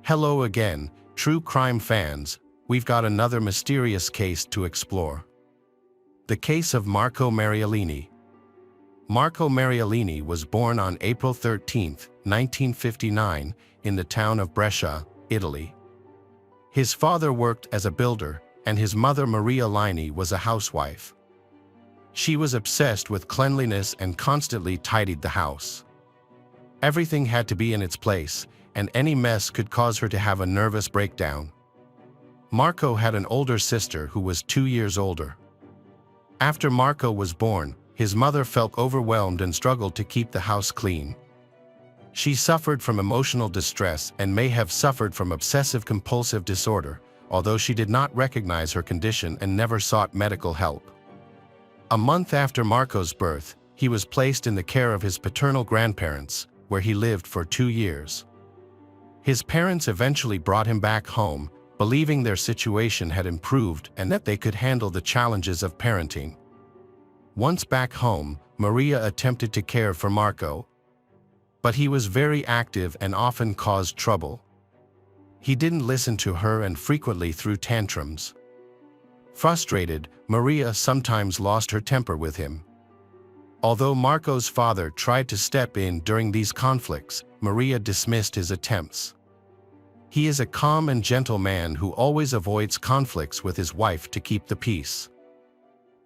Hello again, true crime fans. We've got another mysterious case to explore. The case of Marco Marialini. Marco Marialini was born on April 13, 1959, in the town of Brescia, Italy. His father worked as a builder, and his mother Maria Lini was a housewife. She was obsessed with cleanliness and constantly tidied the house. Everything had to be in its place, and any mess could cause her to have a nervous breakdown. Marco had an older sister who was 2 years older. After Marco was born, his mother felt overwhelmed and struggled to keep the house clean. She suffered from emotional distress and may have suffered from obsessive-compulsive disorder, although she did not recognize her condition and never sought medical help. A month after Marco's birth, he was placed in the care of his paternal grandparents, where he lived for 2 years. His parents eventually brought him back home, believing their situation had improved and that they could handle the challenges of parenting. Once back home, Maria attempted to care for Marco, but he was very active and often caused trouble. He didn't listen to her and frequently threw tantrums. Frustrated, Maria sometimes lost her temper with him. Although Marco's father tried to step in during these conflicts, Maria dismissed his attempts. He is a calm and gentle man who always avoids conflicts with his wife to keep the peace.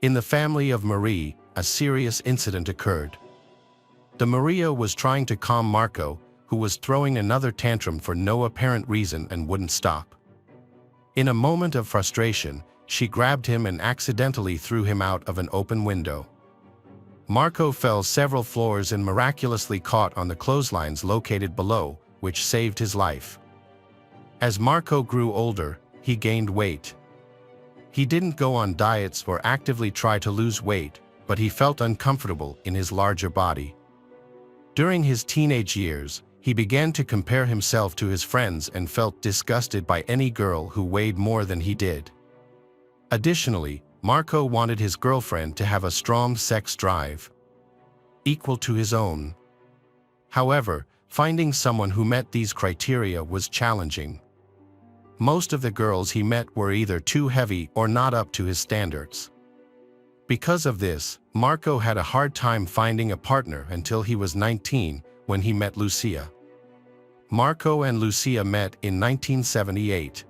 In the family of Marie, a serious incident occurred. Maria was trying to calm Marco, who was throwing another tantrum for no apparent reason and wouldn't stop. In a moment of frustration, she grabbed him and accidentally threw him out of an open window. Marco fell several floors and miraculously caught on the clotheslines located below, which saved his life. As Marco grew older, he gained weight. He didn't go on diets or actively try to lose weight, but he felt uncomfortable in his larger body. During his teenage years, he began to compare himself to his friends and felt disgusted by any girl who weighed more than he did. Additionally, Marco wanted his girlfriend to have a strong sex drive, equal to his own. However, finding someone who met these criteria was challenging. Most of the girls he met were either too heavy or not up to his standards. Because of this, Marco had a hard time finding a partner until he was 19, when he met Lucia. Marco and Lucia met in 1978.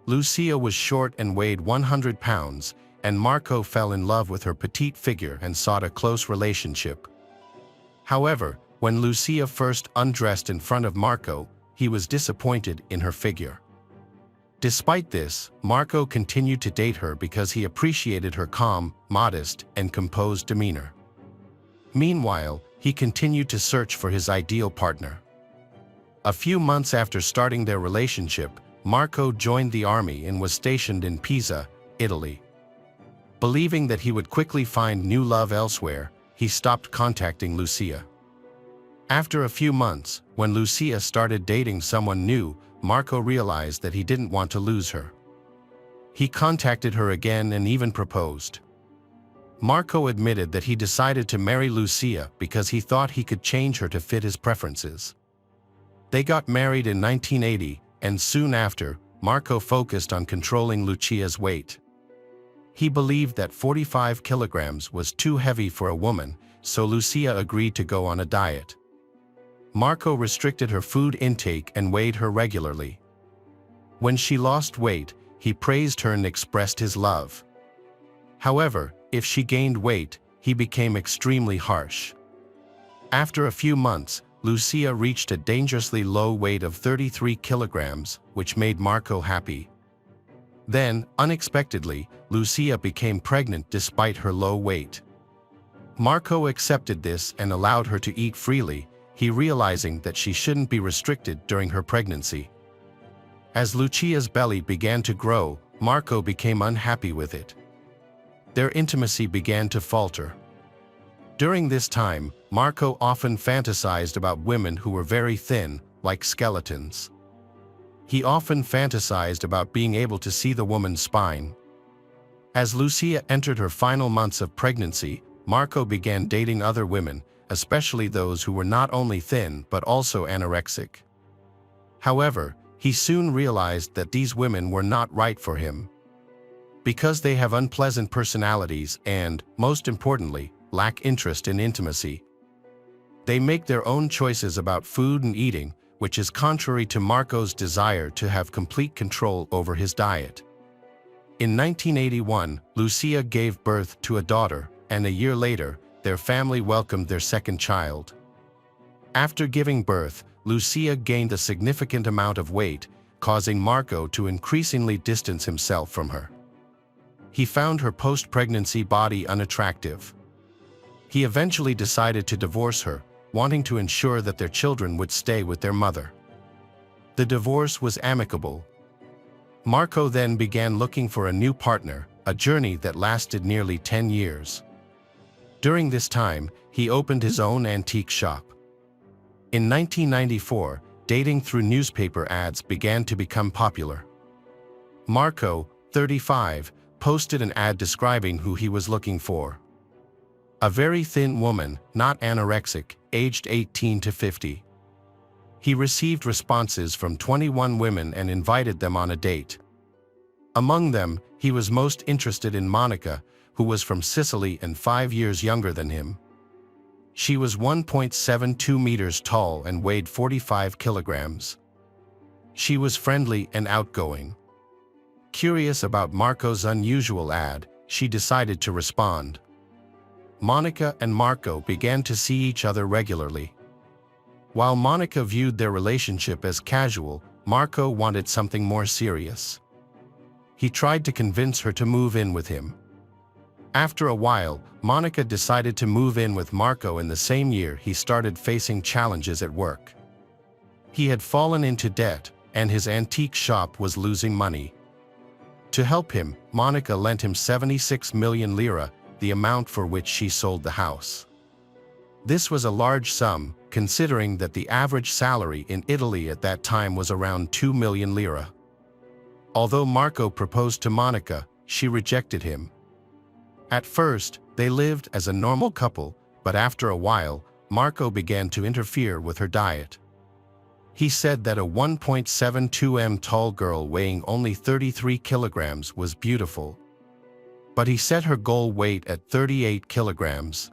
Lucia was short and weighed 100 pounds, and Marco fell in love with her petite figure and sought a close relationship. However, when Lucia first undressed in front of Marco, he was disappointed in her figure. Despite this, Marco continued to date her because he appreciated her calm, modest, and composed demeanor. Meanwhile, he continued to search for his ideal partner. A few months after starting their relationship, Marco joined the army and was stationed in Pisa, Italy. Believing that he would quickly find new love elsewhere, he stopped contacting Lucia. After a few months, when Lucia started dating someone new, Marco realized that he didn't want to lose her. He contacted her again and even proposed. Marco admitted that he decided to marry Lucia because he thought he could change her to fit his preferences. They got married in 1980, and soon after, Marco focused on controlling Lucia's weight. He believed that 45 kilograms was too heavy for a woman, so Lucia agreed to go on a diet. Marco restricted her food intake and weighed her regularly. When she lost weight, he praised her and expressed his love. However, if she gained weight, he became extremely harsh. After a few months, Lucia reached a dangerously low weight of 33 kilograms, which made Marco happy. Then, unexpectedly, Lucia became pregnant despite her low weight. Marco accepted this and allowed her to eat freely, he realizing that she shouldn't be restricted during her pregnancy. As Lucia's belly began to grow, Marco became unhappy with it. Their intimacy began to falter. During this time, Marco often fantasized about women who were very thin, like skeletons. He often fantasized about being able to see the woman's spine. As Lucia entered her final months of pregnancy, Marco began dating other women, especially those who were not only thin but also anorexic. However, He soon realized that these women were not right for him. Because they have unpleasant personalities and, most importantly, lack interest in intimacy. They make their own choices about food and eating, which is contrary to Marco's desire to have complete control over his diet. In 1981, Lucia gave birth to a daughter, and a year later, their family welcomed their second child. After giving birth, Lucia gained a significant amount of weight, causing Marco to increasingly distance himself from her. He found her post-pregnancy body unattractive. He eventually decided to divorce her, wanting to ensure that their children would stay with their mother. The divorce was amicable. Marco then began looking for a new partner, a journey that lasted nearly 10 years. During this time, he opened his own antique shop. In 1994, dating through newspaper ads began to become popular. Marco, 35, posted an ad describing who he was looking for. A very thin woman, not anorexic, aged 18 to 50. He received responses from 21 women and invited them on a date. Among them, he was most interested in Monica, who was from Sicily and 5 years younger than him. She was 1.72 meters tall and weighed 45 kilograms. She was friendly and outgoing. Curious about Marco's unusual ad, she decided to respond. Monica and Marco began to see each other regularly. While Monica viewed their relationship as casual, Marco wanted something more serious. He tried to convince her to move in with him. After a while, Monica decided to move in with Marco. In the same year, he started facing challenges at work. He had fallen into debt, and his antique shop was losing money. To help him, Monica lent him 76 million lira, the amount for which she sold the house. This was a large sum, considering that the average salary in Italy at that time was around 2 million lira. Although Marco proposed to Monica, she rejected him. At first, they lived as a normal couple, but after a while, Marco began to interfere with her diet. He said that a 1.72 m tall girl weighing only 33 kilograms was beautiful. But he set her goal weight at 38 kilograms.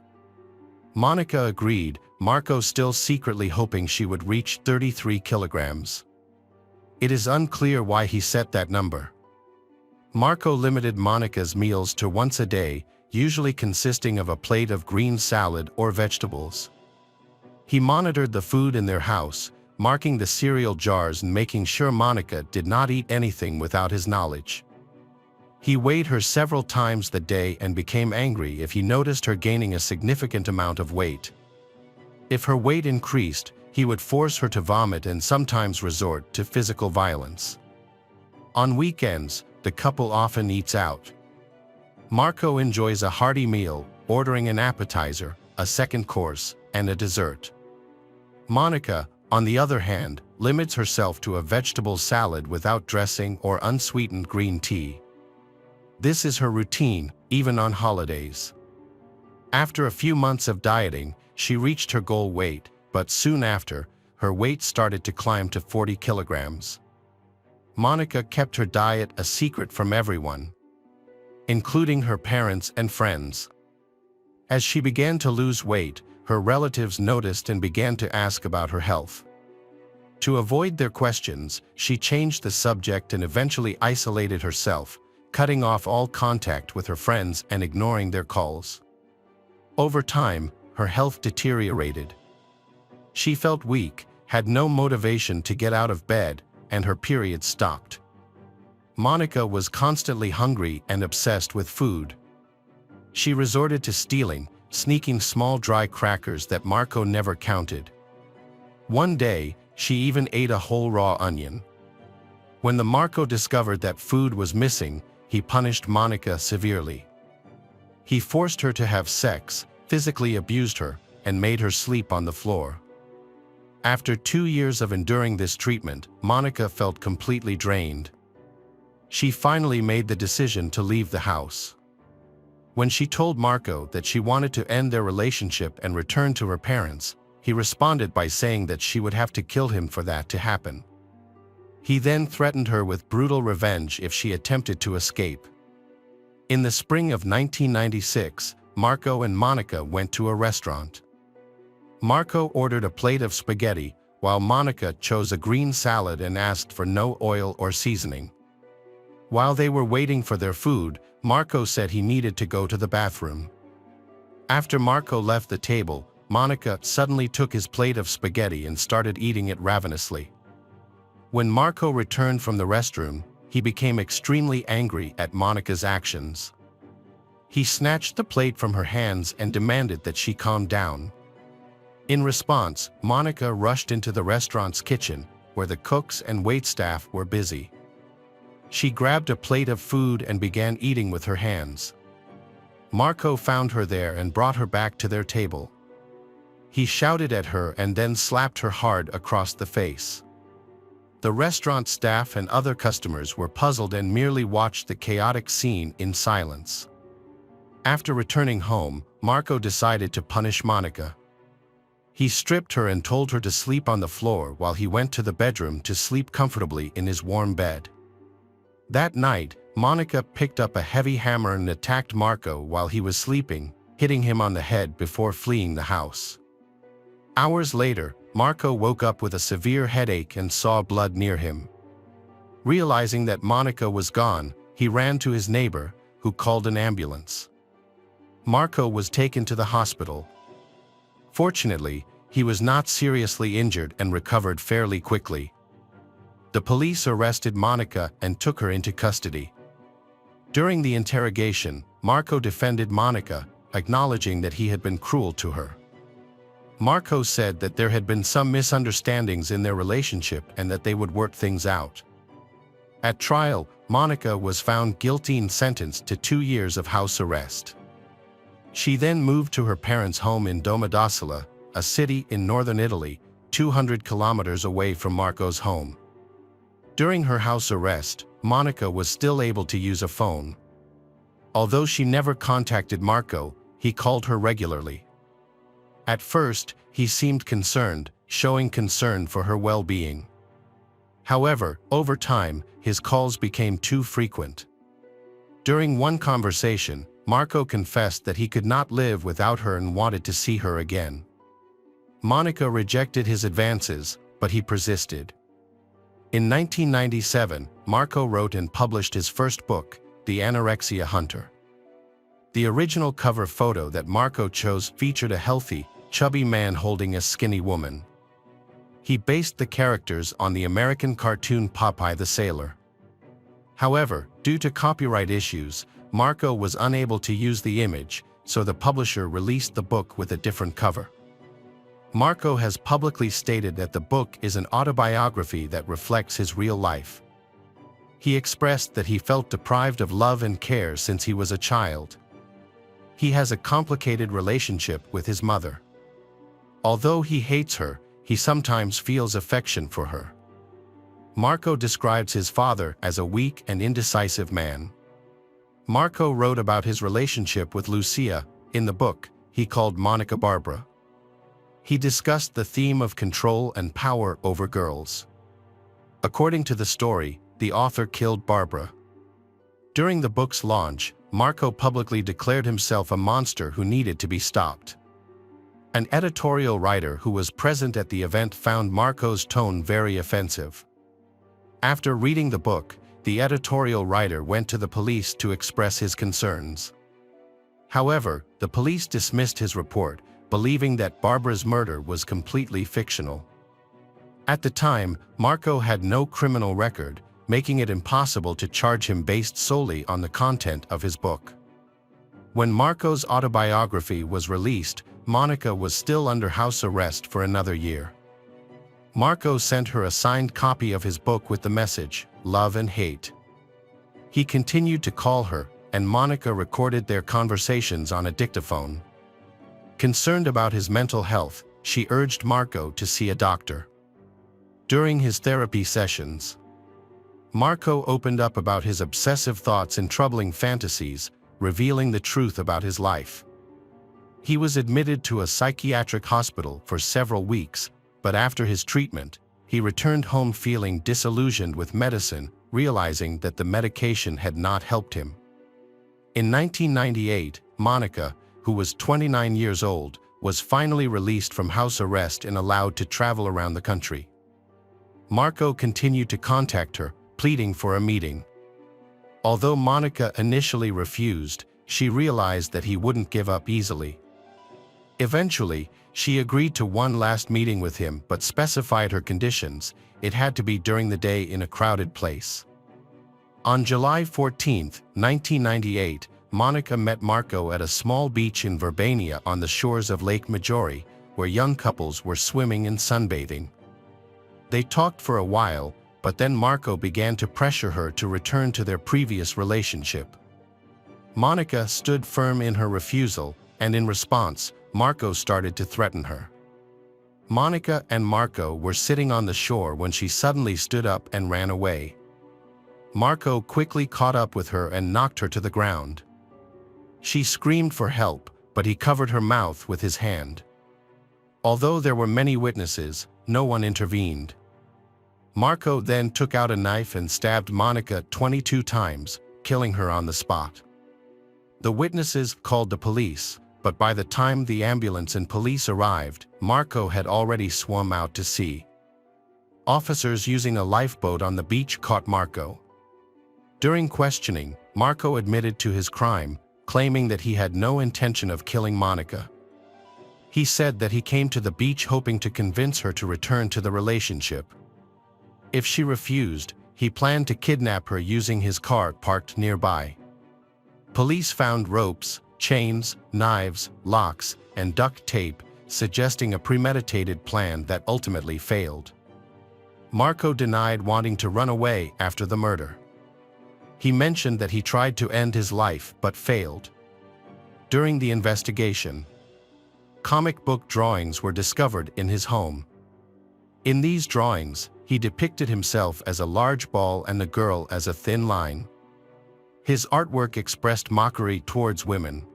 Monica agreed, Marco still secretly hoping she would reach 33 kilograms. It is unclear why he set that number. Marco limited Monica's meals to once a day, usually consisting of a plate of green salad or vegetables. He monitored the food in their house, marking the cereal jars and making sure Monica did not eat anything without his knowledge. He weighed her several times the day and became angry if he noticed her gaining a significant amount of weight. If her weight increased, he would force her to vomit and sometimes resort to physical violence. On weekends, the couple often eats out. Marco enjoys a hearty meal, ordering an appetizer, a second course, and a dessert. Monica, on the other hand, limits herself to a vegetable salad without dressing or unsweetened green tea. This is her routine, even on holidays. After a few months of dieting, she reached her goal weight, but soon after, her weight started to climb to 40 kilograms. Monica kept her diet a secret from everyone, including her parents and friends. As she began to lose weight, her relatives noticed and began to ask about her health. To avoid their questions, she changed the subject and eventually isolated herself, cutting off all contact with her friends and ignoring their calls. Over time, her health deteriorated. She felt weak, had no motivation to get out of bed, and her period stopped. Monica was constantly hungry and obsessed with food. She resorted to stealing, sneaking small dry crackers that Marco never counted. One day, she even ate a whole raw onion. When the Marco discovered that food was missing, he punished Monica severely. He forced her to have sex, physically abused her, and made her sleep on the floor. After 2 years of enduring this treatment, Monica felt completely drained. She finally made the decision to leave the house. When she told Marco that she wanted to end their relationship and return to her parents, he responded by saying that she would have to kill him for that to happen. He then threatened her with brutal revenge if she attempted to escape. In the spring of 1996, Marco and Monica went to a restaurant. Marco ordered a plate of spaghetti, while Monica chose a green salad and asked for no oil or seasoning. While they were waiting for their food, Marco said he needed to go to the bathroom. After Marco left the table, Monica suddenly took his plate of spaghetti and started eating it ravenously. When Marco returned from the restroom, he became extremely angry at Monica's actions. He snatched the plate from her hands and demanded that she calm down. In response, Monica rushed into the restaurant's kitchen, where the cooks and waitstaff were busy. She grabbed a plate of food and began eating with her hands. Marco found her there and brought her back to their table. He shouted at her and then slapped her hard across the face. The restaurant staff and other customers were puzzled and merely watched the chaotic scene in silence. After returning home, Marco decided to punish Monica. He stripped her and told her to sleep on the floor while he went to the bedroom to sleep comfortably in his warm bed. That night, Monica picked up a heavy hammer and attacked Marco while he was sleeping, hitting him on the head before fleeing the house. Hours later, Marco woke up with a severe headache and saw blood near him. Realizing that Monica was gone, he ran to his neighbor, who called an ambulance. Marco was taken to the hospital. Fortunately, he was not seriously injured and recovered fairly quickly. The police arrested Monica and took her into custody. During the interrogation, Marco defended Monica, acknowledging that he had been cruel to her. Marco said that there had been some misunderstandings in their relationship and that they would work things out. At trial, Monica was found guilty and sentenced to 2 years of house arrest. She then moved to her parents' home in Domodossola, a city in northern Italy, 200 kilometers away from Marco's home. During her house arrest, Monica was still able to use a phone. Although she never contacted Marco, he called her regularly. At first, he seemed concerned, showing concern for her well-being. However, over time, his calls became too frequent. During one conversation, Marco confessed that he could not live without her and wanted to see her again. Monica rejected his advances, but he persisted. In 1997, Marco wrote and published his first book, The Anorexia Hunter. The original cover photo that Marco chose featured a healthy, chubby man holding a skinny woman. He based the characters on the American cartoon Popeye the Sailor. However, due to copyright issues, Marco was unable to use the image, so the publisher released the book with a different cover. Marco has publicly stated that the book is an autobiography that reflects his real life. He expressed that he felt deprived of love and care since he was a child. He has a complicated relationship with his mother. Although he hates her, he sometimes feels affection for her. Marco describes his father as a weak and indecisive man. Marco wrote about his relationship with Lucia. In the book, he called Monica Barbara. He discussed the theme of control and power over girls. According to the story, the author killed Barbara. During the book's launch, Marco publicly declared himself a monster who needed to be stopped. An editorial writer who was present at the event found Marco's tone very offensive. After reading the book, the editorial writer went to the police to express his concerns. However, the police dismissed his report, believing that Barbara's murder was completely fictional. At the time, Marco had no criminal record, making it impossible to charge him based solely on the content of his book. When Marco's autobiography was released, Monica was still under house arrest for another year. Marco sent her a signed copy of his book with the message, "Love and Hate." He continued to call her, and Monica recorded their conversations on a dictaphone. Concerned about his mental health, she urged Marco to see a doctor. During his therapy sessions, Marco opened up about his obsessive thoughts and troubling fantasies, revealing the truth about his life. He was admitted to a psychiatric hospital for several weeks, but after his treatment, he returned home feeling disillusioned with medicine, realizing that the medication had not helped him. In 1998, Monica, who was 29 years old, was finally released from house arrest and allowed to travel around the country. Marco continued to contact her, pleading for a meeting. Although Monica initially refused, she realized that he wouldn't give up easily. Eventually, she agreed to one last meeting with him but specified her conditions. It had to be during the day in a crowded place. On July 14, 1998, Monica met Marco at a small beach in Verbania on the shores of Lake Maggiore, where young couples were swimming and sunbathing. They talked for a while, but then Marco began to pressure her to return to their previous relationship. Monica stood firm in her refusal, and in response, Marco started to threaten her. Monica and Marco were sitting on the shore when she suddenly stood up and ran away. Marco quickly caught up with her and knocked her to the ground. She screamed for help, but he covered her mouth with his hand. Although there were many witnesses, no one intervened. Marco then took out a knife and stabbed Monica 22 times, killing her on the spot. The witnesses called the police, but by the time the ambulance and police arrived, Marco had already swum out to sea. Officers using a lifeboat on the beach caught Marco. During questioning, Marco admitted to his crime, claiming that he had no intention of killing Monica. He said that he came to the beach hoping to convince her to return to the relationship. If she refused, he planned to kidnap her using his car parked nearby. Police found ropes, chains, knives, locks, and duct tape, suggesting a premeditated plan that ultimately failed. Marco denied wanting to run away after the murder. He mentioned that he tried to end his life but failed. During the investigation, comic book drawings were discovered in his home. In these drawings, he depicted himself as a large ball and the girl as a thin line. His artwork expressed mockery towards women.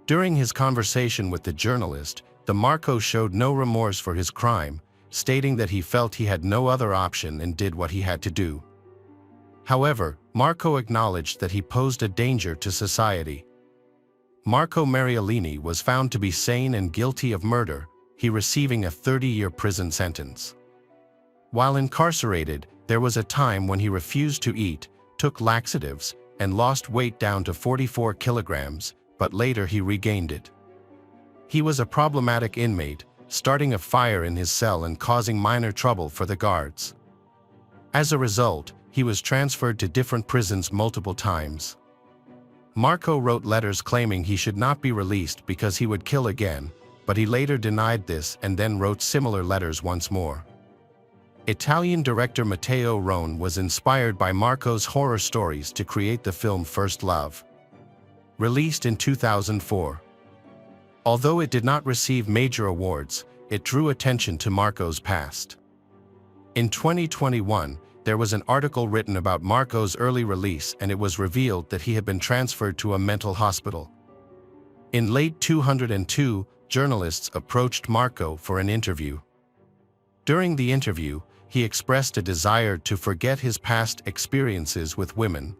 During his conversation with the journalist, Marco showed no remorse for his crime, stating that he felt he had no other option and did what he had to do. However, Marco acknowledged that he posed a danger to society. Marco Marialini was found to be sane and guilty of murder, he receiving a 30-year prison sentence. While incarcerated, there was a time when he refused to eat, took laxatives, and lost weight down to 44 kilograms, but later he regained it. He was a problematic inmate, starting a fire in his cell and causing minor trouble for the guards. As a result, he was transferred to different prisons multiple times. Marco wrote letters claiming he should not be released because he would kill again, but he later denied this and then wrote similar letters once more. Italian director Matteo Rone was inspired by Marco's horror stories to create the film First Love. Released in 2004. Although it did not receive major awards, it drew attention to Marco's past. In 2021, there was an article written about Marco's early release and it was revealed that he had been transferred to a mental hospital. In late 2002, journalists approached Marco for an interview. During the interview, he expressed a desire to forget his past experiences with women.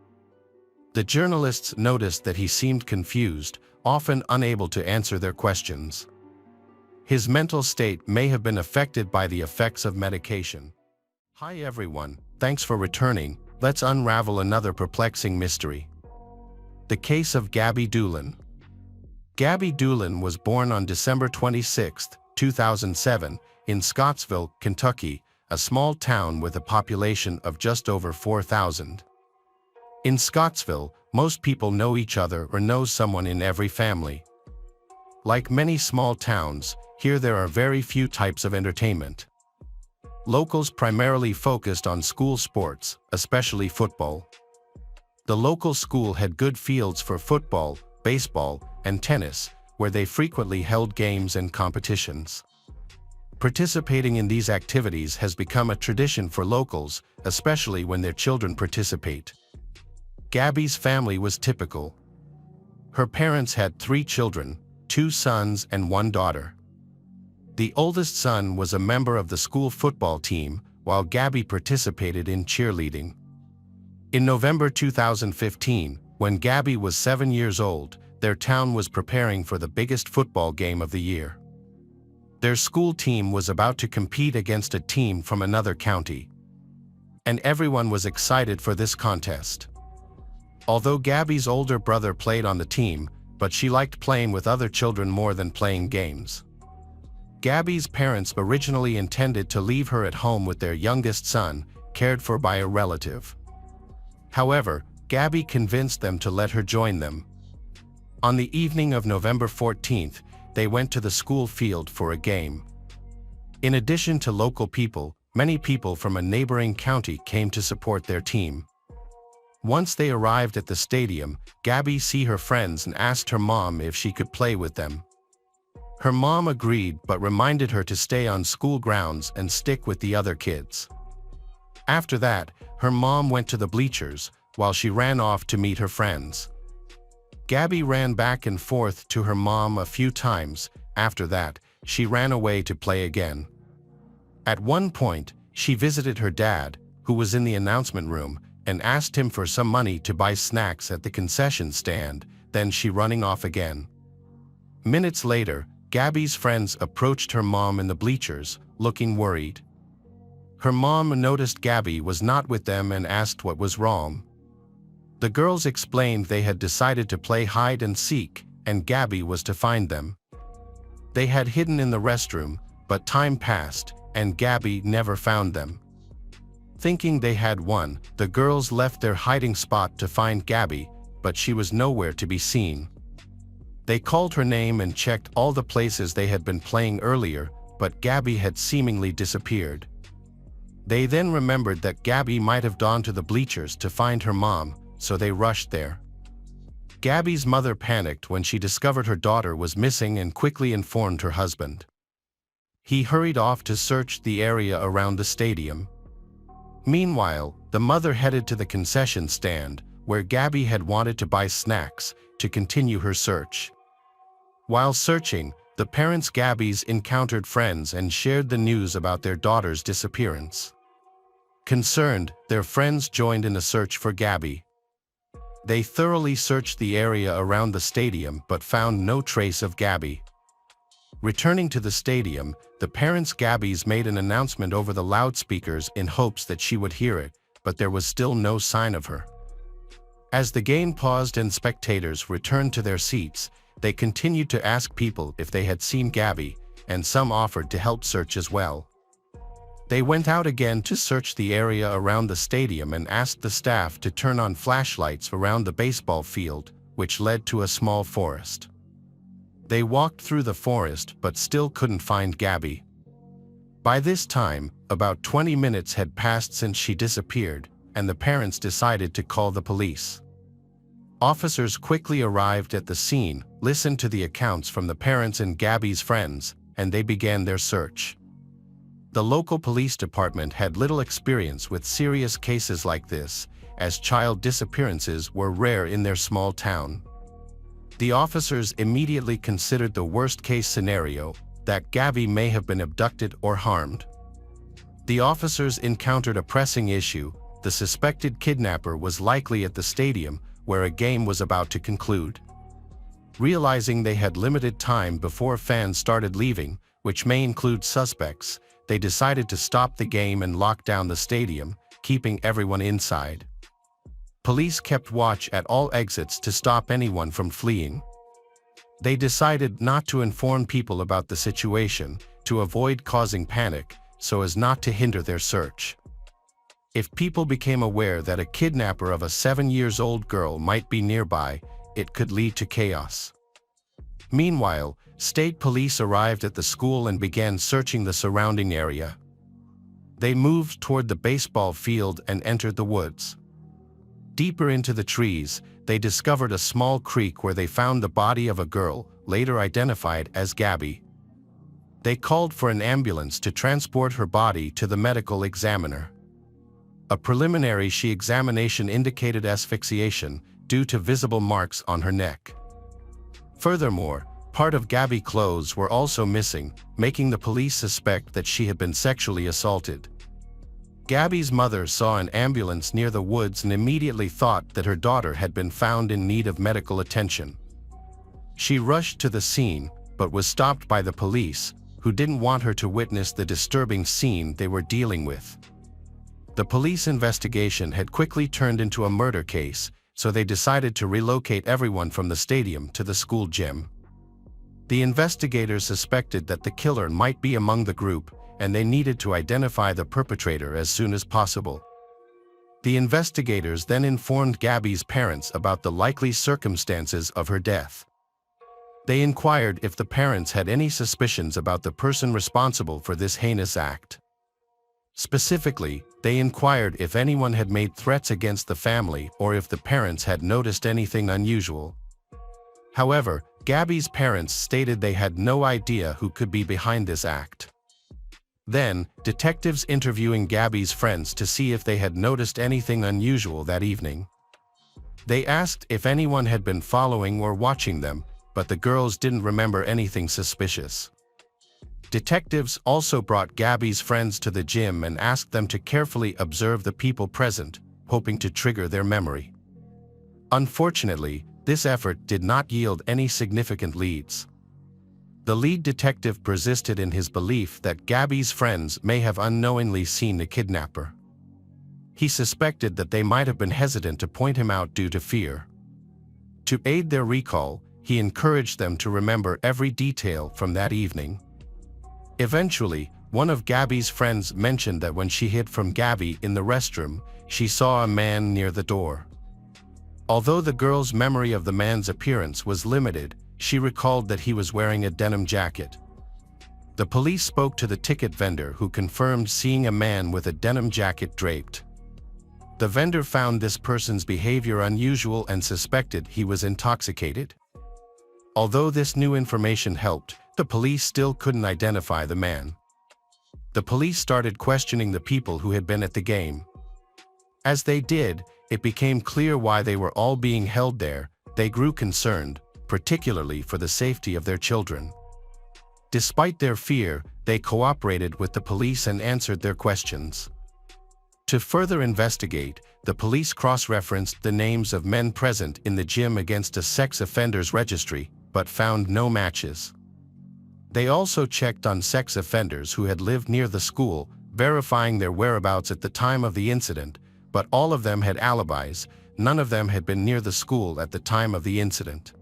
The journalists noticed that he seemed confused, often unable to answer their questions. His mental state may have been affected by the effects of medication. Hi everyone, thanks for returning. Let's unravel another perplexing mystery. The case of Gabby Doolin. Gabby Doolin was born on December 26, 2007, in Scottsville, Kentucky, a small town with a population of just over 4,000. In Scottsville, most people know each other or know someone in every family. Like many small towns, here there are very few types of entertainment. Locals primarily focused on school sports, especially football. The local school had good fields for football, baseball, and tennis, where they frequently held games and competitions. Participating in these activities has become a tradition for locals, especially when their children participate. Gabby's family was typical. Her parents had 3 children, 2 sons and 1 daughter. The oldest son was a member of the school football team, while Gabby participated in cheerleading. In November 2015, when Gabby was 7 years old, their town was preparing for the biggest football game of the year. Their school team was about to compete against a team from another county, and everyone was excited for this contest. Although Gabby's older brother played on the team, but she liked playing with other children more than playing games. Gabby's parents originally intended to leave her at home with their youngest son, cared for by a relative. However, Gabby convinced them to let her join them. On the evening of November 14th, they went to the school field for a game. In addition to local people, many people from a neighboring county came to support their team. Once they arrived at the stadium, Gabby saw her friends and asked her mom if she could play with them. Her mom agreed but reminded her to stay on school grounds and stick with the other kids. After that, her mom went to the bleachers, while she ran off to meet her friends. Gabby ran back and forth to her mom a few times. After that, she ran away to play again. At one point, she visited her dad, who was in the announcement room, and asked him for some money to buy snacks at the concession stand, then she running off again. Minutes later, Gabby's friends approached her mom in the bleachers, looking worried. Her mom noticed Gabby was not with them and asked what was wrong. The girls explained they had decided to play hide and seek, and Gabby was to find them. They had hidden in the restroom, but time passed, and Gabby never found them. Thinking they had won, the girls left their hiding spot to find Gabby, but she was nowhere to be seen. They called her name and checked all the places they had been playing earlier, but Gabby had seemingly disappeared. They then remembered that Gabby might have gone to the bleachers to find her mom, so they rushed there. Gabby's mother panicked when she discovered her daughter was missing and quickly informed her husband. He hurried off to search the area around the stadium. Meanwhile, the mother headed to the concession stand, where Gabby had wanted to buy snacks, to continue her search. While searching, the parents Gabby's encountered friends and shared the news about their daughter's disappearance. Concerned, their friends joined in a search for Gabby. They thoroughly searched the area around the stadium but found no trace of Gabby. Returning to the stadium, the parents Gabby's made an announcement over the loudspeakers in hopes that she would hear it, but there was still no sign of her. As the game paused and spectators returned to their seats, they continued to ask people if they had seen Gabby, and some offered to help search as well. They went out again to search the area around the stadium and asked the staff to turn on flashlights around the baseball field, which led to a small forest. They walked through the forest but still couldn't find Gabby. By this time, about 20 minutes had passed since she disappeared, and the parents decided to call the police. Officers quickly arrived at the scene, listened to the accounts from the parents and Gabby's friends, and they began their search. The local police department had little experience with serious cases like this, as child disappearances were rare in their small town. The officers immediately considered the worst-case scenario, that Gabby may have been abducted or harmed. The officers encountered a pressing issue: the suspected kidnapper was likely at the stadium, where a game was about to conclude. Realizing they had limited time before fans started leaving, which may include suspects, they decided to stop the game and lock down the stadium, keeping everyone inside. Police kept watch at all exits to stop anyone from fleeing. They decided not to inform people about the situation, to avoid causing panic, so as not to hinder their search. If people became aware that a kidnapper of a 7-year-old girl might be nearby, it could lead to chaos. Meanwhile, state police arrived at the school and began searching the surrounding area. They moved toward the baseball field and entered the woods. Deeper into the trees, they discovered a small creek where they found the body of a girl, later identified as Gabby. They called for an ambulance to transport her body to the medical examiner. A preliminary examination indicated asphyxiation due to visible marks on her neck. Furthermore, Part of Gabby's clothes were also missing, making the police suspect that she had been sexually assaulted. Gabby's mother saw an ambulance near the woods and immediately thought that her daughter had been found in need of medical attention. She rushed to the scene, but was stopped by the police, who didn't want her to witness the disturbing scene they were dealing with. The police investigation had quickly turned into a murder case, so they decided to relocate everyone from the stadium to the school gym. The investigators suspected that the killer might be among the group, and they needed to identify the perpetrator as soon as possible. The investigators then informed Gabby's parents about the likely circumstances of her death. They inquired if the parents had any suspicions about the person responsible for this heinous act. Specifically, they inquired if anyone had made threats against the family or if the parents had noticed anything unusual. However, Gabby's parents stated they had no idea who could be behind this act. Then, detectives interviewing Gabby's friends to see if they had noticed anything unusual that evening. They asked if anyone had been following or watching them, but the girls didn't remember anything suspicious. Detectives also brought Gabby's friends to the gym and asked them to carefully observe the people present, hoping to trigger their memory. Unfortunately, this effort did not yield any significant leads. The lead detective persisted in his belief that Gabby's friends may have unknowingly seen the kidnapper. He suspected that they might have been hesitant to point him out due to fear. To aid their recall, he encouraged them to remember every detail from that evening. Eventually, one of Gabby's friends mentioned that when she hid from Gabby in the restroom, she saw a man near the door. Although the girl's memory of the man's appearance was limited, she recalled that he was wearing a denim jacket. The police spoke to the ticket vendor, who confirmed seeing a man with a denim jacket draped. The vendor found this person's behavior unusual and suspected he was intoxicated. Although this new information helped, the police still couldn't identify the man. The police started questioning the people who had been at the game. As they did, it became clear why they were all being held there. They grew concerned, particularly for the safety of their children. Despite their fear, they cooperated with the police and answered their questions. To further investigate, the police cross-referenced the names of men present in the gym against a sex offenders registry, but found no matches. They also checked on sex offenders who had lived near the school, verifying their whereabouts at the time of the incident, but all of them had alibis. None of them had been near the school at the time of the incident.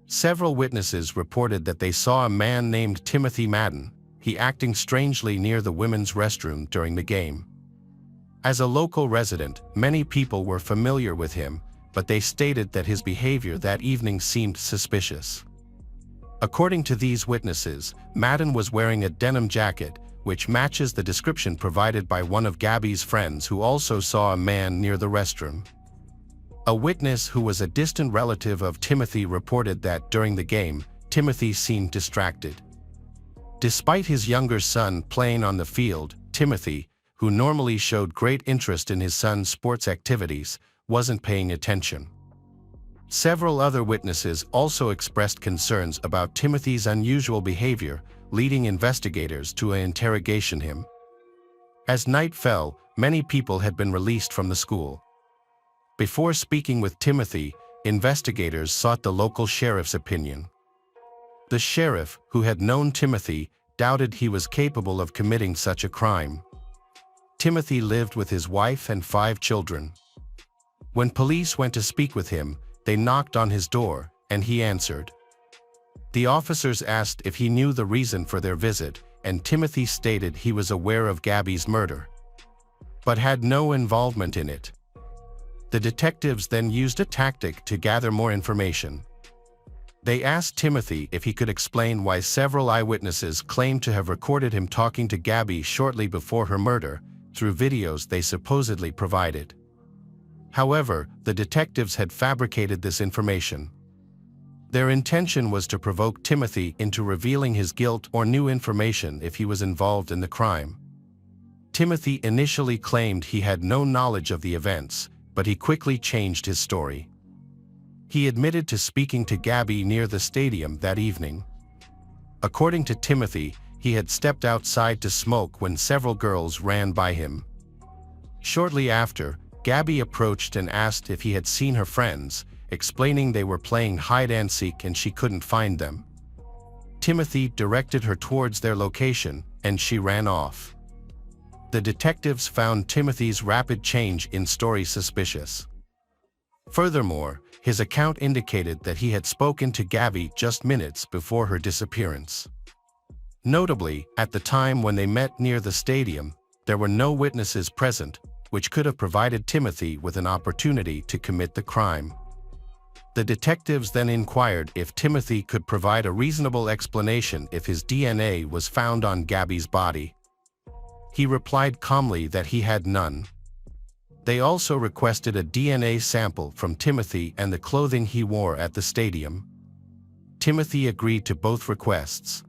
Several witnesses reported that they saw a man named Timothy Madden, he acting strangely near the women's restroom during the game. As a local resident, many people were familiar with him, but they stated that his behavior that evening seemed suspicious. According to these witnesses, Madden was wearing a denim jacket, which matches the description provided by one of Gabby's friends who also saw a man near the restroom. A witness who was a distant relative of Timothy reported that during the game, Timothy seemed distracted. Despite his younger son playing on the field, Timothy, who normally showed great interest in his son's sports activities, wasn't paying attention. Several other witnesses also expressed concerns about Timothy's unusual behavior, leading investigators to interrogate him. As night fell, many people had been released from the school. Before speaking with Timothy, investigators sought the local sheriff's opinion. The sheriff, who had known Timothy, doubted he was capable of committing such a crime. Timothy lived with his wife and 5 children. When police went to speak with him, they knocked on his door, and he answered. The officers asked if he knew the reason for their visit, and Timothy stated he was aware of Gabby's murder, but had no involvement in it. The detectives then used a tactic to gather more information. They asked Timothy if he could explain why several eyewitnesses claimed to have recorded him talking to Gabby shortly before her murder, through videos they supposedly provided. However, the detectives had fabricated this information. Their intention was to provoke Timothy into revealing his guilt or new information if he was involved in the crime. Timothy initially claimed he had no knowledge of the events, but he quickly changed his story. He admitted to speaking to Gabby near the stadium that evening. According to Timothy, he had stepped outside to smoke when several girls ran by him. Shortly after, Gabby approached and asked if he had seen her friends, explaining they were playing hide-and-seek and she couldn't find them. Timothy directed her towards their location, and she ran off. The detectives found Timothy's rapid change in story suspicious. Furthermore, his account indicated that he had spoken to Gabby just minutes before her disappearance. Notably, at the time when they met near the stadium, there were no witnesses present, which could have provided Timothy with an opportunity to commit the crime. The detectives then inquired if Timothy could provide a reasonable explanation if his DNA was found on Gabby's body. He replied calmly that he had none. They also requested a DNA sample from Timothy and the clothing he wore at the stadium. Timothy agreed to both requests.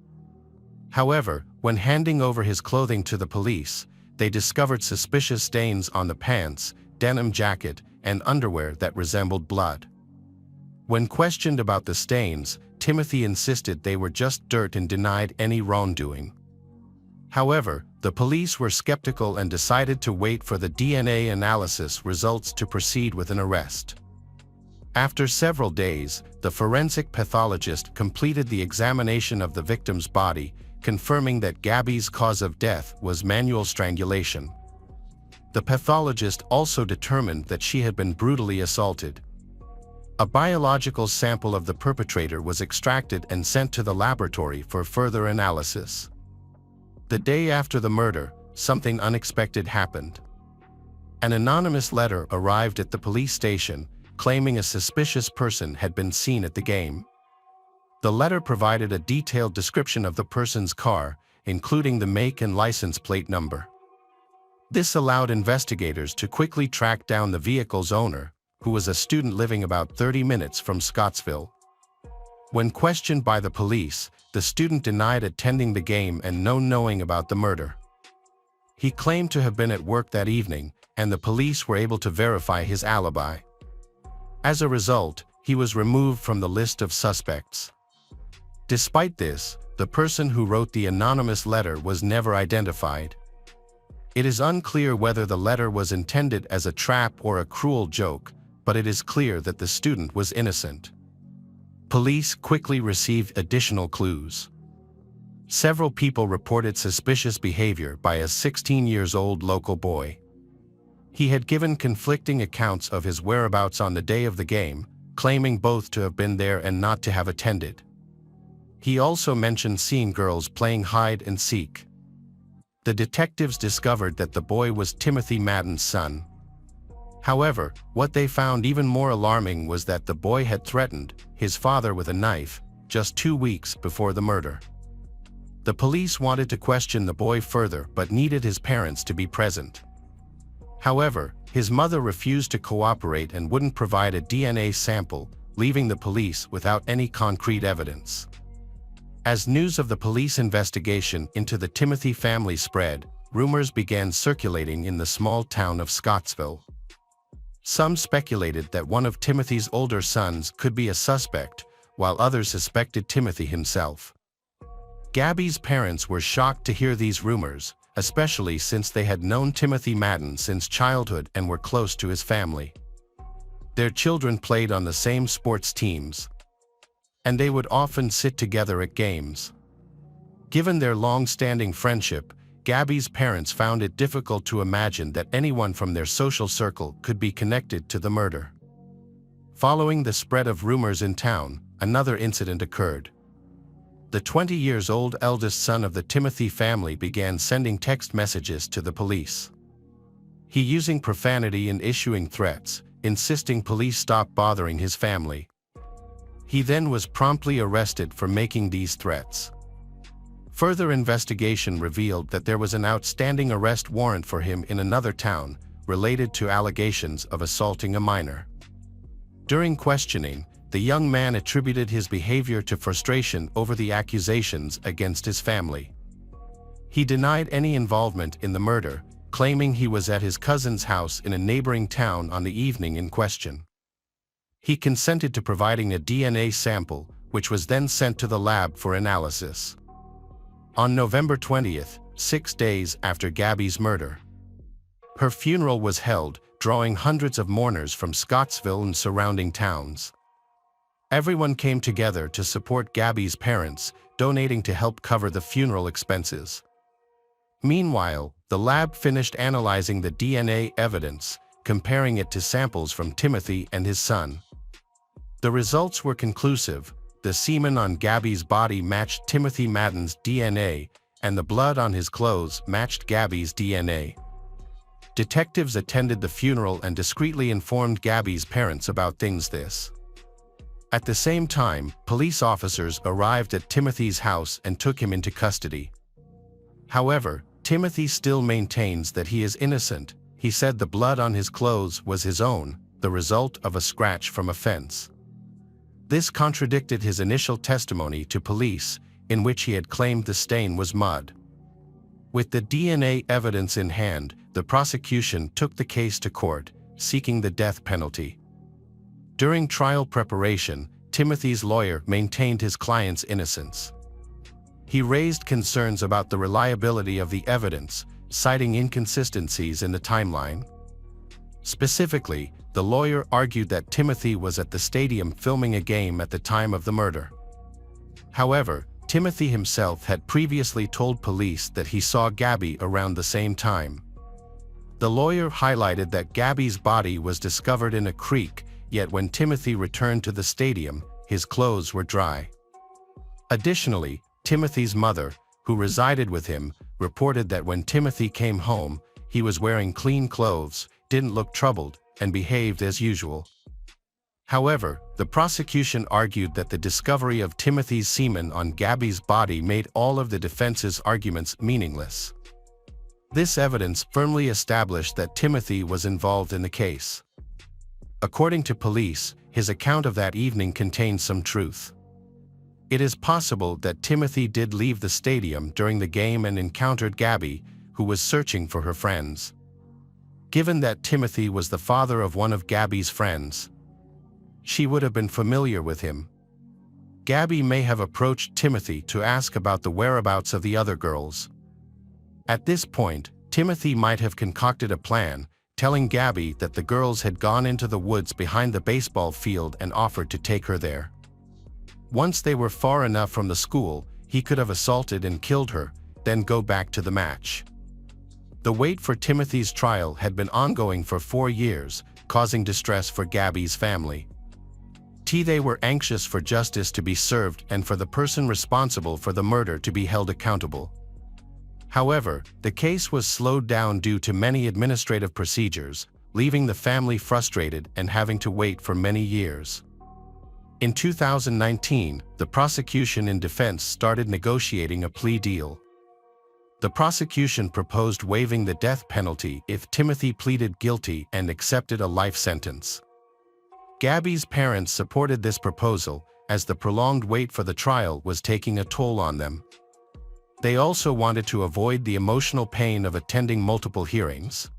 However, when handing over his clothing to the police, they discovered suspicious stains on the pants, denim jacket, and underwear that resembled blood. When questioned about the stains, Timothy insisted they were just dirt and denied any wrongdoing. However, the police were skeptical and decided to wait for the DNA analysis results to proceed with an arrest. After several days, the forensic pathologist completed the examination of the victim's body, confirming that Gabby's cause of death was manual strangulation. The pathologist also determined that she had been brutally assaulted. A biological sample of the perpetrator was extracted and sent to the laboratory for further analysis. The day after the murder, something unexpected happened. An anonymous letter arrived at the police station, claiming a suspicious person had been seen at the game. The letter provided a detailed description of the person's car, including the make and license plate number. This allowed investigators to quickly track down the vehicle's owner, who was a student living about 30 minutes from Scottsville. When questioned by the police, the student denied attending the game and knowing about the murder. He claimed to have been at work that evening, and the police were able to verify his alibi. As a result, he was removed from the list of suspects. Despite this, the person who wrote the anonymous letter was never identified. It is unclear whether the letter was intended as a trap or a cruel joke, but it is clear that the student was innocent. Police quickly received additional clues. Several people reported suspicious behavior by a 16-year-old local boy. He had given conflicting accounts of his whereabouts on the day of the game, claiming both to have been there and not to have attended. He also mentioned seeing girls playing hide and seek. The detectives discovered that the boy was Timothy Madden's son. However, what they found even more alarming was that the boy had threatened his father with a knife just 2 weeks before the murder. The police wanted to question the boy further but needed his parents to be present. However, his mother refused to cooperate and wouldn't provide a DNA sample, leaving the police without any concrete evidence. As news of the police investigation into the Timothy family spread, rumors began circulating in the small town of Scottsville. Some speculated that one of Timothy's older sons could be a suspect, while others suspected Timothy himself. Gabby's parents were shocked to hear these rumors, especially since they had known Timothy Madden since childhood and were close to his family. Their children played on the same sports teams, and they would often sit together at games. Given their long-standing friendship, Gabby's parents found it difficult to imagine that anyone from their social circle could be connected to the murder. Following the spread of rumors in town, another incident occurred. The 20-year-old eldest son of the Timothy family began sending text messages to the police. He using profanity and issuing threats, insisting police stop bothering his family. He then was promptly arrested for making these threats. Further investigation revealed that there was an outstanding arrest warrant for him in another town, related to allegations of assaulting a minor. During questioning, the young man attributed his behavior to frustration over the accusations against his family. He denied any involvement in the murder, claiming he was at his cousin's house in a neighboring town on the evening in question. He consented to providing a DNA sample, which was then sent to the lab for analysis. On November 20th, 6 days after Gabby's murder, her funeral was held, drawing hundreds of mourners from Scottsville and surrounding towns. Everyone came together to support Gabby's parents, donating to help cover the funeral expenses. Meanwhile, the lab finished analyzing the DNA evidence, comparing it to samples from Timothy and his son. The results were conclusive. The semen on Gabby's body matched Timothy Madden's DNA, and the blood on his clothes matched Gabby's DNA. Detectives attended the funeral and discreetly informed Gabby's parents about things this. At the same time, police officers arrived at Timothy's house and took him into custody. However, Timothy still maintains that he is innocent. He said the blood on his clothes was his own, the result of a scratch from a fence. This contradicted his initial testimony to police, in which he had claimed the stain was mud. With the DNA evidence in hand, the prosecution took the case to court, seeking the death penalty. During trial preparation, Timothy's lawyer maintained his client's innocence. He raised concerns about the reliability of the evidence, citing inconsistencies in the timeline. Specifically, the lawyer argued that Timothy was at the stadium filming a game at the time of the murder. However, Timothy himself had previously told police that he saw Gabby around the same time. The lawyer highlighted that Gabby's body was discovered in a creek, yet when Timothy returned to the stadium, his clothes were dry. Additionally, Timothy's mother, who resided with him, reported that when Timothy came home, he was wearing clean clothes, didn't look troubled, and behaved as usual. However, the prosecution argued that the discovery of Timothy's semen on Gabby's body made all of the defense's arguments meaningless. This evidence firmly established that Timothy was involved in the case. According to police, his account of that evening contained some truth. It is possible that Timothy did leave the stadium during the game and encountered Gabby, who was searching for her friends. Given that Timothy was the father of one of Gabby's friends, she would have been familiar with him. Gabby may have approached Timothy to ask about the whereabouts of the other girls. At this point, Timothy might have concocted a plan, telling Gabby that the girls had gone into the woods behind the baseball field and offered to take her there. Once they were far enough from the school, he could have assaulted and killed her, then go back to the match. The wait for Timothy's trial had been ongoing for 4 years, causing distress for Gabby's family. They were anxious for justice to be served and for the person responsible for the murder to be held accountable. However, the case was slowed down due to many administrative procedures, leaving the family frustrated and having to wait for many years. In 2019, the prosecution and defense started negotiating a plea deal. The prosecution proposed waiving the death penalty if Timothy pleaded guilty and accepted a life sentence. Gabby's parents supported this proposal, as the prolonged wait for the trial was taking a toll on them. They also wanted to avoid the emotional pain of attending multiple hearings.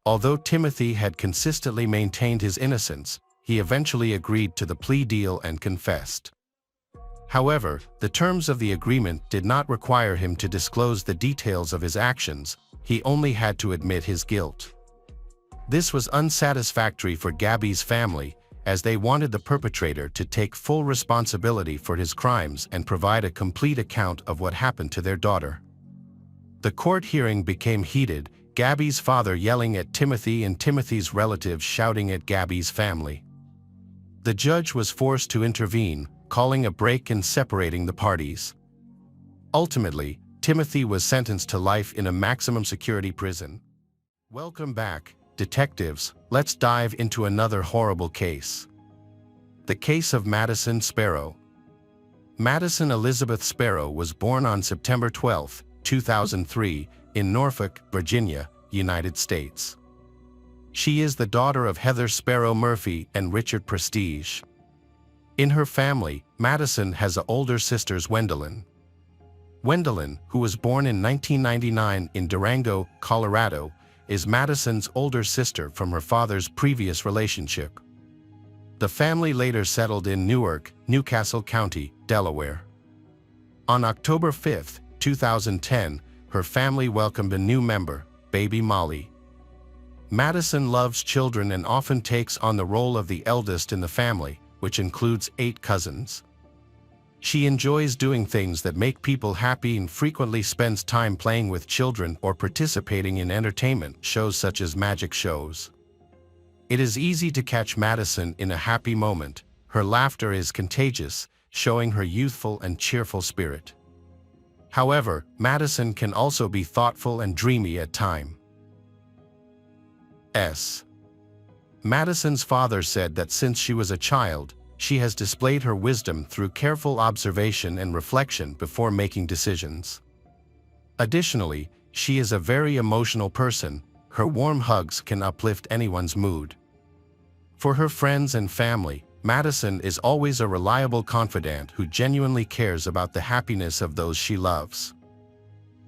Although Timothy had consistently maintained his innocence, he eventually agreed to the plea deal and confessed. However, the terms of the agreement did not require him to disclose the details of his actions. He only had to admit his guilt. This was unsatisfactory for Gabby's family, as they wanted the perpetrator to take full responsibility for his crimes and provide a complete account of what happened to their daughter. The court hearing became heated, Gabby's father yelling at Timothy and Timothy's relatives shouting at Gabby's family. The judge was forced to intervene, calling a break and separating the parties. Ultimately, Timothy was sentenced to life in a maximum security prison. Welcome back, detectives. Let's dive into another horrible case. The case of Madison Sparrow. Madison Elizabeth Sparrow was born on September 12, 2003, in Norfolk, Virginia, United States. She is the daughter of Heather Sparrow Murphy and Richard Prestige. In her family, Madison has older sisters Gwendolyn. Gwendolyn, who was born in 1999 in Durango, Colorado, is Madison's older sister from her father's previous relationship. The family later settled in Newark, Newcastle County, Delaware. On October 5, 2010, her family welcomed a new member, baby Molly. Madison loves children and often takes on the role of the eldest in the family, which includes 8 cousins. She enjoys doing things that make people happy and frequently spends time playing with children or participating in entertainment shows such as magic shows. It is easy to catch Madison in a happy moment. Her laughter is contagious, showing her youthful and cheerful spirit. However, Madison can also be thoughtful and dreamy at times. Madison's father said that since she was a child, she has displayed her wisdom through careful observation and reflection before making decisions. Additionally, she is a very emotional person. Her warm hugs can uplift anyone's mood. For her friends and family, Madison is always a reliable confidant who genuinely cares about the happiness of those she loves.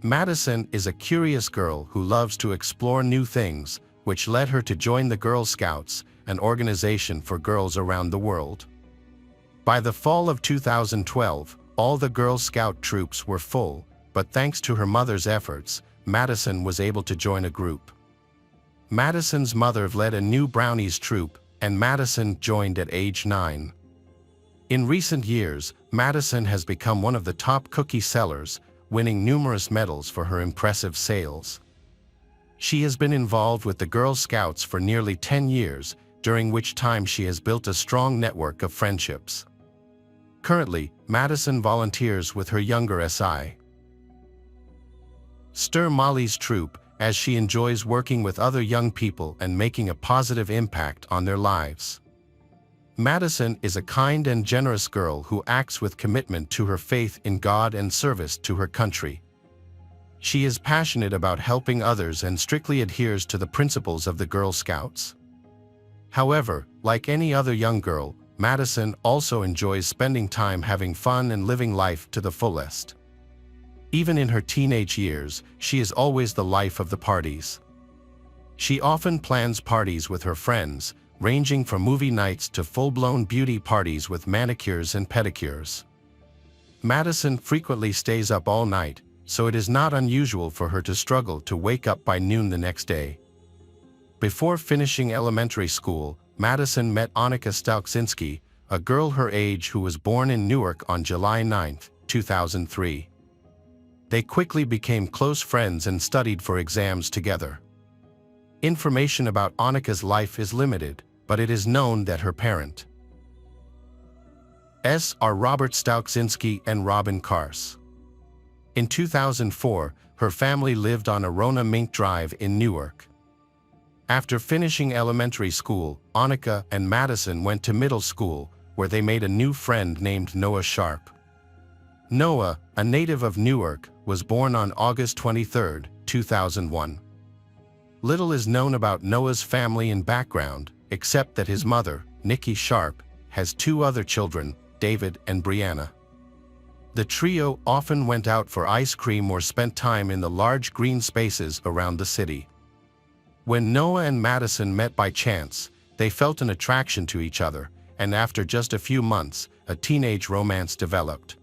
Madison is a curious girl who loves to explore new things, which led her to join the Girl Scouts, an organization for girls around the world. By the fall of 2012, all the Girl Scout troops were full, but thanks to her mother's efforts, Madison was able to join a group. Madison's mother led a new Brownies troop, and Madison joined at age 9. In recent years, Madison has become one of the top cookie sellers, winning numerous medals for her impressive sales. She has been involved with the Girl Scouts for nearly 10 years, during which time she has built a strong network of friendships. Currently, Madison volunteers with her younger SI. Stir Molly's troop, as she enjoys working with other young people and making a positive impact on their lives. Madison is a kind and generous girl who acts with commitment to her faith in God and service to her country. She is passionate about helping others and strictly adheres to the principles of the Girl Scouts. However, like any other young girl, Madison also enjoys spending time having fun and living life to the fullest. Even in her teenage years, she is always the life of the parties. She often plans parties with her friends, ranging from movie nights to full-blown beauty parties with manicures and pedicures. Madison frequently stays up all night, so it is not unusual for her to struggle to wake up by noon the next day. Before finishing elementary school, Madison met Annika Stalczynski, a girl her age who was born in Newark on July 9, 2003. They quickly became close friends and studied for exams together. Information about Annika's life is limited, but it is known that her parents are Robert Stalczynski and Robin Kars. In 2004, her family lived on Arona Mink Drive in Newark. After finishing elementary school, Annika and Madison went to middle school, where they made a new friend named Noah Sharp. Noah, a native of Newark, was born on August 23, 2001. Little is known about Noah's family and background, except that his mother, Nikki Sharp, has 2 other children, David and Brianna. The trio often went out for ice cream or spent time in the large green spaces around the city. When Noah and Madison met by chance, they felt an attraction to each other, and after just a few months, a teenage romance developed.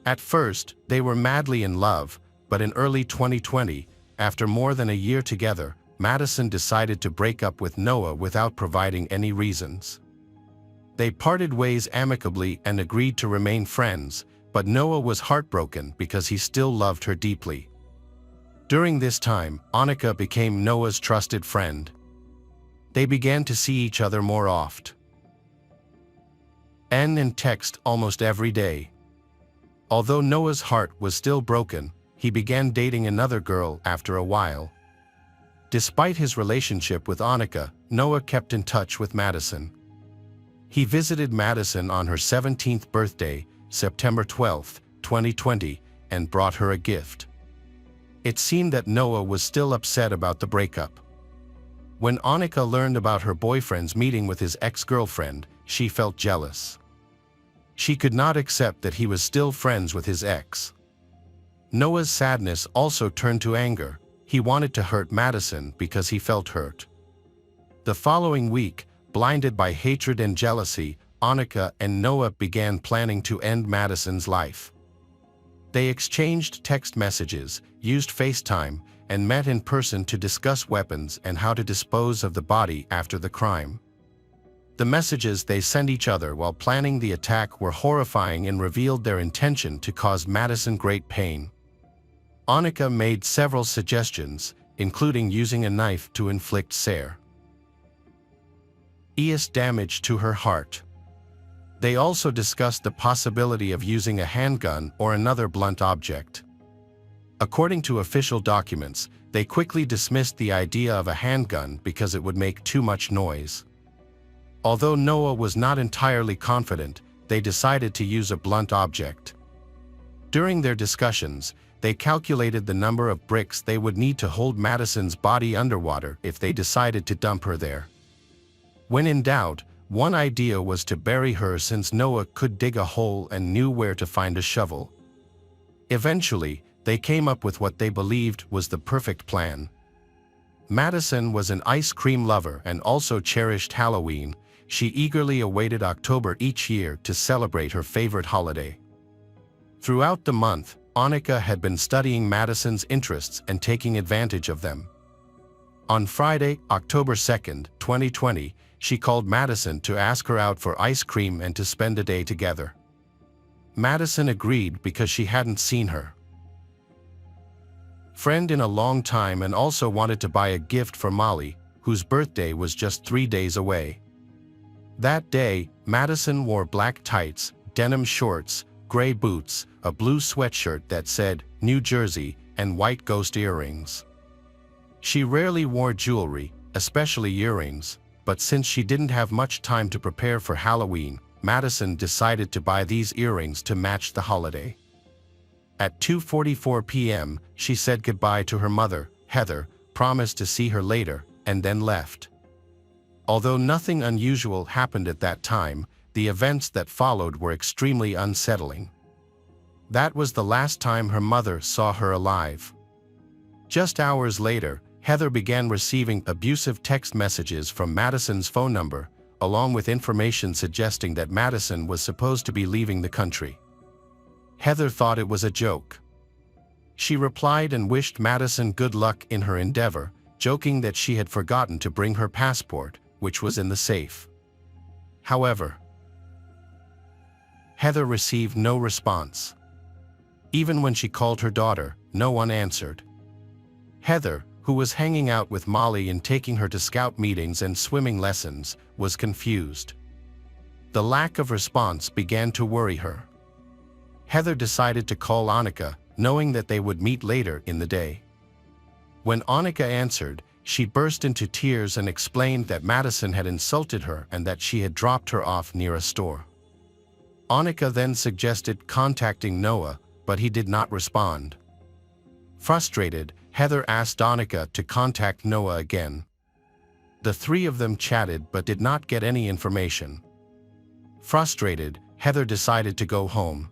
At first, they were madly in love, but in early 2020, after more than a year together, Madison decided to break up with Noah without providing any reasons. They parted ways amicably and agreed to remain friends, but Noah was heartbroken because he still loved her deeply. During this time, Annika became Noah's trusted friend. They began to see each other more often and text almost every day. Although Noah's heart was still broken, he began dating another girl after a while. Despite his relationship with Annika, Noah kept in touch with Madison. He visited Madison on her 17th birthday, September 12, 2020, and brought her a gift. It seemed that Noah was still upset about the breakup. When Annika learned about her boyfriend's meeting with his ex-girlfriend, she felt jealous. She could not accept that he was still friends with his ex. Noah's sadness also turned to anger. He wanted to hurt Madison because he felt hurt. The following week, Blinded by hatred and jealousy, Annika and Noah began planning to end Madison's life. They exchanged text messages, used FaceTime, and met in person to discuss weapons and how to dispose of the body after the crime. The messages they sent each other while planning the attack were horrifying and revealed their intention to cause Madison great pain. Annika made several suggestions, including using a knife to inflict severe damage to her heart. They also discussed the possibility of using a handgun or another blunt object. According to official documents, they quickly dismissed the idea of a handgun because it would make too much noise. Although Noah was not entirely confident, they decided to use a blunt object. During their discussions, they calculated the number of bricks they would need to hold Madison's body underwater if they decided to dump her there. When in doubt, one idea was to bury her since Noah could dig a hole and knew where to find a shovel. Eventually, they came up with what they believed was the perfect plan. Madison was an ice cream lover and also cherished Halloween. She eagerly awaited October each year to celebrate her favorite holiday. Throughout the month, Annika had been studying Madison's interests and taking advantage of them. On Friday, October 2, 2020, she called Madison to ask her out for ice cream and to spend a day together. Madison agreed because she hadn't seen her friend in a long time and also wanted to buy a gift for Molly, whose birthday was just 3 days away. That day, Madison wore black tights, denim shorts, gray boots, a blue sweatshirt that said New Jersey, and white ghost earrings. She rarely wore jewelry, especially earrings, but since she didn't have much time to prepare for Halloween, Madison decided to buy these earrings to match the holiday. At 2:44 p.m., she said goodbye to her mother, Heather, promised to see her later, and then left. Although nothing unusual happened at that time, the events that followed were extremely unsettling. That was the last time her mother saw her alive. Just hours later, Heather began receiving abusive text messages from Madison's phone number, along with information suggesting that Madison was supposed to be leaving the country. Heather thought it was a joke. She replied and wished Madison good luck in her endeavor, joking that she had forgotten to bring her passport, which was in the safe. However, Heather received no response. Even when she called her daughter, no one answered. Heather, who was hanging out with Molly and taking her to scout meetings and swimming lessons, was confused. The lack of response began to worry her. Heather decided to call Annika, knowing that they would meet later in the day. When Annika answered, she burst into tears and explained that Madison had insulted her and that she had dropped her off near a store. Annika then suggested contacting Noah, but he did not respond. Frustrated, Heather asked Annika to contact Noah again. The three of them chatted but did not get any information. Frustrated, Heather decided to go home.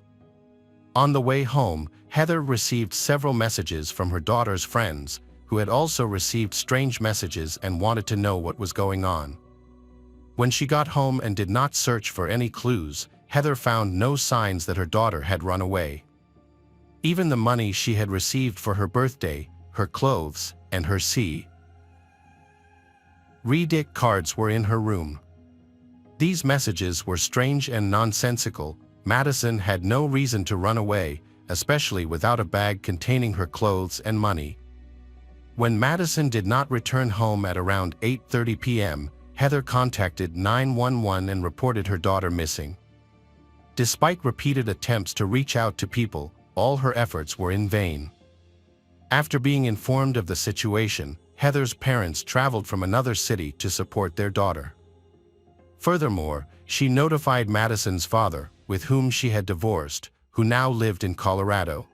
On the way home, Heather received several messages from her daughter's friends, who had also received strange messages and wanted to know what was going on. When she got home and did not search for any clues, Heather found no signs that her daughter had run away. Even the money she had received for her birthday, her clothes, and her credit cards were in her room. These messages were strange and nonsensical. Madison had no reason to run away, especially without a bag containing her clothes and money. When Madison did not return home at around 8:30 p.m., Heather contacted 911 and reported her daughter missing. Despite repeated attempts to reach out to people, all her efforts were in vain. After being informed of the situation, Heather's parents traveled from another city to support their daughter. Furthermore, she notified Madison's father, with whom she had divorced, who now lived in Colorado.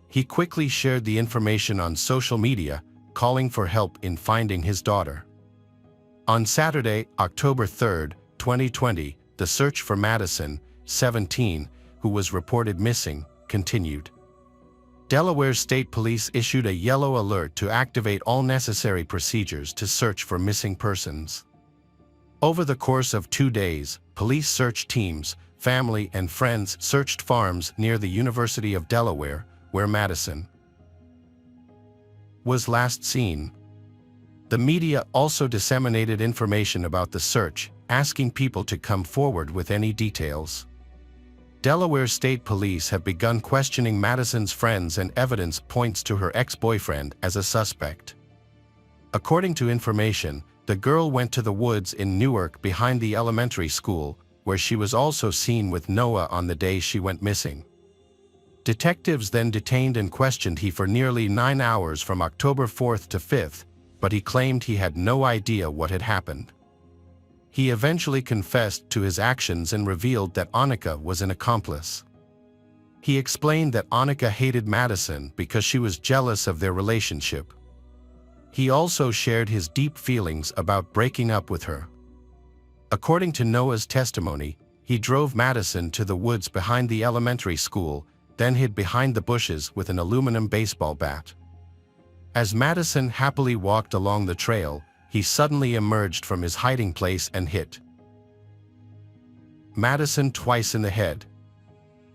He quickly shared the information on social media, calling for help in finding his daughter. On Saturday, October 3, 2020, the search for Madison, 17, who was reported missing, continued. Delaware State Police issued a yellow alert to activate all necessary procedures to search for missing persons. Over the course of 2 days, police search teams, family and friends searched farms near the University of Delaware, where Madison was last seen. The media also disseminated information about the search, asking people to come forward with any details. Delaware State Police have begun questioning Madison's friends, and evidence points to her ex-boyfriend as a suspect. According to information, the girl went to the woods in Newark behind the elementary school, where she was also seen with Noah on the day she went missing. Detectives then detained and questioned him for nearly 9 hours from October 4th to 5th, but he claimed he had no idea what had happened. He eventually confessed to his actions and revealed that Annika was an accomplice. He explained that Annika hated Madison because she was jealous of their relationship. He also shared his deep feelings about breaking up with her. According to Noah's testimony, he drove Madison to the woods behind the elementary school, then hid behind the bushes with an aluminum baseball bat. As Madison happily walked along the trail, he suddenly emerged from his hiding place and hit Madison twice in the head.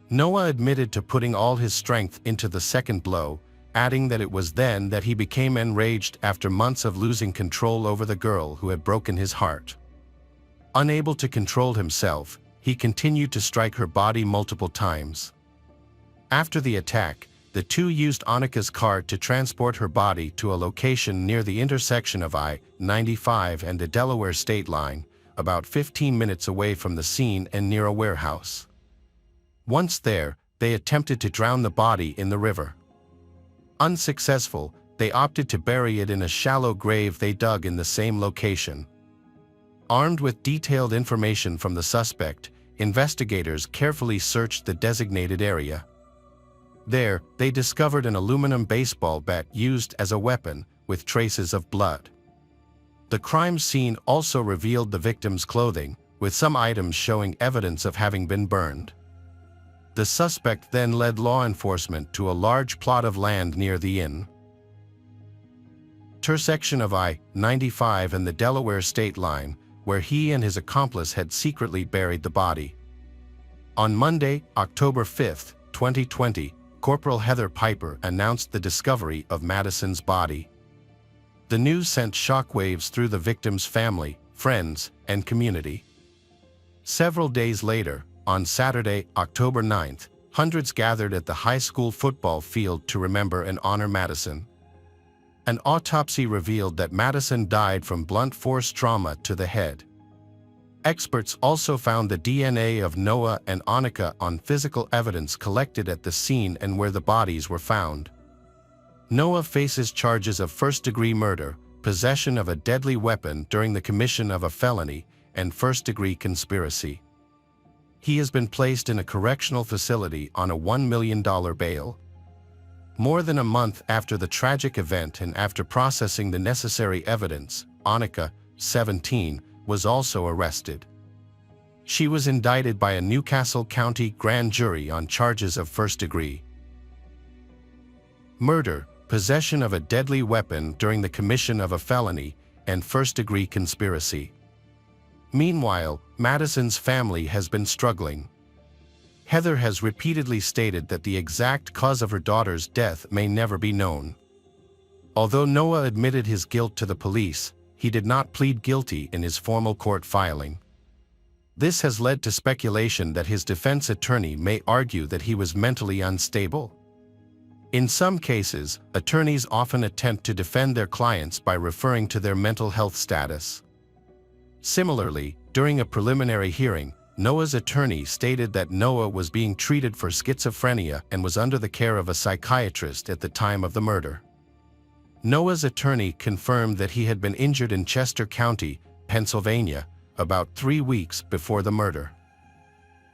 Noah admitted to putting all his strength into the second blow, adding that it was then that he became enraged after months of losing control over the girl who had broken his heart. Unable to control himself, he continued to strike her body multiple times. After the attack, the two used Annika's car to transport her body to a location near the intersection of I-95 and the Delaware state line, about 15 minutes away from the scene and near a warehouse. Once there, they attempted to drown the body in the river. Unsuccessful, they opted to bury it in a shallow grave they dug in the same location. Armed with detailed information from the suspect, investigators carefully searched the designated area. There, they discovered an aluminum baseball bat used as a weapon, with traces of blood. The crime scene also revealed the victim's clothing, with some items showing evidence of having been burned. The suspect then led law enforcement to a large plot of land near the intersection of I-95 and the Delaware state line, where he and his accomplice had secretly buried the body. On Monday, October 5, 2020, Corporal Heather Piper announced the discovery of Madison's body. The news sent shockwaves through the victim's family, friends, and community. Several days later, on Saturday, October 9th, hundreds gathered at the high school football field to remember and honor Madison. An autopsy revealed that Madison died from blunt force trauma to the head. Experts also found the DNA of Noah and Annika on physical evidence collected at the scene and where the bodies were found. Noah faces charges of first-degree murder, possession of a deadly weapon during the commission of a felony, and first-degree conspiracy. He has been placed in a correctional facility on a $1 million bail. More than a month after the tragic event and after processing the necessary evidence, Annika, 17, was also arrested. She was indicted by a Newcastle County grand jury on charges of first-degree murder, possession of a deadly weapon during the commission of a felony, and first-degree conspiracy. Meanwhile, Madison's family has been struggling. Heather has repeatedly stated that the exact cause of her daughter's death may never be known. Although Noah admitted his guilt to the police, he did not plead guilty in his formal court filing. This has led to speculation that his defense attorney may argue that he was mentally unstable. In some cases, attorneys often attempt to defend their clients by referring to their mental health status. Similarly, during a preliminary hearing, Noah's attorney stated that Noah was being treated for schizophrenia and was under the care of a psychiatrist at the time of the murder. Noah's attorney confirmed that he had been injured in Chester County, Pennsylvania, about 3 weeks before the murder.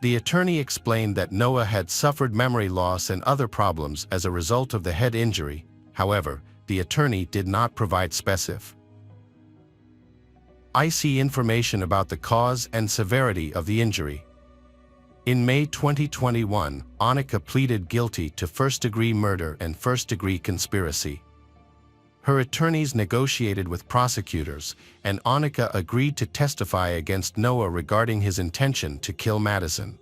The attorney explained that Noah had suffered memory loss and other problems as a result of the head injury. However, the attorney did not provide specific information about the cause and severity of the injury. In May 2021, Annika pleaded guilty to first-degree murder and first-degree conspiracy. Her attorneys negotiated with prosecutors, and Annika agreed to testify against Noah regarding his intention to kill Madison.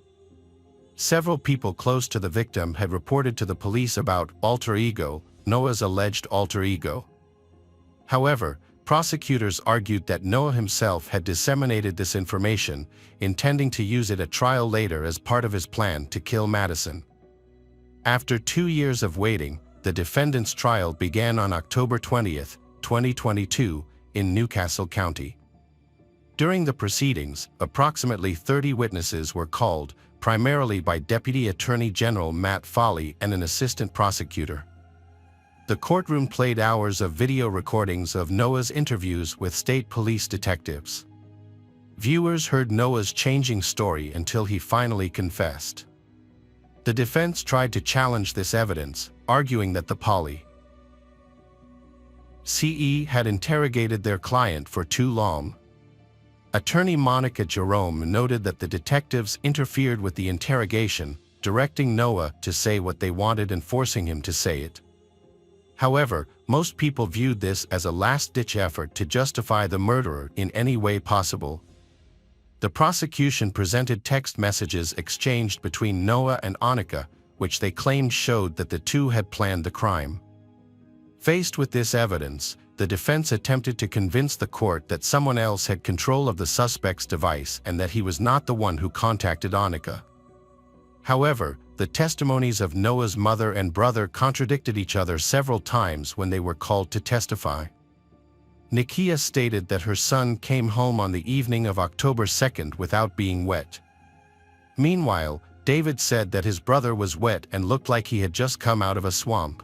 Several people close to the victim had reported to the police about alter ego, Noah's alleged alter ego. However, prosecutors argued that Noah himself had disseminated this information, intending to use it at trial later as part of his plan to kill Madison. After 2 years of waiting, the defendant's trial began on October 20, 2022, in Newcastle County. During the proceedings, approximately 30 witnesses were called, primarily by Deputy Attorney General Matt Foley and an assistant prosecutor. The courtroom played hours of video recordings of Noah's interviews with state police detectives. Viewers heard Noah's changing story until he finally confessed. The defense tried to challenge this evidence, arguing that the police had interrogated their client for too long. Attorney Monica Jerome noted that the detectives interfered with the interrogation, directing Noah to say what they wanted and forcing him to say it. However, most people viewed this as a last-ditch effort to justify the murderer in any way possible. The prosecution presented text messages exchanged between Noah and Annika, which they claimed showed that the two had planned the crime. Faced with this evidence, the defense attempted to convince the court that someone else had control of the suspect's device and that he was not the one who contacted Annika. However, the testimonies of Noah's mother and brother contradicted each other several times when they were called to testify. Nikia stated that her son came home on the evening of October 2nd without being wet. Meanwhile, David said that his brother was wet and looked like he had just come out of a swamp.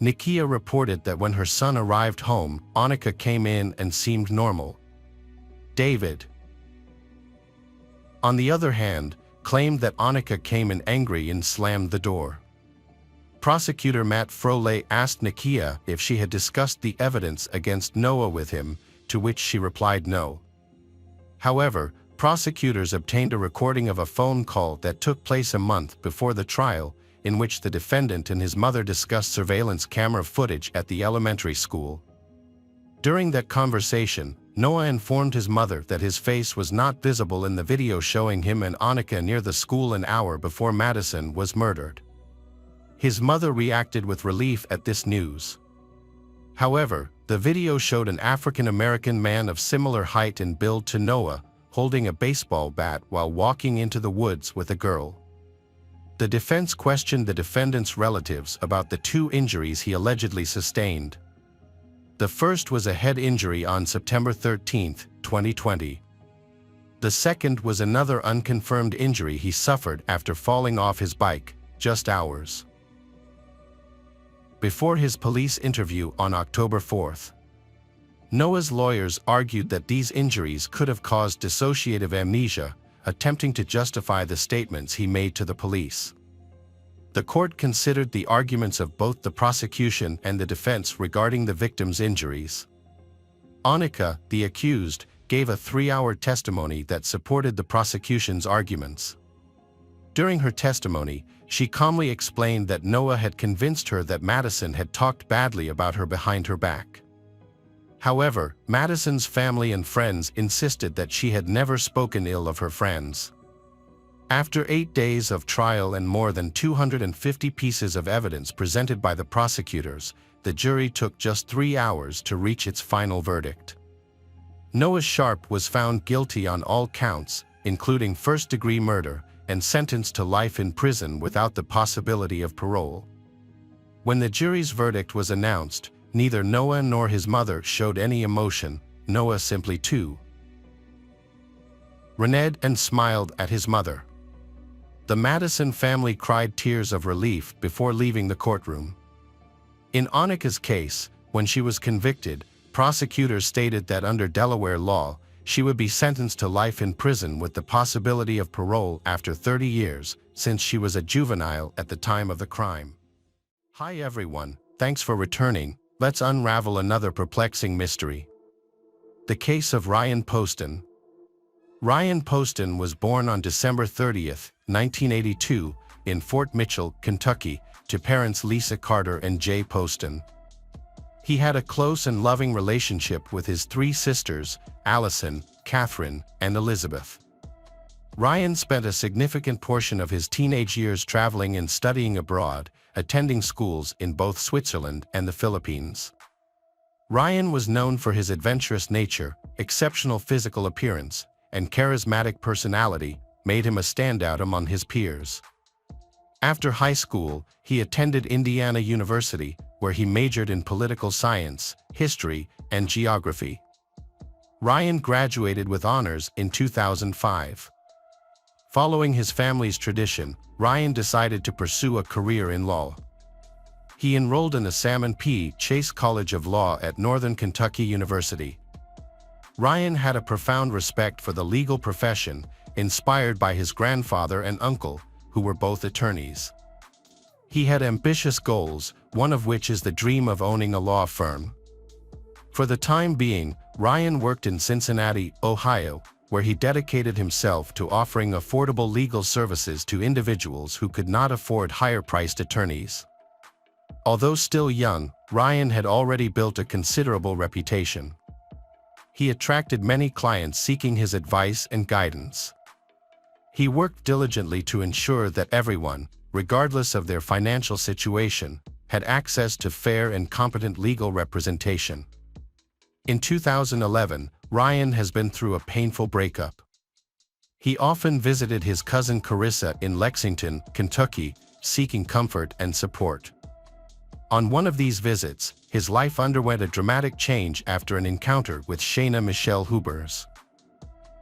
Nikia reported that when her son arrived home, Annika came in and seemed normal. David, on the other hand, claimed that Annika came in angry and slammed the door. Prosecutor Matt Froley asked Nikia if she had discussed the evidence against Noah with him, to which she replied no. However, prosecutors obtained a recording of a phone call that took place a month before the trial, in which the defendant and his mother discussed surveillance camera footage at the elementary school. During that conversation, Noah informed his mother that his face was not visible in the video showing him and Annika near the school an hour before Madison was murdered. His mother reacted with relief at this news. However, the video showed an African-American man of similar height and build to Noah, holding a baseball bat while walking into the woods with a girl. The defense questioned the defendant's relatives about the two injuries he allegedly sustained. The first was a head injury on September 13, 2020. The second was another unconfirmed injury he suffered after falling off his bike, just hours before his police interview on October 4th. Noah's lawyers argued that these injuries could have caused dissociative amnesia, attempting to justify the statements he made to the police. The court considered the arguments of both the prosecution and the defense regarding the victim's injuries. Annika, the accused, gave a 3-hour testimony that supported the prosecution's arguments. During her testimony, she calmly explained that Noah had convinced her that Madison had talked badly about her behind her back. However, Madison's family and friends insisted that she had never spoken ill of her friends. After 8 days of trial and more than 250 pieces of evidence presented by the prosecutors, the jury took just 3 hours to reach its final verdict. Noah Sharp was found guilty on all counts, including first-degree murder, and sentenced to life in prison without the possibility of parole. When the jury's verdict was announced, neither Noah nor his mother showed any emotion. Noah simply reneged and smiled at his mother. The Madison family cried tears of relief before leaving the courtroom. In Annika's case, when she was convicted, prosecutors stated that under Delaware law, she would be sentenced to life in prison with the possibility of parole after 30 years, since she was a juvenile at the time of the crime. Hi everyone, thanks for returning. Let's unravel another perplexing mystery. The case of Ryan Poston. Ryan Poston was born on December 30, 1982, in Fort Mitchell, Kentucky, to parents Lisa Carter and Jay Poston. He had a close and loving relationship with his three sisters, Allison, Catherine, and Elizabeth. Ryan spent a significant portion of his teenage years traveling and studying abroad, attending schools in both Switzerland and the Philippines. Ryan was known for his adventurous nature, exceptional physical appearance, and charismatic personality, made him a standout among his peers. After high school, he attended Indiana University, where he majored in political science, history, and geography. Ryan graduated with honors in 2005. Following his family's tradition, Ryan decided to pursue a career in law. He enrolled in the Salmon P. Chase College of Law at Northern Kentucky University. Ryan had a profound respect for the legal profession, inspired by his grandfather and uncle, who were both attorneys. He had ambitious goals, one of which is the dream of owning a law firm. For the time being, Ryan worked in Cincinnati, Ohio, where he dedicated himself to offering affordable legal services to individuals who could not afford higher-priced attorneys. Although still young, Ryan had already built a considerable reputation. He attracted many clients seeking his advice and guidance. He worked diligently to ensure that everyone, regardless of their financial situation, had access to fair and competent legal representation. In 2011, Ryan has been through a painful breakup. He often visited his cousin Carissa in Lexington, Kentucky, seeking comfort and support. On one of these visits, his life underwent a dramatic change after an encounter with Shayna Michelle Hubers.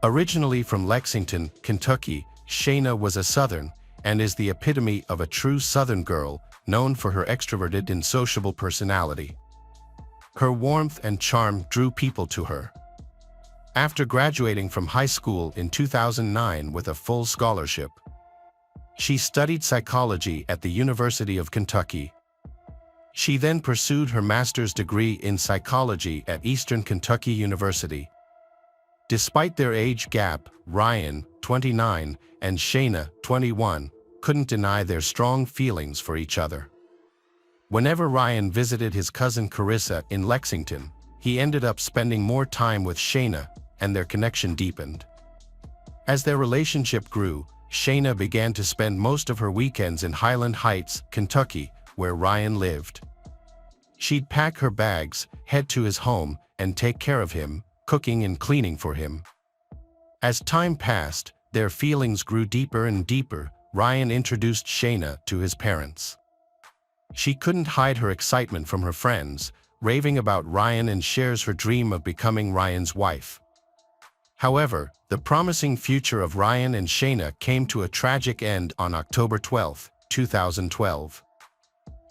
Originally from Lexington, Kentucky, Shayna was a Southern, and is the epitome of a true Southern girl, known for her extroverted and sociable personality. Her warmth and charm drew people to her. After graduating from high school in 2009 with a full scholarship, she studied psychology at the University of Kentucky. She then pursued her master's degree in psychology at Eastern Kentucky University. Despite their age gap, Ryan, 29, and Shayna, 21, couldn't deny their strong feelings for each other. Whenever Ryan visited his cousin Carissa in Lexington, he ended up spending more time with Shayna, and their connection deepened. As their relationship grew, Shayna began to spend most of her weekends in Highland Heights, Kentucky, where Ryan lived. She'd pack her bags, head to his home, and take care of him, cooking and cleaning for him. As time passed, their feelings grew deeper and deeper. Ryan introduced Shayna to his parents. She couldn't hide her excitement from her friends, raving about Ryan, and shares her dream of becoming Ryan's wife. However, the promising future of Ryan and Shayna came to a tragic end on October 12, 2012.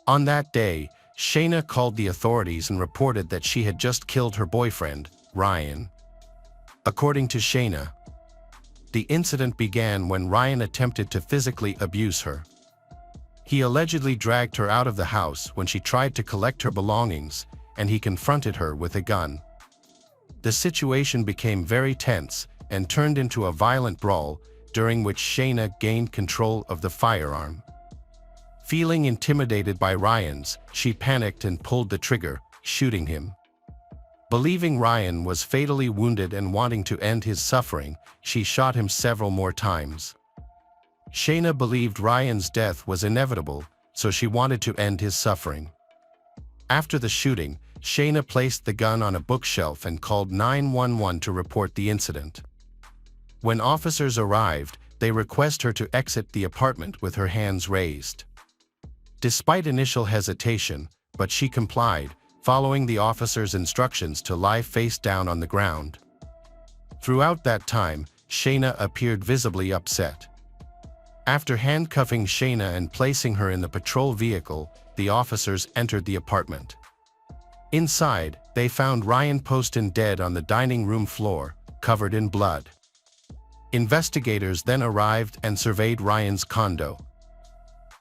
On that day, Shayna called the authorities and reported that she had just killed her boyfriend, Ryan. According to Shayna, the incident began when Ryan attempted to physically abuse her. He allegedly dragged her out of the house when she tried to collect her belongings, and he confronted her with a gun. The situation became very tense and turned into a violent brawl, during which Shayna gained control of the firearm. Feeling intimidated by Ryan's, she panicked and pulled the trigger, shooting him. Believing Ryan was fatally wounded and wanting to end his suffering, she shot him several more times. Shayna believed Ryan's death was inevitable, so she wanted to end his suffering. After the shooting, Shayna placed the gun on a bookshelf and called 911 to report the incident. When officers arrived, they requested her to exit the apartment with her hands raised. Despite initial hesitation, but she complied, following the officer's instructions to lie face down on the ground. Throughout that time, Shayna appeared visibly upset. After handcuffing Shayna and placing her in the patrol vehicle, the officers entered the apartment. Inside, they found Ryan Poston dead on the dining room floor, covered in blood. Investigators then arrived and surveyed Ryan's condo.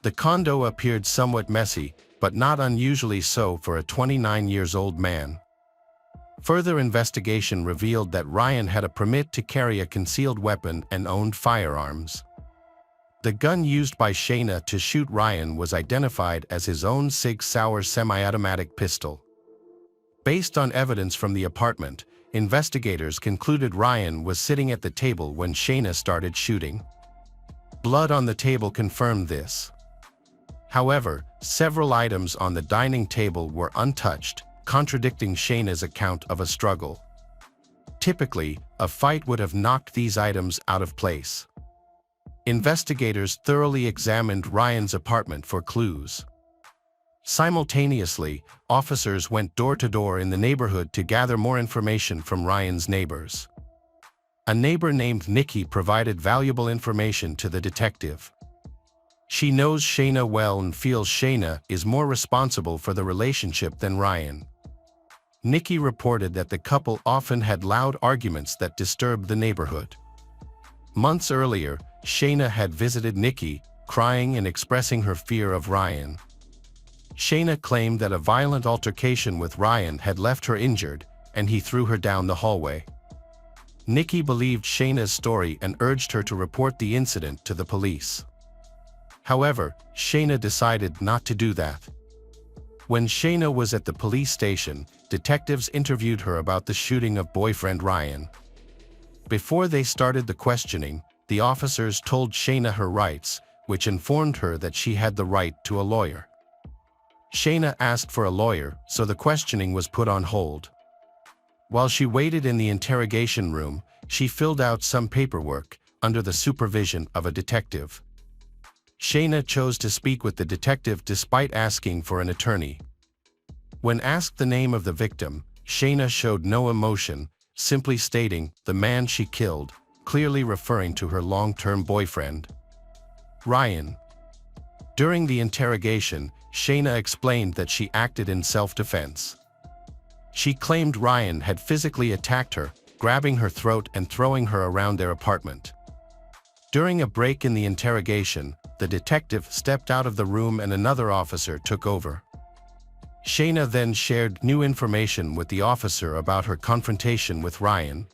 The condo appeared somewhat messy, but not unusually so for a 29-year-old man. Further investigation revealed that Ryan had a permit to carry a concealed weapon and owned firearms. The gun used by Shayna to shoot Ryan was identified as his own Sig Sauer semi-automatic pistol. Based on evidence from the apartment, investigators concluded Ryan was sitting at the table when Shayna started shooting. Blood on the table confirmed this. However, several items on the dining table were untouched, contradicting Shayna's account of a struggle. Typically, a fight would have knocked these items out of place. Investigators thoroughly examined Ryan's apartment for clues. Simultaneously, officers went door to door in the neighborhood to gather more information from Ryan's neighbors. A neighbor named Nikki provided valuable information to the detective. She knows Shayna well and feels Shayna is more responsible for the relationship than Ryan. Nikki reported that the couple often had loud arguments that disturbed the neighborhood. Months earlier, Shayna had visited Nikki, crying and expressing her fear of Ryan. Shayna claimed that a violent altercation with Ryan had left her injured, and he threw her down the hallway. Nikki believed Shayna's story and urged her to report the incident to the police. However, Shayna decided not to do that. When Shayna was at the police station, detectives interviewed her about the shooting of boyfriend Ryan. Before they started the questioning, the officers told Shayna her rights, which informed her that she had the right to a lawyer. Shayna asked for a lawyer, so the questioning was put on hold. While she waited in the interrogation room, she filled out some paperwork, under the supervision of a detective. Shayna chose to speak with the detective despite asking for an attorney. When asked the name of the victim, Shayna showed no emotion, simply stating, "the man she killed," clearly referring to her long-term boyfriend, Ryan. During the interrogation, Shayna explained that she acted in self-defense. She claimed Ryan had physically attacked her, grabbing her throat and throwing her around their apartment. During a break in the interrogation, the detective stepped out of the room and another officer took over. Shayna then shared new information with the officer about her confrontation with Ryan.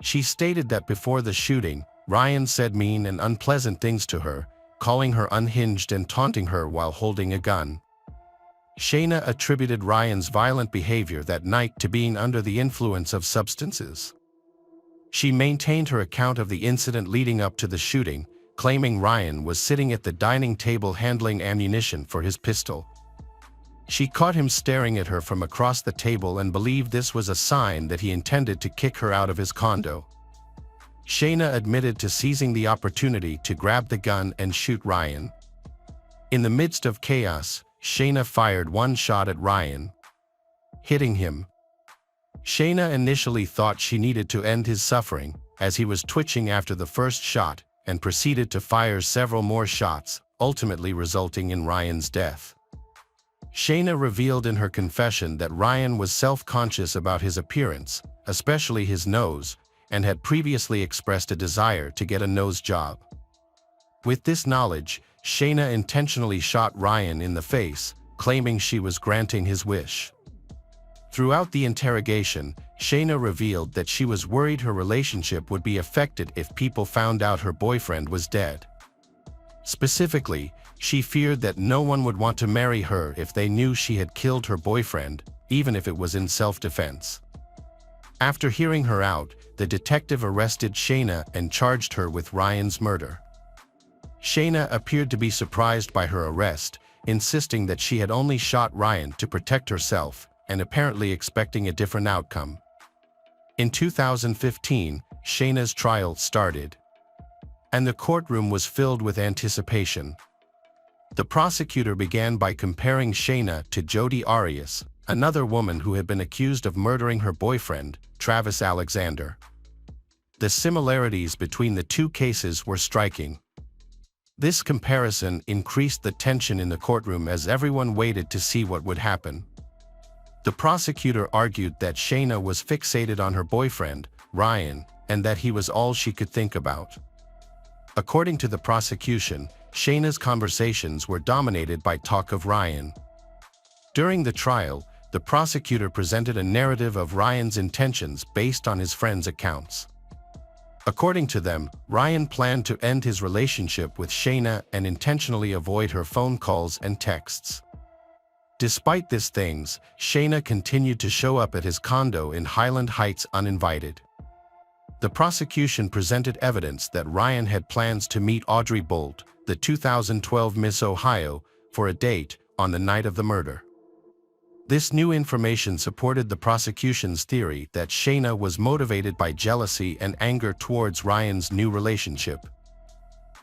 She stated that before the shooting, Ryan said mean and unpleasant things to her, calling her unhinged and taunting her while holding a gun. Shayna attributed Ryan's violent behavior that night to being under the influence of substances. She maintained her account of the incident leading up to the shooting, claiming Ryan was sitting at the dining table handling ammunition for his pistol. She caught him staring at her from across the table and believed this was a sign that he intended to kick her out of his condo. Shayna admitted to seizing the opportunity to grab the gun and shoot Ryan. In the midst of chaos, Shayna fired one shot at Ryan, hitting him. Shayna initially thought she needed to end his suffering, as he was twitching after the first shot, and proceeded to fire several more shots, ultimately resulting in Ryan's death. Shayna revealed in her confession that Ryan was self-conscious about his appearance, especially his nose, and had previously expressed a desire to get a nose job. With this knowledge, Shayna intentionally shot Ryan in the face, claiming she was granting his wish. Throughout the interrogation, Shayna revealed that she was worried her relationship would be affected if people found out her boyfriend was dead. Specifically, she feared that no one would want to marry her if they knew she had killed her boyfriend, even if it was in self-defense. After hearing her out, the detective arrested Shayna and charged her with Ryan's murder. Shayna appeared to be surprised by her arrest, insisting that she had only shot Ryan to protect herself, and apparently expecting a different outcome. In 2015, Shayna's trial started, and the courtroom was filled with anticipation. The prosecutor began by comparing Shayna to Jodi Arias, another woman who had been accused of murdering her boyfriend, Travis Alexander. The similarities between the two cases were striking. This comparison increased the tension in the courtroom as everyone waited to see what would happen. The prosecutor argued that Shayna was fixated on her boyfriend, Ryan, and that he was all she could think about. According to the prosecution, Shayna's conversations were dominated by talk of Ryan. During the trial, the prosecutor presented a narrative of Ryan's intentions based on his friends' accounts. According to them, Ryan planned to end his relationship with Shayna and intentionally avoid her phone calls and texts. Despite these things, Shayna continued to show up at his condo in Highland Heights uninvited. The prosecution presented evidence that Ryan had plans to meet Audrey Bolt, the 2012 Miss Ohio, for a date on the night of the murder. This new information supported the prosecution's theory that Shayna was motivated by jealousy and anger towards Ryan's new relationship.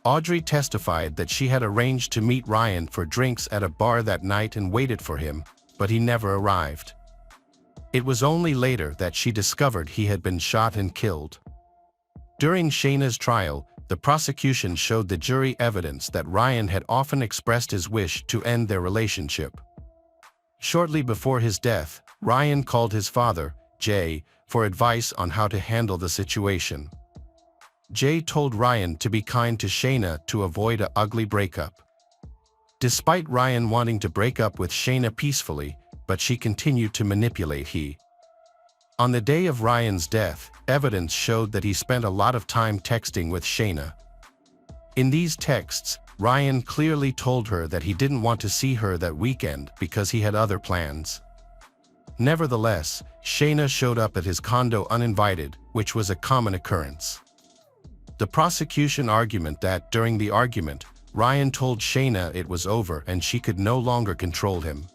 Audrey testified that she had arranged to meet Ryan for drinks at a bar that night and waited for him, but he never arrived. It was only later that she discovered he had been shot and killed. During Shayna's trial, the prosecution showed the jury evidence that Ryan had often expressed his wish to end their relationship. Shortly before his death, Ryan called his father, Jay, for advice on how to handle the situation. Jay told Ryan to be kind to Shayna to avoid an ugly breakup. Despite Ryan wanting to break up with Shayna peacefully, but she continued to manipulate him. On the day of Ryan's death, evidence showed that he spent a lot of time texting with Shayna. In these texts, Ryan clearly told her that he didn't want to see her that weekend because he had other plans. Nevertheless, Shayna showed up at his condo uninvited, which was a common occurrence. The prosecution argued that during the argument, Ryan told Shayna it was over and she could no longer control him.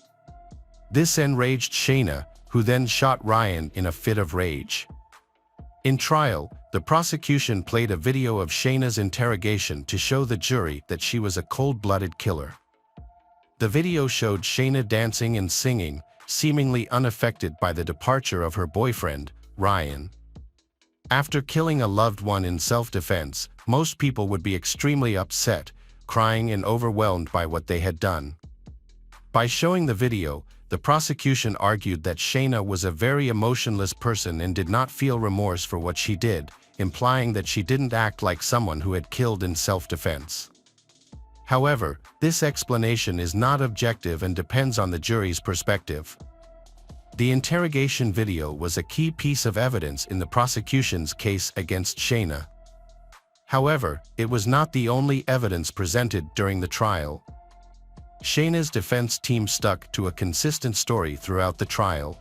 This enraged Shayna, who then shot Ryan in a fit of rage. In trial, the prosecution played a video of Shayna's interrogation to show the jury that she was a cold-blooded killer. The video showed Shayna dancing and singing, seemingly unaffected by the departure of her boyfriend, Ryan. After killing a loved one in self-defense, most people would be extremely upset, crying and overwhelmed by what they had done. By showing the video, the prosecution argued that Shayna was a very emotionless person and did not feel remorse for what she did, implying that she didn't act like someone who had killed in self-defense. However, this explanation is not objective and depends on the jury's perspective. The interrogation video was a key piece of evidence in the prosecution's case against Shayna. However, it was not the only evidence presented during the trial. Shayna's defense team stuck to a consistent story throughout the trial.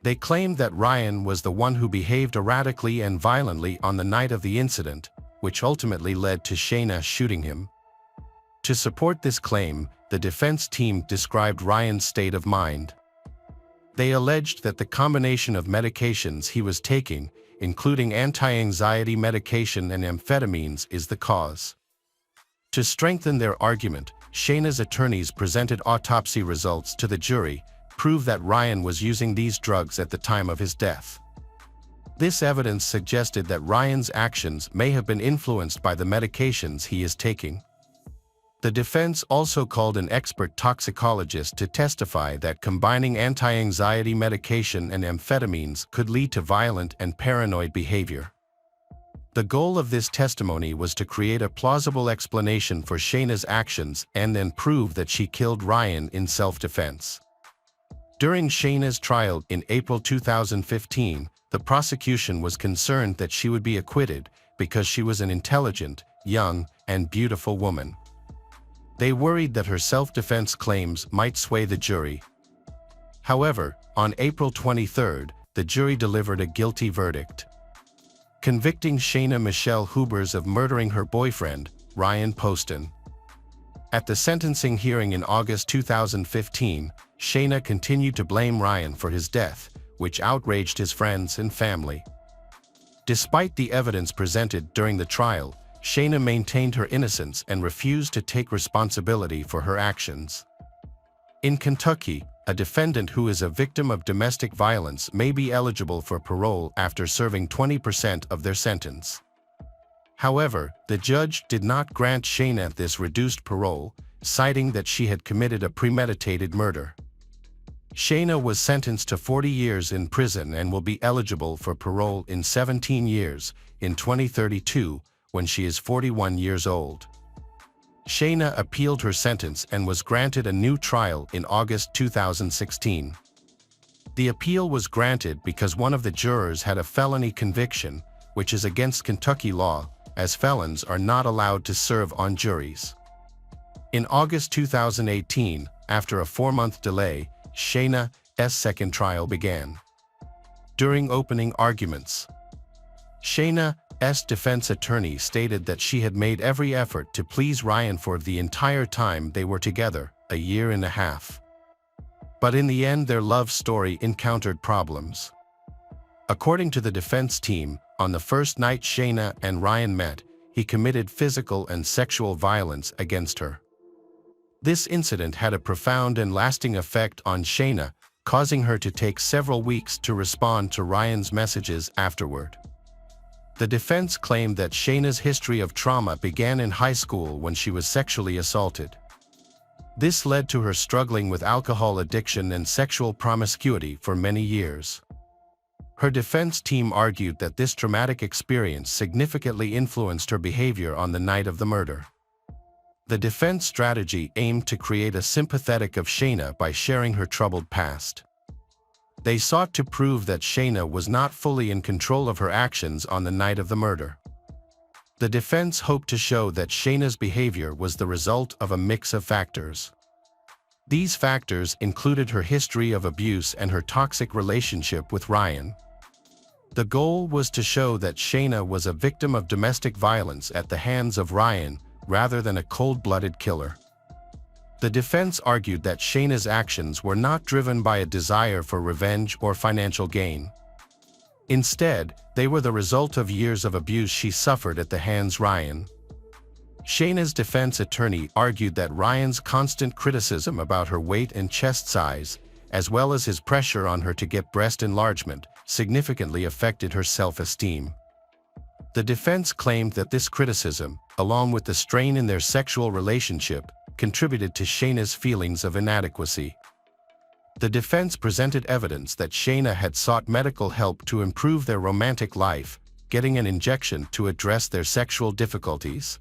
They claimed that Ryan was the one who behaved erratically and violently on the night of the incident, which ultimately led to Shayna shooting him. To support this claim, the defense team described Ryan's state of mind. They alleged that the combination of medications he was taking, including anti-anxiety medication and amphetamines, is the cause. To strengthen their argument, Shayna's attorneys presented autopsy results to the jury, prove that Ryan was using these drugs at the time of his death. This evidence suggested that Ryan's actions may have been influenced by the medications he is taking. The defense also called an expert toxicologist to testify that combining anti-anxiety medication and amphetamines could lead to violent and paranoid behavior. The goal of this testimony was to create a plausible explanation for Shayna's actions and then prove that she killed Ryan in self-defense. During Shayna's trial in April 2015, the prosecution was concerned that she would be acquitted because she was an intelligent, young, and beautiful woman. They worried that her self-defense claims might sway the jury. However, on April 23, the jury delivered a guilty verdict, convicting Shayna Michelle Hubers of murdering her boyfriend, Ryan Poston. At the sentencing hearing in August 2015, Shayna continued to blame Ryan for his death, which outraged his friends and family. Despite the evidence presented during the trial, Shayna maintained her innocence and refused to take responsibility for her actions. In Kentucky, a defendant who is a victim of domestic violence may be eligible for parole after serving 20% of their sentence. However, the judge did not grant Shayna this reduced parole, citing that she had committed a premeditated murder. Shayna was sentenced to 40 years in prison and will be eligible for parole in 17 years, in 2032, when she is 41 years old. Shayna appealed her sentence and was granted a new trial in August 2016. The appeal was granted because one of the jurors had a felony conviction, which is against Kentucky law, as felons are not allowed to serve on juries. In August 2018, after a 4-month delay, Shayna's second trial began. During opening arguments, Shayna's defense attorney stated that she had made every effort to please Ryan for the entire time they were together, a year and a half. But in the end, their love story encountered problems. According to the defense team, on the first night Shayna and Ryan met, he committed physical and sexual violence against her. This incident had a profound and lasting effect on Shayna, causing her to take several weeks to respond to Ryan's messages afterward. The defense claimed that Shayna's history of trauma began in high school when she was sexually assaulted. This led to her struggling with alcohol addiction and sexual promiscuity for many years. Her defense team argued that this traumatic experience significantly influenced her behavior on the night of the murder. The defense strategy aimed to create a sympathetic of Shayna by sharing her troubled past. They sought to prove that Shayna was not fully in control of her actions on the night of the murder. The defense hoped to show that Shayna's behavior was the result of a mix of factors. These factors included her history of abuse and her toxic relationship with Ryan. The goal was to show that Shayna was a victim of domestic violence at the hands of Ryan, rather than a cold-blooded killer. The defense argued that Shayna's actions were not driven by a desire for revenge or financial gain. Instead, they were the result of years of abuse she suffered at the hands of Ryan. Shayna's defense attorney argued that Ryan's constant criticism about her weight and chest size, as well as his pressure on her to get breast enlargement, significantly affected her self-esteem. The defense claimed that this criticism, along with the strain in their sexual relationship, contributed to Shayna's feelings of inadequacy. The defense presented evidence that Shayna had sought medical help to improve their romantic life, getting an injection to address their sexual difficulties.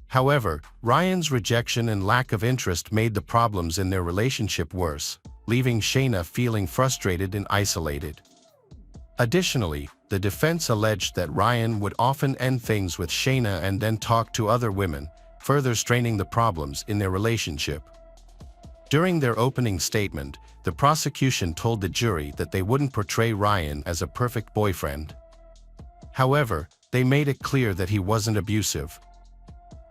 However, Ryan's rejection and lack of interest made the problems in their relationship worse, leaving Shayna feeling frustrated and isolated. Additionally, the defense alleged that Ryan would often end things with Shayna and then talk to other women, further straining the problems in their relationship. During their opening statement, the prosecution told the jury that they wouldn't portray Ryan as a perfect boyfriend. However, they made it clear that he wasn't abusive.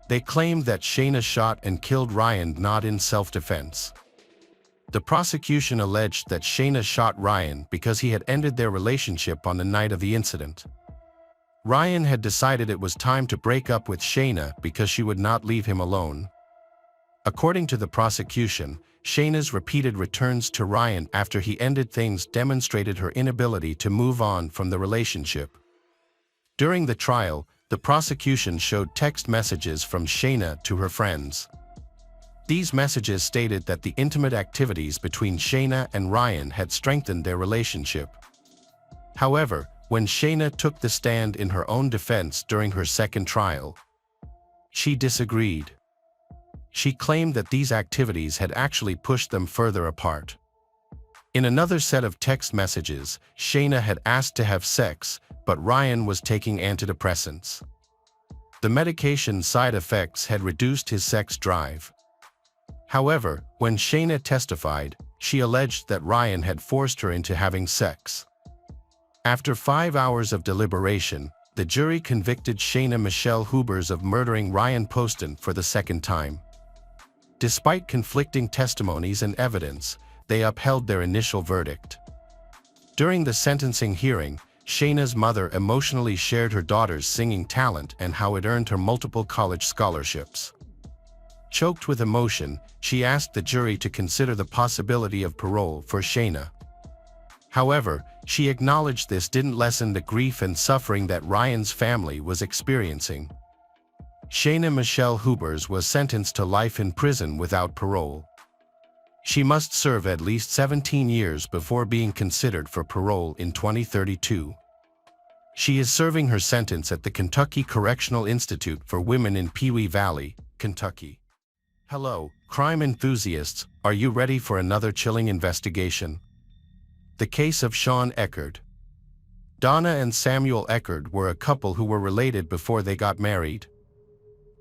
They claimed that Shayna shot and killed Ryan not in self-defense. The prosecution alleged that Shayna shot Ryan because he had ended their relationship on the night of the incident. Ryan had decided it was time to break up with Shayna because she would not leave him alone. According to the prosecution, Shayna's repeated returns to Ryan after he ended things demonstrated her inability to move on from the relationship. During the trial, the prosecution showed text messages from Shayna to her friends. These messages stated that the intimate activities between Shayna and Ryan had strengthened their relationship. However, when Shayna took the stand in her own defense during her second trial, she disagreed. She claimed that these activities had actually pushed them further apart. In another set of text messages, Shayna had asked to have sex, but Ryan was taking antidepressants. The medication's side effects had reduced his sex drive. However, when Shayna testified, she alleged that Ryan had forced her into having sex. After 5 hours of deliberation, the jury convicted Shayna Michelle Hubers of murdering Ryan Poston for the second time. Despite conflicting testimonies and evidence, they upheld their initial verdict. During the sentencing hearing, Shayna's mother emotionally shared her daughter's singing talent and how it earned her multiple college scholarships. Choked with emotion, she asked the jury to consider the possibility of parole for Shayna. However, she acknowledged this didn't lessen the grief and suffering that Ryan's family was experiencing. Shayna Michelle Hubers was sentenced to life in prison without parole. She must serve at least 17 years before being considered for parole in 2032. She is serving her sentence at the Kentucky Correctional Institute for Women in Pewee Valley, Kentucky. Hello, crime enthusiasts, are you ready for another chilling investigation? The case of Sean Eckerd. Donna and Samuel Eckerd were a couple who were related before they got married.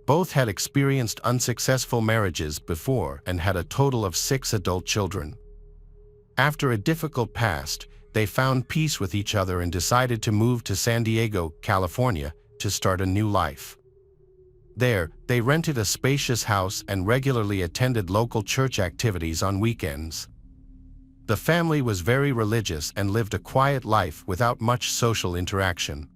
Both had experienced unsuccessful marriages before and had a total of 6 adult children. After a difficult past, they found peace with each other and decided to move to San Diego, California, to start a new life. There, they rented a spacious house and regularly attended local church activities on weekends. The family was very religious and lived a quiet life without much social interaction.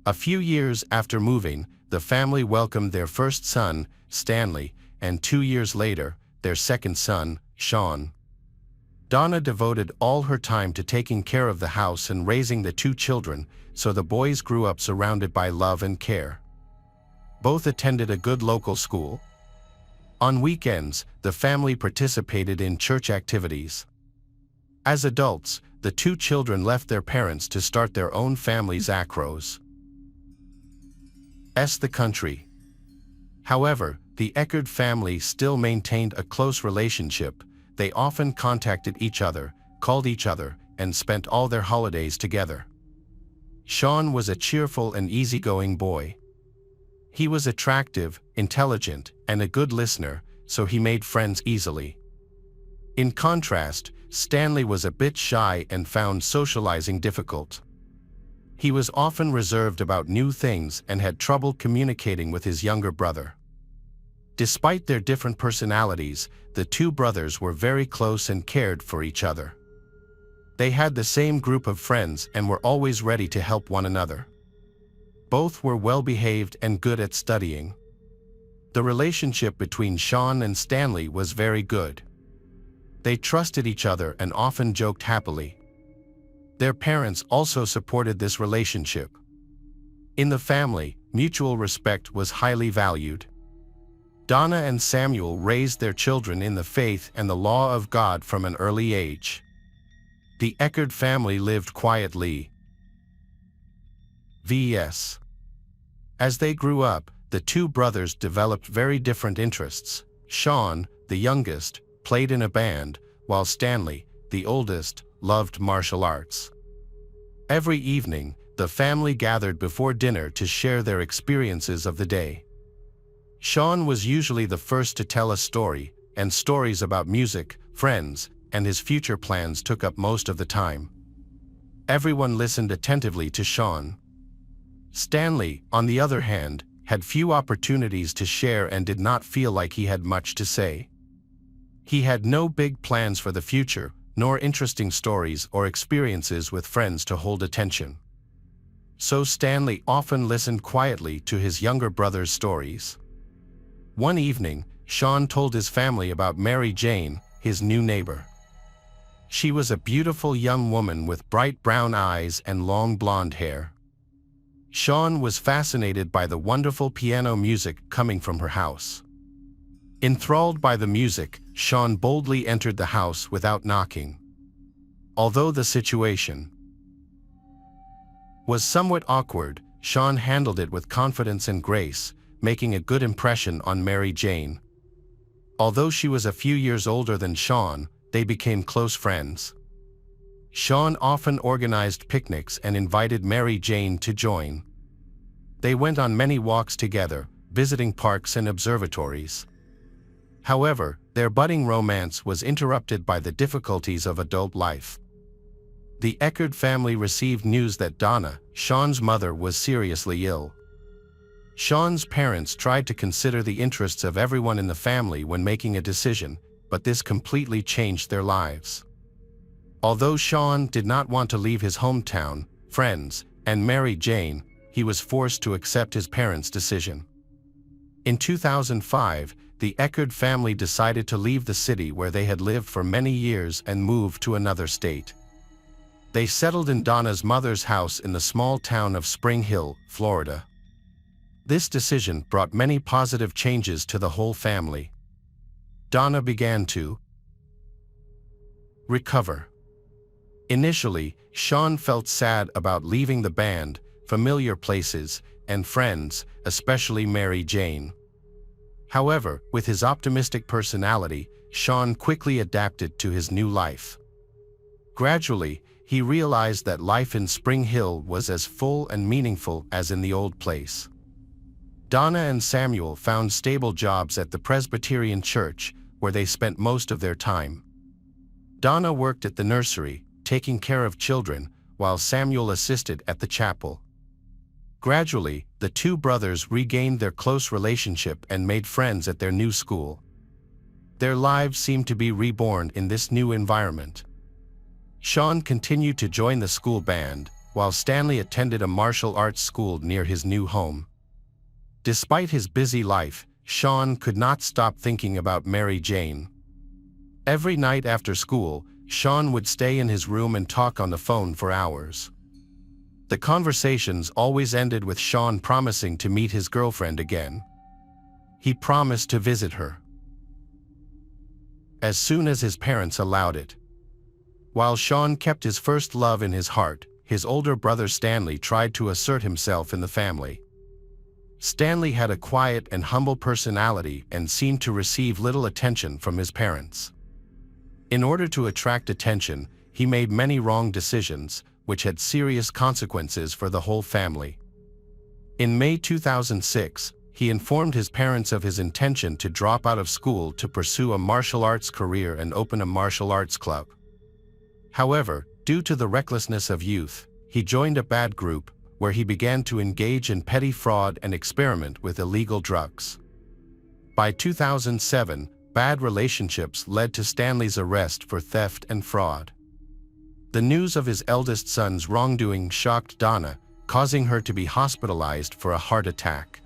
A few years after moving, the family welcomed their first son, Stanley, and 2 years later, their second son, Sean. Donna devoted all her time to taking care of the house and raising the 2 children, so the boys grew up surrounded by love and care. Both attended a good local school. On weekends, the family participated in church activities. As adults, the 2 children left their parents to start their own family's across the country. However, the Eckerd family still maintained a close relationship. They often contacted each other, called each other, and spent all their holidays together. Sean was a cheerful and easygoing boy. He was attractive, intelligent, and a good listener, so he made friends easily. In contrast, Stanley was a bit shy and found socializing difficult. He was often reserved about new things and had trouble communicating with his younger brother. Despite their different personalities, the 2 brothers were very close and cared for each other. They had the same group of friends and were always ready to help one another. Both were well-behaved and good at studying. The relationship between Sean and Stanley was very good. They trusted each other and often joked happily. Their parents also supported this relationship. In the family, mutual respect was highly valued. Donna and Samuel raised their children in the faith and the law of God from an early age. The Eckerd family lived quietly. Vs. As they grew up, the 2 brothers developed very different interests. Sean, the youngest, played in a band, while Stanley, the oldest, loved martial arts. Every evening, the family gathered before dinner to share their experiences of the day. Sean was usually the first to tell a story, and stories about music, friends, and his future plans took up most of the time. Everyone listened attentively to Sean. Stanley, on the other hand, had few opportunities to share and did not feel like he had much to say. He had no big plans for the future, nor interesting stories or experiences with friends to hold attention. So Stanley often listened quietly to his younger brother's stories. One evening, Sean told his family about Mary Jane, his new neighbor. She was a beautiful young woman with bright brown eyes and long blonde hair. Sean was fascinated by the wonderful piano music coming from her house. Enthralled by the music, Sean boldly entered the house without knocking. Although the situation was somewhat awkward, Sean handled it with confidence and grace, making a good impression on Mary Jane. Although she was a few years older than Sean, they became close friends. Sean often organized picnics and invited Mary Jane to join. They went on many walks together, visiting parks and observatories. However, their budding romance was interrupted by the difficulties of adult life. The Eckerd family received news that Donna, Sean's mother, was seriously ill. Sean's parents tried to consider the interests of everyone in the family when making a decision, but this completely changed their lives. Although Sean did not want to leave his hometown, friends, and Mary Jane, he was forced to accept his parents' decision. In 2005, the Eckerd family decided to leave the city where they had lived for many years and move to another state. They settled in Donna's mother's house in the small town of Spring Hill, Florida. This decision brought many positive changes to the whole family. Donna began to recover. Initially, Sean felt sad about leaving the band, familiar places, and friends, especially Mary Jane. However, with his optimistic personality, Sean quickly adapted to his new life. Gradually, he realized that life in Spring Hill was as full and meaningful as in the old place. Donna and Samuel found stable jobs at the Presbyterian church, where they spent most of their time. Donna worked at the nursery, taking care of children, while Samuel assisted at the chapel. Gradually, the two brothers regained their close relationship and made friends at their new school. Their lives seemed to be reborn in this new environment. Sean continued to join the school band, while Stanley attended a martial arts school near his new home. Despite his busy life, Sean could not stop thinking about Mary Jane. Every night after school, Sean would stay in his room and talk on the phone for hours. The conversations always ended with Sean promising to meet his girlfriend again. He promised to visit her as soon as his parents allowed it. While Sean kept his first love in his heart, his older brother Stanley tried to assert himself in the family. Stanley had a quiet and humble personality and seemed to receive little attention from his parents. In order to attract attention, he made many wrong decisions, which had serious consequences for the whole family. In May 2006, he informed his parents of his intention to drop out of school to pursue a martial arts career and open a martial arts club. However, due to the recklessness of youth, he joined a bad group, where he began to engage in petty fraud and experiment with illegal drugs. By 2007, bad relationships led to Stanley's arrest for theft and fraud. The news of his eldest son's wrongdoing shocked Donna, causing her to be hospitalized for a heart attack.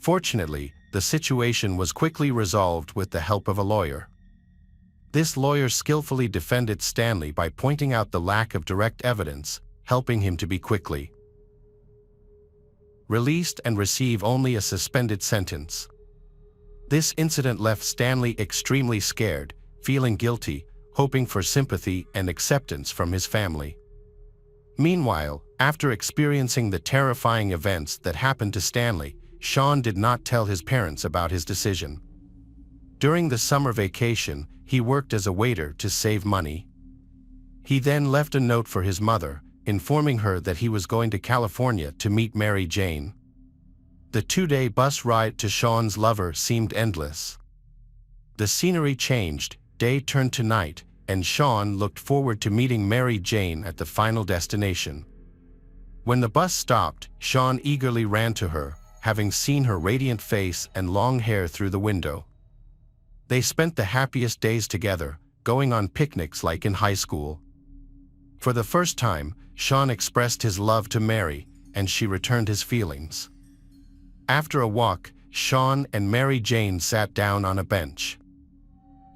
Fortunately, the situation was quickly resolved with the help of a lawyer. This lawyer skillfully defended Stanley by pointing out the lack of direct evidence, helping him to be quickly released and receive only a suspended sentence. This incident left Stanley extremely scared, feeling guilty, hoping for sympathy and acceptance from his family. Meanwhile, after experiencing the terrifying events that happened to Stanley, Sean did not tell his parents about his decision. During the summer vacation, he worked as a waiter to save money. He then left a note for his mother, informing her that he was going to California to meet Mary Jane. The 2-day bus ride to Sean's lover seemed endless. The scenery changed, day turned to night, and Sean looked forward to meeting Mary Jane at the final destination. When the bus stopped, Sean eagerly ran to her, having seen her radiant face and long hair through the window. They spent the happiest days together, going on picnics like in high school. For the first time, Sean expressed his love to Mary, and she returned his feelings. After a walk, Sean and Mary Jane sat down on a bench.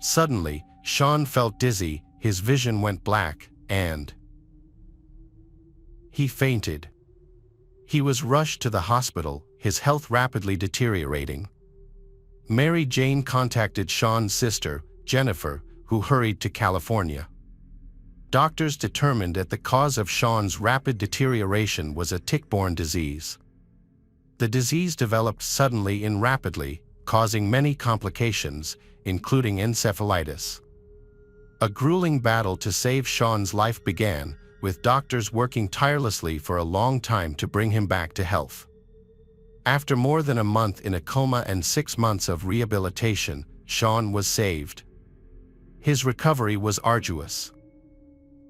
Suddenly, Sean felt dizzy, his vision went black, and he fainted. He was rushed to the hospital, his health rapidly deteriorating. Mary Jane contacted Sean's sister, Jennifer, who hurried to California. Doctors determined that the cause of Sean's rapid deterioration was a tick-borne disease. The disease developed suddenly and rapidly, causing many complications, including encephalitis. A grueling battle to save Sean's life began, with doctors working tirelessly for a long time to bring him back to health. After more than a month in a coma and 6 months of rehabilitation, Sean was saved. His recovery was arduous.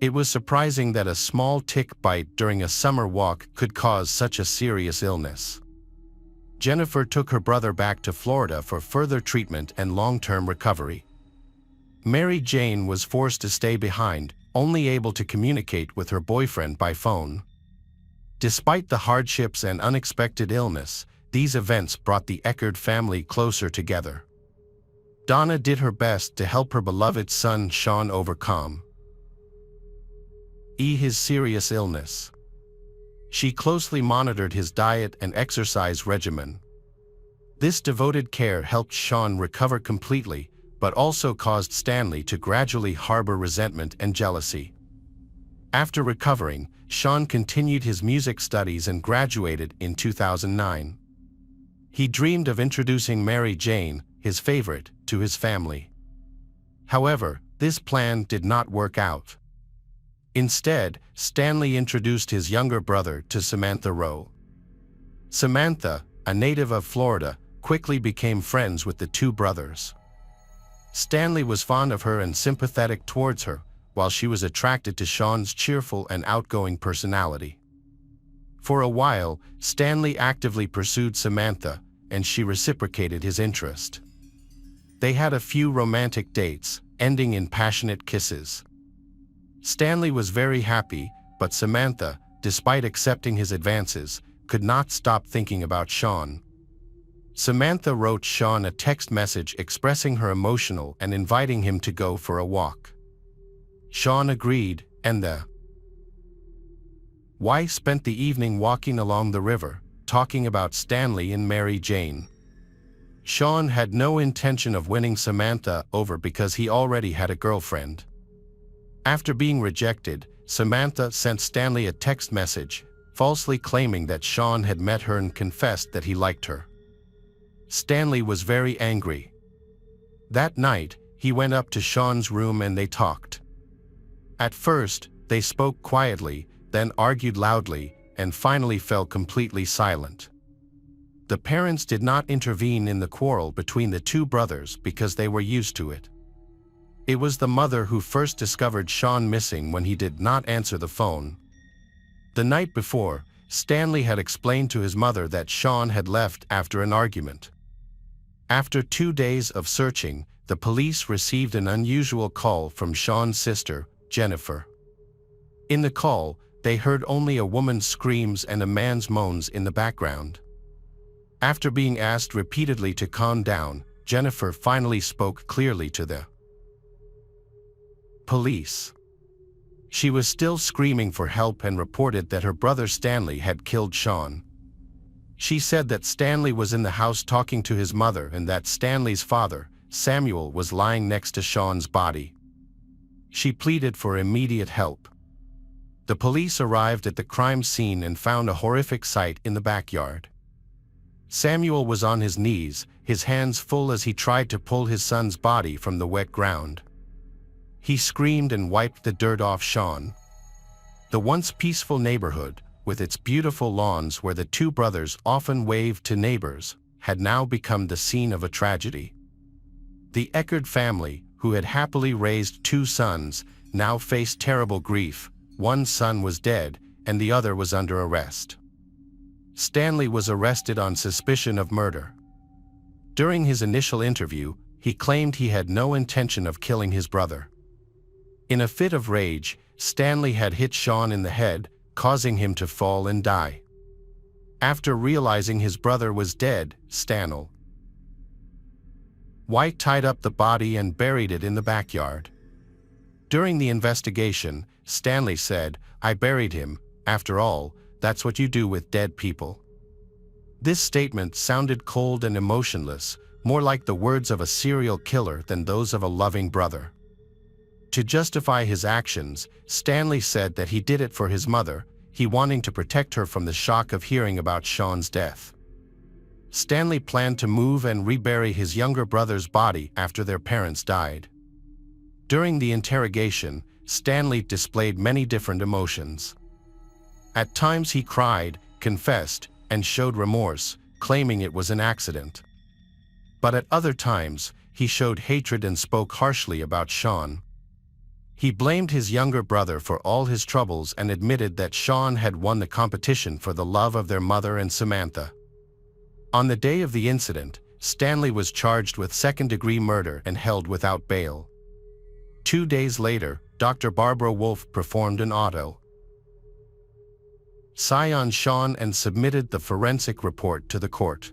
It was surprising that a small tick bite during a summer walk could cause such a serious illness. Jennifer took her brother back to Florida for further treatment and long-term recovery. Mary Jane was forced to stay behind, only able to communicate with her boyfriend by phone. Despite the hardships and unexpected illness, these events brought the Eckerd family closer together. Donna did her best to help her beloved son Sean overcome his serious illness. She closely monitored his diet and exercise regimen. This devoted care helped Sean recover completely, but also caused Stanley to gradually harbor resentment and jealousy. After recovering, Sean continued his music studies and graduated in 2009. He dreamed of introducing Mary Jane, his favorite, to his family. However, this plan did not work out. Instead, Stanley introduced his younger brother to Samantha Rowe. Samantha, a native of Florida, quickly became friends with the two brothers. Stanley was fond of her and sympathetic towards her, while she was attracted to Sean's cheerful and outgoing personality. For a while, Stanley actively pursued Samantha, and she reciprocated his interest. They had a few romantic dates, ending in passionate kisses. Stanley was very happy, but Samantha, despite accepting his advances, could not stop thinking about Sean. Samantha wrote Sean a text message expressing her emotional and inviting him to go for a walk. Sean agreed, and the wife spent the evening walking along the river, talking about Stanley and Mary Jane. Sean had no intention of winning Samantha over because he already had a girlfriend. After being rejected, Samantha sent Stanley a text message, falsely claiming that Sean had met her and confessed that he liked her. Stanley was very angry. That night, he went up to Sean's room and they talked. At first, they spoke quietly, then argued loudly, and finally fell completely silent. The parents did not intervene in the quarrel between the two brothers because they were used to it. It was the mother who first discovered Sean missing when he did not answer the phone. The night before, Stanley had explained to his mother that Sean had left after an argument. After 2 days of searching, the police received an unusual call from Sean's sister, Jennifer. In the call, they heard only a woman's screams and a man's moans in the background. After being asked repeatedly to calm down, Jennifer finally spoke clearly to the police. She was still screaming for help and reported that her brother Stanley had killed Sean. She said that Stanley was in the house talking to his mother and that Stanley's father, Samuel, was lying next to Sean's body. She pleaded for immediate help. The police arrived at the crime scene and found a horrific sight in the backyard. Samuel was on his knees, his hands full as he tried to pull his son's body from the wet ground. He screamed and wiped the dirt off Sean. The once peaceful neighborhood, with its beautiful lawns where the two brothers often waved to neighbors, had now become the scene of a tragedy. The Eckerd family, who had happily raised 2 sons, now faced terrible grief. One son was dead, and the other was under arrest. Stanley was arrested on suspicion of murder. During his initial interview, he claimed he had no intention of killing his brother. In a fit of rage, Stanley had hit Sean in the head, causing him to fall and die. After realizing his brother was dead, Stanley White tied up the body and buried it in the backyard. During the investigation, Stanley said, "I buried him. After all, that's what you do with dead people." This statement sounded cold and emotionless, more like the words of a serial killer than those of a loving brother. To justify his actions, Stanley said that he did it for his mother, he wanting to protect her from the shock of hearing about Sean's death. Stanley planned to move and rebury his younger brother's body after their parents died. During the interrogation, Stanley displayed many different emotions. At times he cried, confessed, and showed remorse, claiming it was an accident. But at other times, he showed hatred and spoke harshly about Sean. He blamed his younger brother for all his troubles and admitted that Sean had won the competition for the love of their mother and Samantha. On the day of the incident, Stanley was charged with second-degree murder and held without bail. 2 days later, Dr. Barbara Wolfe performed an autopsy on Sean and submitted the forensic report to the court.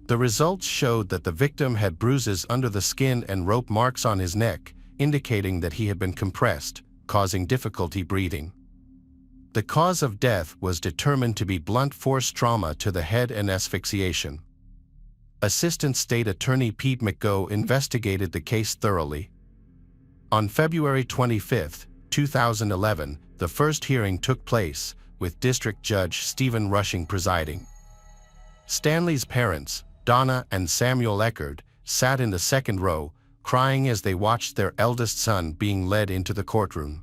The results showed that the victim had bruises under the skin and rope marks on his neck, indicating that he had been compressed, causing difficulty breathing. The cause of death was determined to be blunt force trauma to the head and asphyxiation. Assistant State Attorney Pete McGough investigated the case thoroughly. On February 25, 2011, the first hearing took place, with District Judge Stephen Rushing presiding. Stanley's parents, Donna and Samuel Eckerd, sat in the second row, crying as they watched their eldest son being led into the courtroom.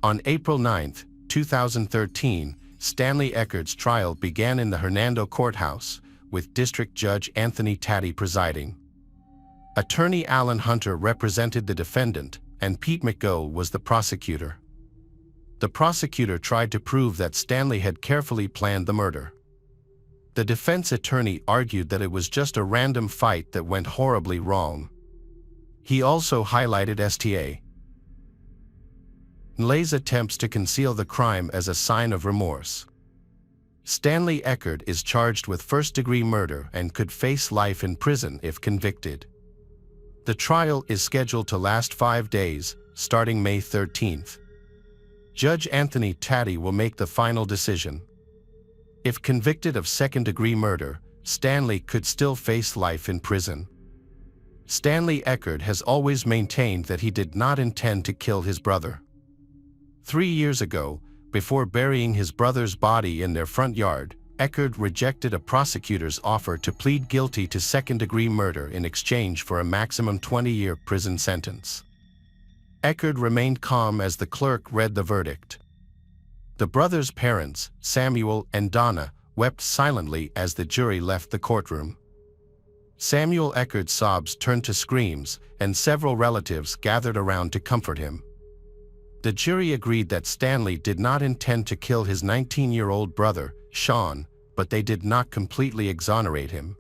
On April 9, 2013, Stanley Eckerd's trial began in the Hernando courthouse, with District Judge Anthony Taddy presiding. Attorney Alan Hunter represented the defendant, and Pete McGough was the prosecutor. The prosecutor tried to prove that Stanley had carefully planned the murder. The defense attorney argued that it was just a random fight that went horribly wrong. He also highlighted Stanley's attempts to conceal the crime as a sign of remorse. Stanley Eckerd is charged with first-degree murder and could face life in prison if convicted. The trial is scheduled to last 5 days, starting May 13th. Judge Anthony Taddy will make the final decision. If convicted of second-degree murder, Stanley could still face life in prison. Stanley Eckerd has always maintained that he did not intend to kill his brother. 3 years ago, before burying his brother's body in their front yard, Eckerd rejected a prosecutor's offer to plead guilty to second-degree murder in exchange for a maximum 20-year prison sentence. Eckerd remained calm as the clerk read the verdict. The brothers' parents, Samuel and Donna, wept silently as the jury left the courtroom. Samuel Eckerd's sobs turned to screams, and several relatives gathered around to comfort him. The jury agreed that Stanley did not intend to kill his 19-year-old brother, Sean, but they did not completely exonerate him.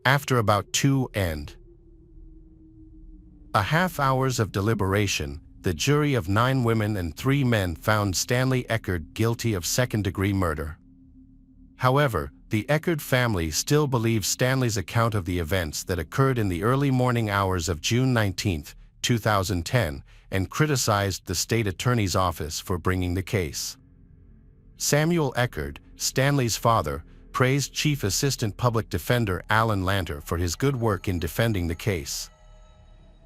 After about 2.5 hours of deliberation, the jury of 9 women and 3 men found Stanley Eckerd guilty of second-degree murder. However, the Eckerd family still believes Stanley's account of the events that occurred in the early morning hours of June 19, 2010, and criticized the state attorney's office for bringing the case. Samuel Eckerd, Stanley's father, praised Chief Assistant Public Defender Alan Lanter for his good work in defending the case.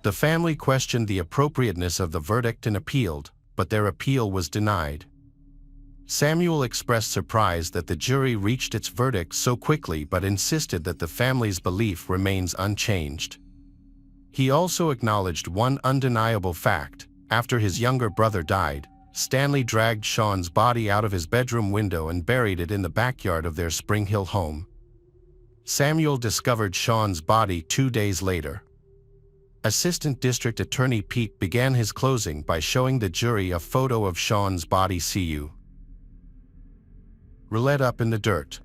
The family questioned the appropriateness of the verdict and appealed, but their appeal was denied. Samuel expressed surprise that the jury reached its verdict so quickly but insisted that the family's belief remains unchanged. He also acknowledged one undeniable fact: after his younger brother died, Stanley dragged Sean's body out of his bedroom window and buried it in the backyard of their Spring Hill home. Samuel discovered Sean's body 2 days later. Assistant District Attorney Pete began his closing by showing the jury a photo of Sean's body rolled up in the dirt.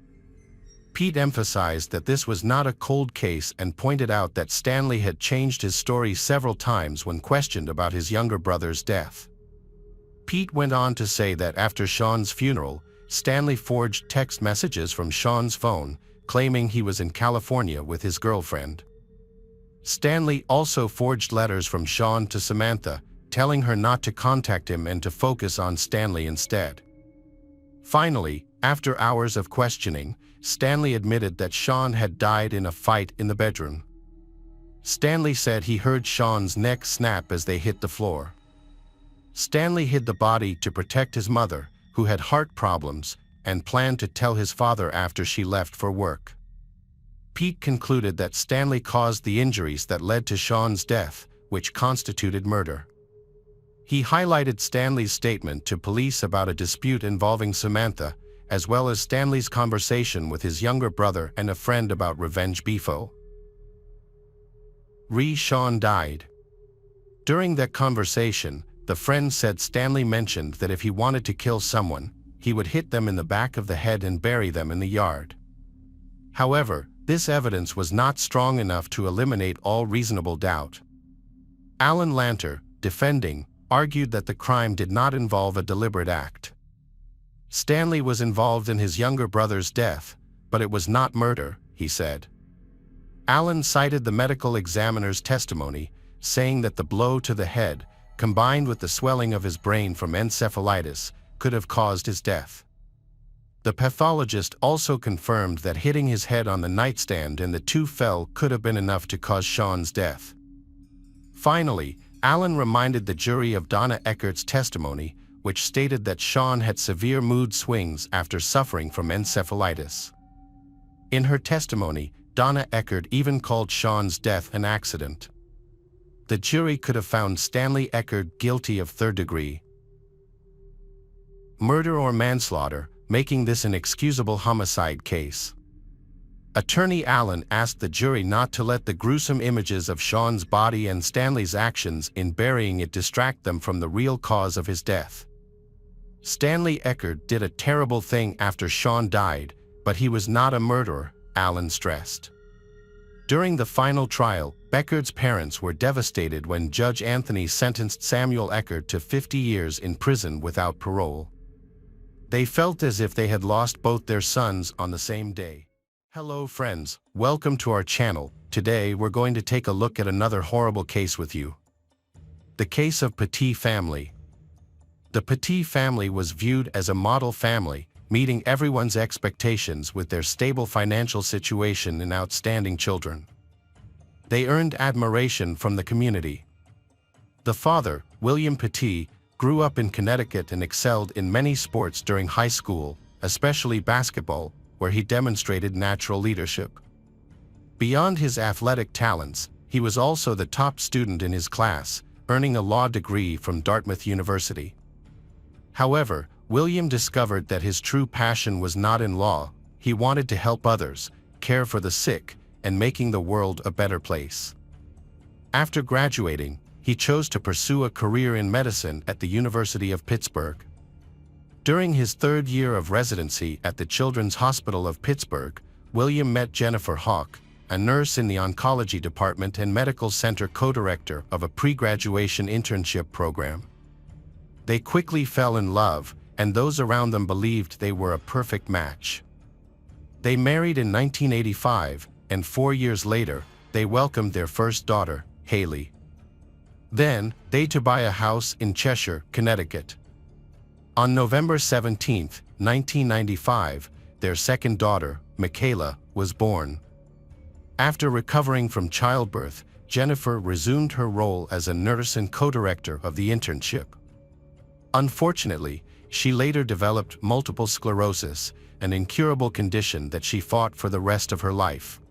Pete emphasized that this was not a cold case and pointed out that Stanley had changed his story several times when questioned about his younger brother's death. Pete went on to say that after Sean's funeral, Stanley forged text messages from Sean's phone, claiming he was in California with his girlfriend. Stanley also forged letters from Sean to Samantha, telling her not to contact him and to focus on Stanley instead. Finally, after hours of questioning, Stanley admitted that Sean had died in a fight in the bedroom. Stanley said he heard Sean's neck snap as they hit the floor. Stanley hid the body to protect his mother, who had heart problems, and planned to tell his father after she left for work. Pete concluded that Stanley caused the injuries that led to Sean's death, which constituted murder. He highlighted Stanley's statement to police about a dispute involving Samantha, as well as Stanley's conversation with his younger brother and a friend about revenge beefo. Sean died. During that conversation, the friend said Stanley mentioned that if he wanted to kill someone, he would hit them in the back of the head and bury them in the yard. However, this evidence was not strong enough to eliminate all reasonable doubt. Alan Lanter, defending, argued that the crime did not involve a deliberate act. Stanley was involved in his younger brother's death, but it was not murder, he said. Alan cited the medical examiner's testimony, saying that the blow to the head, combined with the swelling of his brain from encephalitis, could have caused his death. The pathologist also confirmed that hitting his head on the nightstand and the two fell could have been enough to cause Sean's death. Finally, Alan reminded the jury of Donna Eckerd's testimony, which stated that Sean had severe mood swings after suffering from encephalitis. In her testimony, Donna Eckerd even called Sean's death an accident. The jury could have found Stanley Eckerd guilty of third-degree murder or manslaughter, making this an excusable homicide case. Attorney Allen asked the jury not to let the gruesome images of Sean's body and Stanley's actions in burying it distract them from the real cause of his death. Stanley Eckert did a terrible thing after Sean died, but he was not a murderer, Allen stressed. During the final trial, Becker's parents were devastated when Judge Anthony sentenced Samuel Eckert to 50 years in prison without parole. They felt as if they had lost both their sons on the same day. Hello friends, welcome to our channel. Today we're going to take a look at another horrible case with you. The case of Petit family. The Petit family was viewed as a model family, meeting everyone's expectations with their stable financial situation and outstanding children. They earned admiration from the community. The father, William Petit, grew up in Connecticut and excelled in many sports during high school, especially basketball, where he demonstrated natural leadership. Beyond his athletic talents, he was also the top student in his class, earning a law degree from Dartmouth University. However, William discovered that his true passion was not in law. He wanted to help others, care for the sick, and making the world a better place. After graduating, he chose to pursue a career in medicine at the University of Pittsburgh. During his third year of residency at the Children's Hospital of Pittsburgh, William met Jennifer Hawk, a nurse in the oncology department and medical center co-director of a pre-graduation internship program. They quickly fell in love, and those around them believed they were a perfect match. They married in 1985, and 4 years later, they welcomed their first daughter, Haley. Then, they to buy a house in Cheshire, Connecticut. On November 17, 1995, their second daughter, Michaela, was born. After recovering from childbirth, Jennifer resumed her role as a nurse and co-director of the internship. Unfortunately, she later developed multiple sclerosis, an incurable condition that she fought for the rest of her life.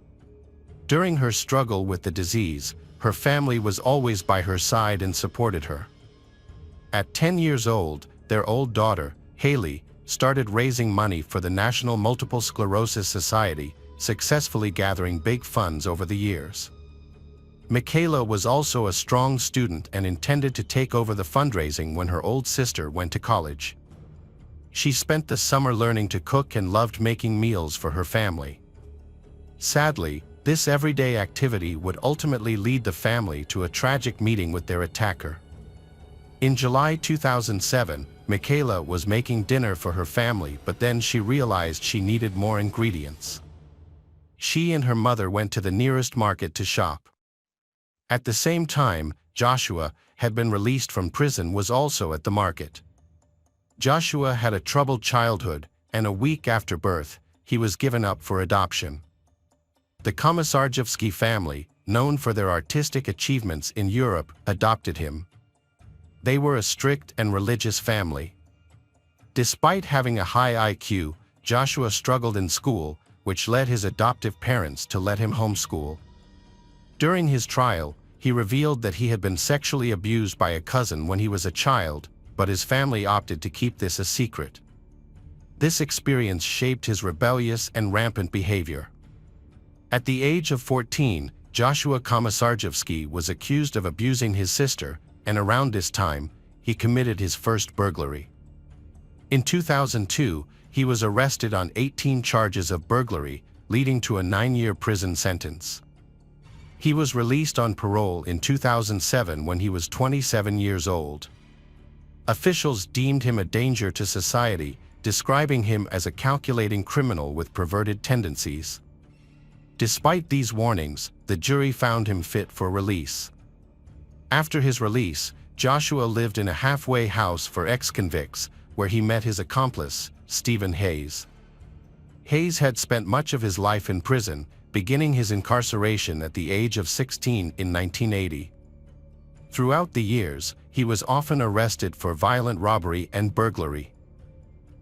During her struggle with the disease, her family was always by her side and supported her. At 10 years old, their old daughter, Haley, started raising money for the National Multiple Sclerosis Society, successfully gathering big funds over the years. Michaela was also a strong student and intended to take over the fundraising when her old sister went to college. She spent the summer learning to cook and loved making meals for her family. Sadly, this everyday activity would ultimately lead the family to a tragic meeting with their attacker. In July 2007, Michaela was making dinner for her family, but then she realized she needed more ingredients. She and her mother went to the nearest market to shop. At the same time, Joshua, had been released from prison, was also at the market. Joshua had a troubled childhood, and a week after birth, he was given up for adoption. The Komisarjevsky family, known for their artistic achievements in Europe, adopted him. They were a strict and religious family. Despite having a high IQ, Joshua struggled in school, which led his adoptive parents to let him homeschool. During his trial, he revealed that he had been sexually abused by a cousin when he was a child, but his family opted to keep this a secret. This experience shaped his rebellious and rampant behavior. At the age of 14, Joshua Komisarjevsky was accused of abusing his sister, and around this time, he committed his first burglary. In 2002, he was arrested on 18 charges of burglary, leading to a 9-year prison sentence. He was released on parole in 2007 when he was 27 years old. Officials deemed him a danger to society, describing him as a calculating criminal with perverted tendencies. Despite these warnings, the jury found him fit for release. After his release, Joshua lived in a halfway house for ex-convicts, where he met his accomplice, Stephen Hayes. Hayes had spent much of his life in prison, beginning his incarceration at the age of 16 in 1980. Throughout the years, he was often arrested for violent robbery and burglary.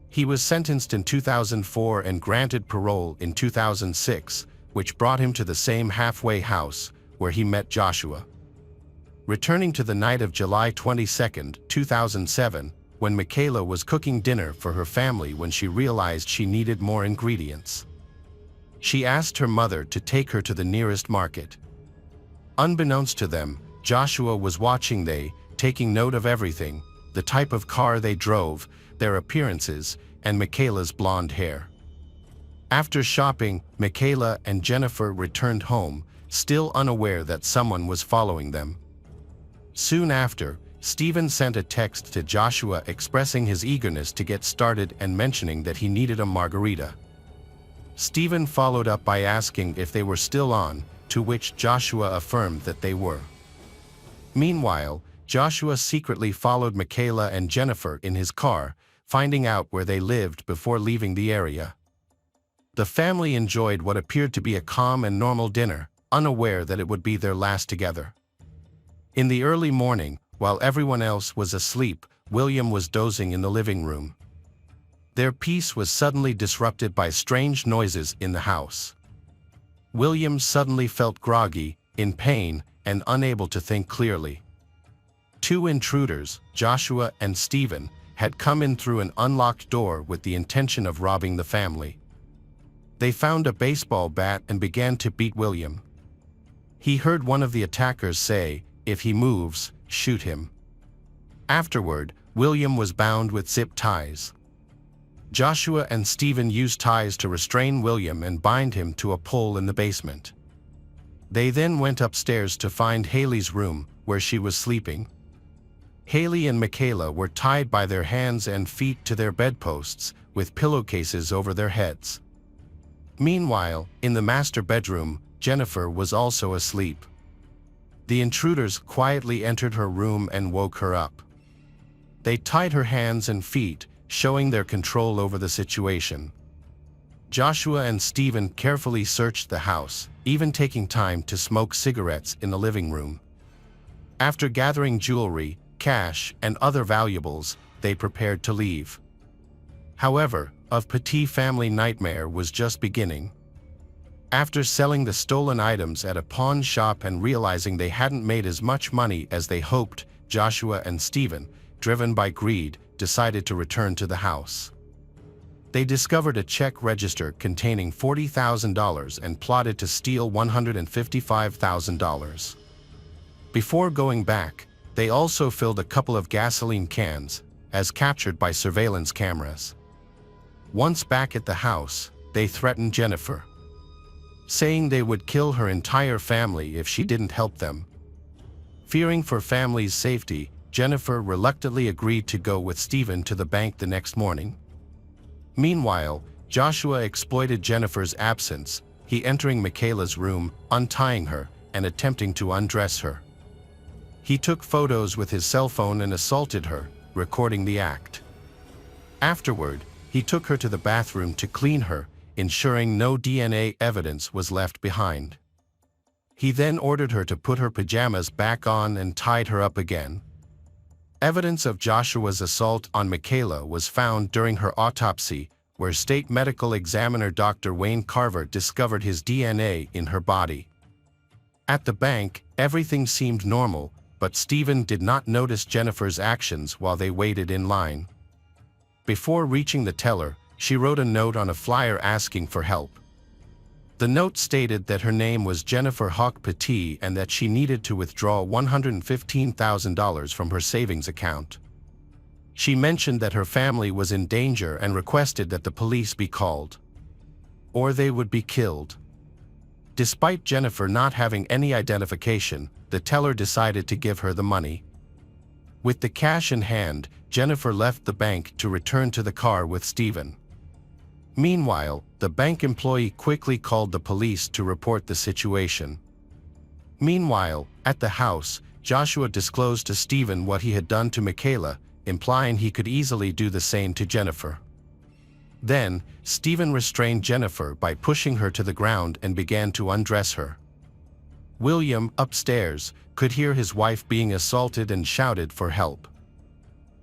He was sentenced in 2004 and granted parole in 2006, which brought him to the same halfway house, where he met Joshua. Returning to the night of July 22, 2007, when Michaela was cooking dinner for her family when she realized she needed more ingredients. She asked her mother to take her to the nearest market. Unbeknownst to them, Joshua was watching taking note of everything, the type of car they drove, their appearances, and Michaela's blonde hair. After shopping, Michaela and Jennifer returned home, still unaware that someone was following them. Soon after, Stephen sent a text to Joshua expressing his eagerness to get started and mentioning that he needed a margarita. Stephen followed up by asking if they were still on, to which Joshua affirmed that they were. Meanwhile, Joshua secretly followed Michaela and Jennifer in his car, finding out where they lived before leaving the area. The family enjoyed what appeared to be a calm and normal dinner, unaware that it would be their last together. In the early morning, while everyone else was asleep, William was dozing in the living room. Their peace was suddenly disrupted by strange noises in the house. William suddenly felt groggy, in pain, and unable to think clearly. Two intruders, Joshua and Stephen, had come in through an unlocked door with the intention of robbing the family. They found a baseball bat and began to beat William. He heard one of the attackers say, "If he moves, shoot him." Afterward, William was bound with zip ties. Joshua and Stephen used ties to restrain William and bind him to a pole in the basement. They then went upstairs to find Haley's room, where she was sleeping. Haley and Michaela were tied by their hands and feet to their bedposts, with pillowcases over their heads. Meanwhile, in the master bedroom, Jennifer was also asleep. The intruders quietly entered her room and woke her up. They tied her hands and feet, showing their control over the situation. Joshua and Stephen carefully searched the house, even taking time to smoke cigarettes in the living room. After gathering jewelry, cash, and other valuables, they prepared to leave. However, a Petit family nightmare was just beginning. After selling the stolen items at a pawn shop and realizing they hadn't made as much money as they hoped, Joshua and Stephen, driven by greed, decided to return to the house. They discovered a check register containing $40,000 and plotted to steal $155,000. Before going back, they also filled a couple of gasoline cans, as captured by surveillance cameras. Once back at the house, they threatened Jennifer, saying they would kill her entire family if she didn't help them. Fearing for family's safety, Jennifer reluctantly agreed to go with Stephen to the bank the next morning. Meanwhile, Joshua exploited Jennifer's absence, he entering Michaela's room, untying her, and attempting to undress her. He took photos with his cell phone and assaulted her, recording the act. Afterward, he took her to the bathroom to clean her, ensuring no DNA evidence was left behind. He then ordered her to put her pajamas back on and tied her up again. Evidence of Joshua's assault on Michaela was found during her autopsy, where state medical examiner Dr. Wayne Carver discovered his DNA in her body. At the bank, everything seemed normal, but Stephen did not notice Jennifer's actions while they waited in line. Before reaching the teller, she wrote a note on a flyer asking for help. The note stated that her name was Jennifer Hawk Petit and that she needed to withdraw $115,000 from her savings account. She mentioned that her family was in danger and requested that the police be called, or they would be killed. Despite Jennifer not having any identification, the teller decided to give her the money. With the cash in hand, Jennifer left the bank to return to the car with Stephen. Meanwhile, the bank employee quickly called the police to report the situation. Meanwhile, at the house, Joshua disclosed to Stephen what he had done to Michaela, implying he could easily do the same to Jennifer. Then, Stephen restrained Jennifer by pushing her to the ground and began to undress her. William, upstairs, could hear his wife being assaulted and shouted for help.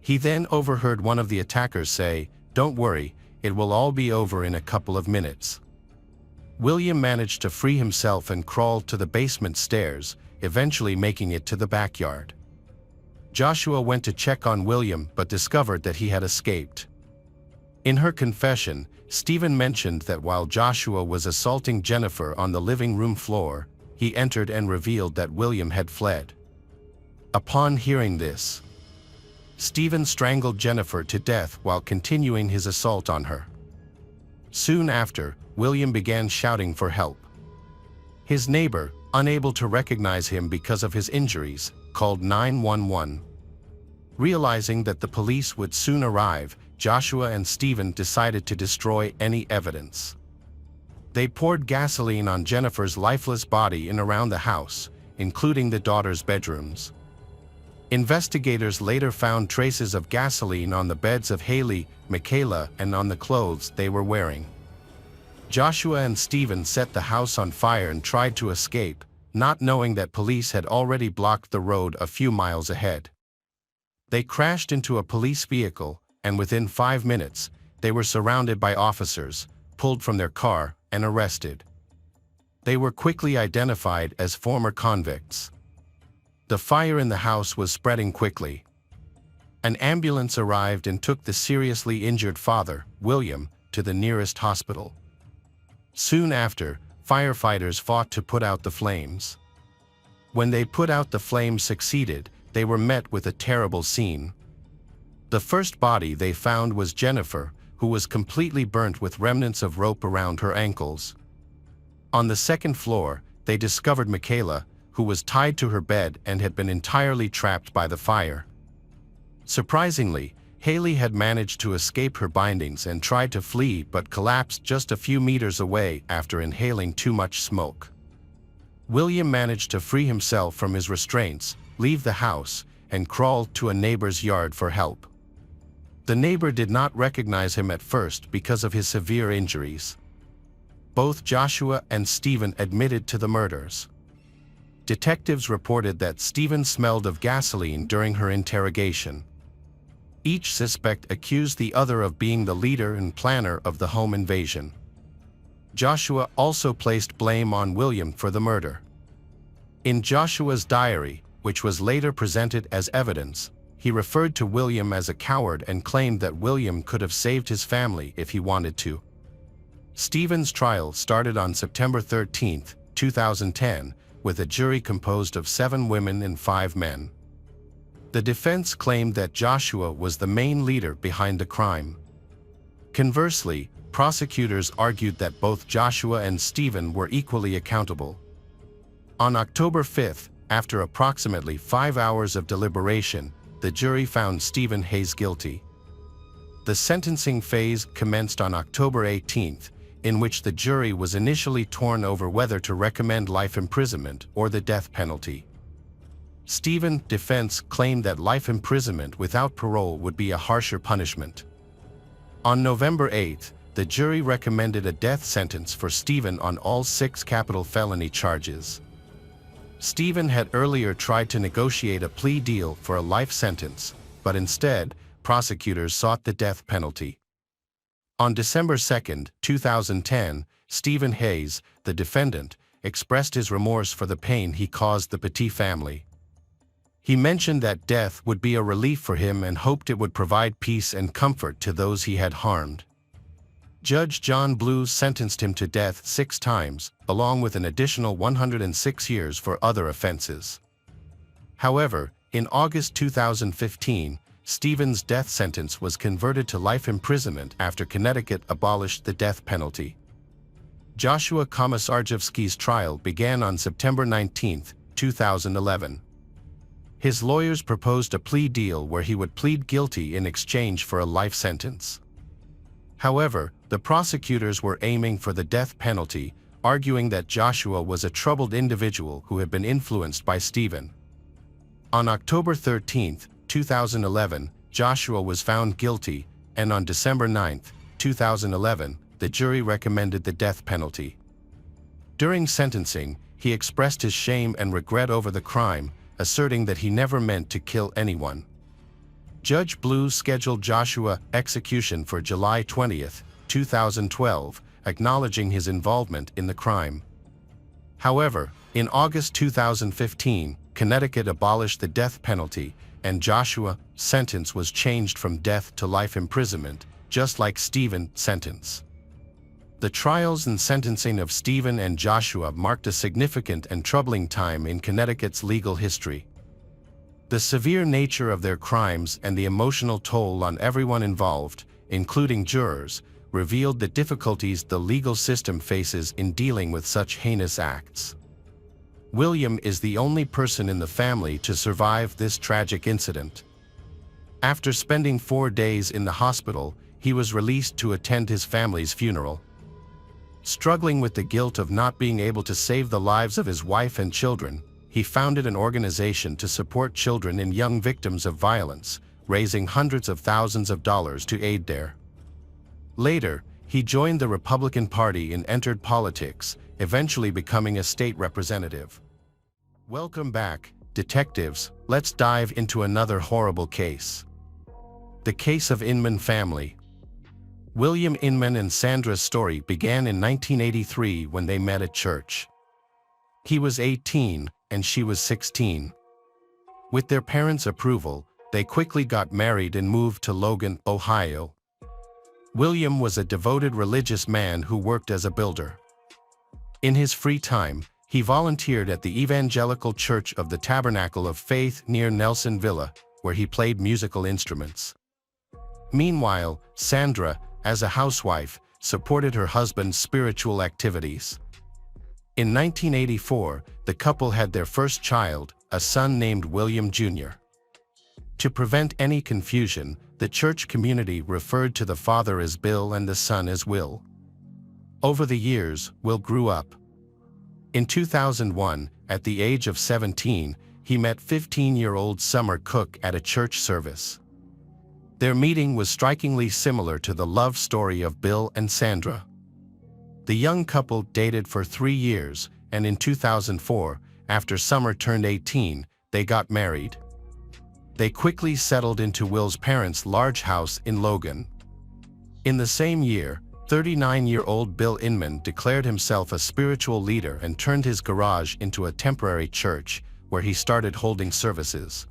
He then overheard one of the attackers say, "Don't worry, it will all be over in a couple of minutes." William managed to free himself and crawled to the basement stairs, eventually making it to the backyard. Joshua went to check on William but discovered that he had escaped. In her confession, Stephen mentioned that while Joshua was assaulting Jennifer on the living room floor, he entered and revealed that William had fled. Upon hearing this, Stephen strangled Jennifer to death while continuing his assault on her. Soon after, William began shouting for help. His neighbor, unable to recognize him because of his injuries, called 911. Realizing that the police would soon arrive, Joshua and Stephen decided to destroy any evidence. They poured gasoline on Jennifer's lifeless body and around the house, including the daughter's bedrooms. Investigators later found traces of gasoline on the beds of Haley, Michaela, and on the clothes they were wearing. Joshua and Stephen set the house on fire and tried to escape, not knowing that police had already blocked the road a few miles ahead. They crashed into a police vehicle, and within 5 minutes, they were surrounded by officers, pulled from their car, and arrested. They were quickly identified as former convicts. The fire in the house was spreading quickly. An ambulance arrived and took the seriously injured father, William, to the nearest hospital. Soon after, firefighters fought to put out the flames. When they put out the flames succeeded, they were met with a terrible scene. The first body they found was Jennifer, who was completely burnt with remnants of rope around her ankles. On the second floor, they discovered Michaela, who was tied to her bed and had been entirely trapped by the fire. Surprisingly, Haley had managed to escape her bindings and tried to flee but collapsed just a few meters away after inhaling too much smoke. William managed to free himself from his restraints, leave the house, and crawled to a neighbor's yard for help. The neighbor did not recognize him at first because of his severe injuries. Both Joshua and Stephen admitted to the murders. Detectives reported that Stephen smelled of gasoline during her interrogation. Each suspect accused the other of being the leader and planner of the home invasion. Joshua also placed blame on William for the murder. In Joshua's diary, which was later presented as evidence, he referred to William as a coward and claimed that William could have saved his family if he wanted to. Stephen's trial started on September 13, 2010, with a jury composed of 7 women and 5 men. The defense claimed that Joshua was the main leader behind the crime. Conversely, prosecutors argued that both Joshua and Stephen were equally accountable. On October 5, after approximately 5 hours of deliberation, the jury found Stephen Hayes guilty. The sentencing phase commenced on October 18, in which the jury was initially torn over whether to recommend life imprisonment or the death penalty. Stephen's defense claimed that life imprisonment without parole would be a harsher punishment. On November 8, the jury recommended a death sentence for Stephen on all 6 capital felony charges. Stephen had earlier tried to negotiate a plea deal for a life sentence, but instead, prosecutors sought the death penalty. On December 2, 2010, Stephen Hayes, the defendant, expressed his remorse for the pain he caused the Petit family. He mentioned that death would be a relief for him and hoped it would provide peace and comfort to those he had harmed. Judge John Blues sentenced him to death 6 times, along with an additional 106 years for other offenses. However, in August 2015, Stephen's death sentence was converted to life imprisonment after Connecticut abolished the death penalty. Joshua Komisarjevsky's trial began on September 19, 2011. His lawyers proposed a plea deal where he would plead guilty in exchange for a life sentence. However, the prosecutors were aiming for the death penalty, arguing that Joshua was a troubled individual who had been influenced by Stephen. On October 13, 2011, Joshua was found guilty, and on December 9, 2011, the jury recommended the death penalty. During sentencing, he expressed his shame and regret over the crime, asserting that he never meant to kill anyone. Judge Blues scheduled Joshua's execution for July 20, 2012, acknowledging his involvement in the crime. However, in August 2015, Connecticut abolished the death penalty, and Joshua's sentence was changed from death to life imprisonment, just like Stephen's sentence. The trials and sentencing of Stephen and Joshua marked a significant and troubling time in Connecticut's legal history. The severe nature of their crimes and the emotional toll on everyone involved, including jurors, revealed the difficulties the legal system faces in dealing with such heinous acts. William is the only person in the family to survive this tragic incident. After spending 4 days in the hospital, he was released to attend his family's funeral. Struggling with the guilt of not being able to save the lives of his wife and children, he founded an organization to support children and young victims of violence, raising hundreds of thousands of dollars to aid there. Later, he joined the Republican Party and entered politics, eventually becoming a state representative. Welcome back, detectives. Let's dive into another horrible case. The case of Inman family. William Inman and Sandra's story began in 1983 when they met at church. He was 18 and she was 16. With their parents' approval, they quickly got married and moved to Logan, Ohio. William was a devoted religious man who worked as a builder. In his free time, he volunteered at the Evangelical Church of the Tabernacle of Faith near Nelsonville, where he played musical instruments. Meanwhile, Sandra, as a housewife, supported her husband's spiritual activities. In 1984, the couple had their first child, a son named William Jr. To prevent any confusion, the church community referred to the father as Bill and the son as Will. Over the years, Will grew up. In 2001, at the age of 17, he met 15-year-old Summer Cook at a church service. Their meeting was strikingly similar to the love story of Bill and Sandra. The young couple dated for 3 years, and in 2004, after Summer turned 18, they got married. They quickly settled into Will's parents' large house in Logan. In the same year, 39-year-old Bill Inman declared himself a spiritual leader and turned his garage into a temporary church, where he started holding services.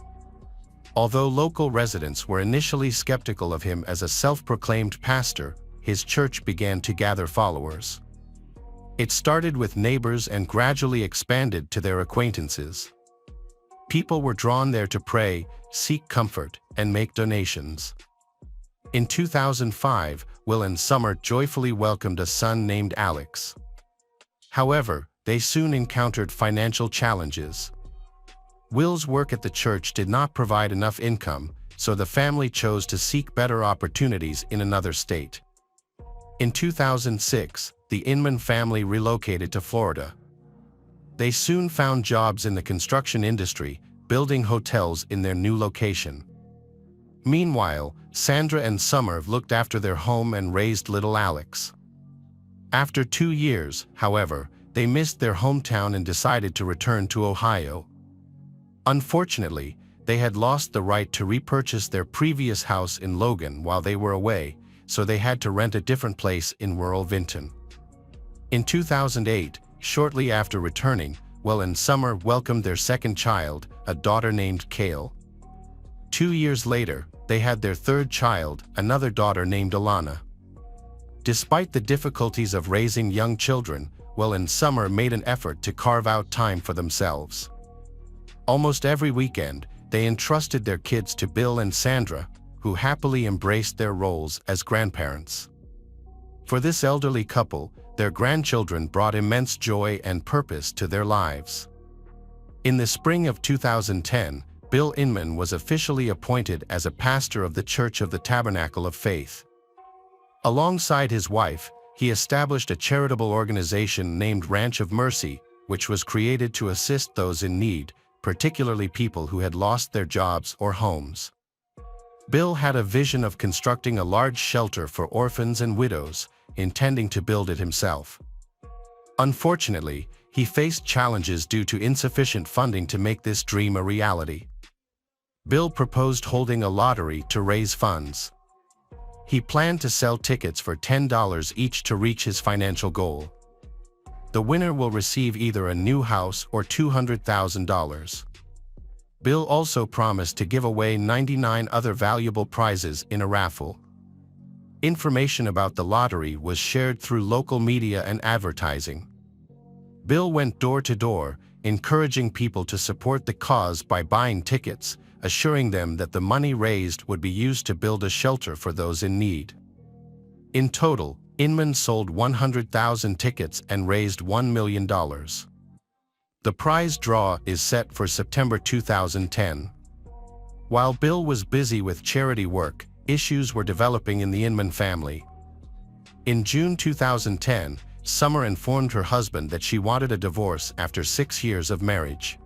Although local residents were initially skeptical of him as a self-proclaimed pastor, his church began to gather followers. It started with neighbors and gradually expanded to their acquaintances. People were drawn there to pray, seek comfort, and make donations. In 2005, Will and Summer joyfully welcomed a son named Alex. However, they soon encountered financial challenges. Will's work at the church did not provide enough income, so the family chose to seek better opportunities in another state. In 2006, the Inman family relocated to Florida. They soon found jobs in the construction industry, building hotels in their new location. Meanwhile, Sandra and Summer looked after their home and raised little Alex. After 2 years, however, they missed their hometown and decided to return to Ohio. Unfortunately, they had lost the right to repurchase their previous house in Logan while they were away, so they had to rent a different place in rural Vinton. In 2008, shortly after returning, Will and Summer welcomed their second child, a daughter named Kale. 2 years later, they had their third child, another daughter named Alana. Despite the difficulties of raising young children, Will and Summer made an effort to carve out time for themselves. Almost every weekend, they entrusted their kids to Bill and Sandra, who happily embraced their roles as grandparents. For this elderly couple, their grandchildren brought immense joy and purpose to their lives. In the spring of 2010, Bill Inman was officially appointed as a pastor of the Church of the Tabernacle of Faith. Alongside his wife, he established a charitable organization named Ranch of Mercy, which was created to assist those in need, particularly people who had lost their jobs or homes. Bill had a vision of constructing a large shelter for orphans and widows, intending to build it himself. Unfortunately, he faced challenges due to insufficient funding to make this dream a reality. Bill proposed holding a lottery to raise funds. He planned to sell tickets for $10 each to reach his financial goal. The winner will receive either a new house or $200,000. Bill also promised to give away 99 other valuable prizes in a raffle. Information about the lottery was shared through local media and advertising. Bill went door to door, encouraging people to support the cause by buying tickets, assuring them that the money raised would be used to build a shelter for those in need. In total, Inman sold 100,000 tickets and raised $1 million. The prize draw is set for September 2010. While Bill was busy with charity work, issues were developing in the Inman family. In June 2010, Summer informed her husband that she wanted a divorce after 6 years of marriage.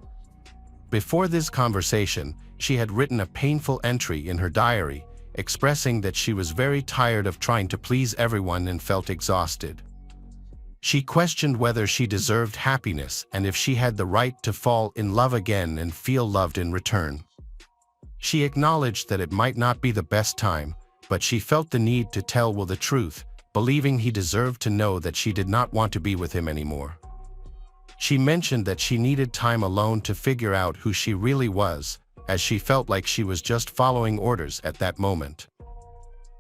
Before this conversation, she had written a painful entry in her diary, expressing that she was very tired of trying to please everyone and felt exhausted. She questioned whether she deserved happiness and if she had the right to fall in love again and feel loved in return. She acknowledged that it might not be the best time, but she felt the need to tell Will the truth, believing he deserved to know that she did not want to be with him anymore. She mentioned that she needed time alone to figure out who she really was, as she felt like she was just following orders at that moment.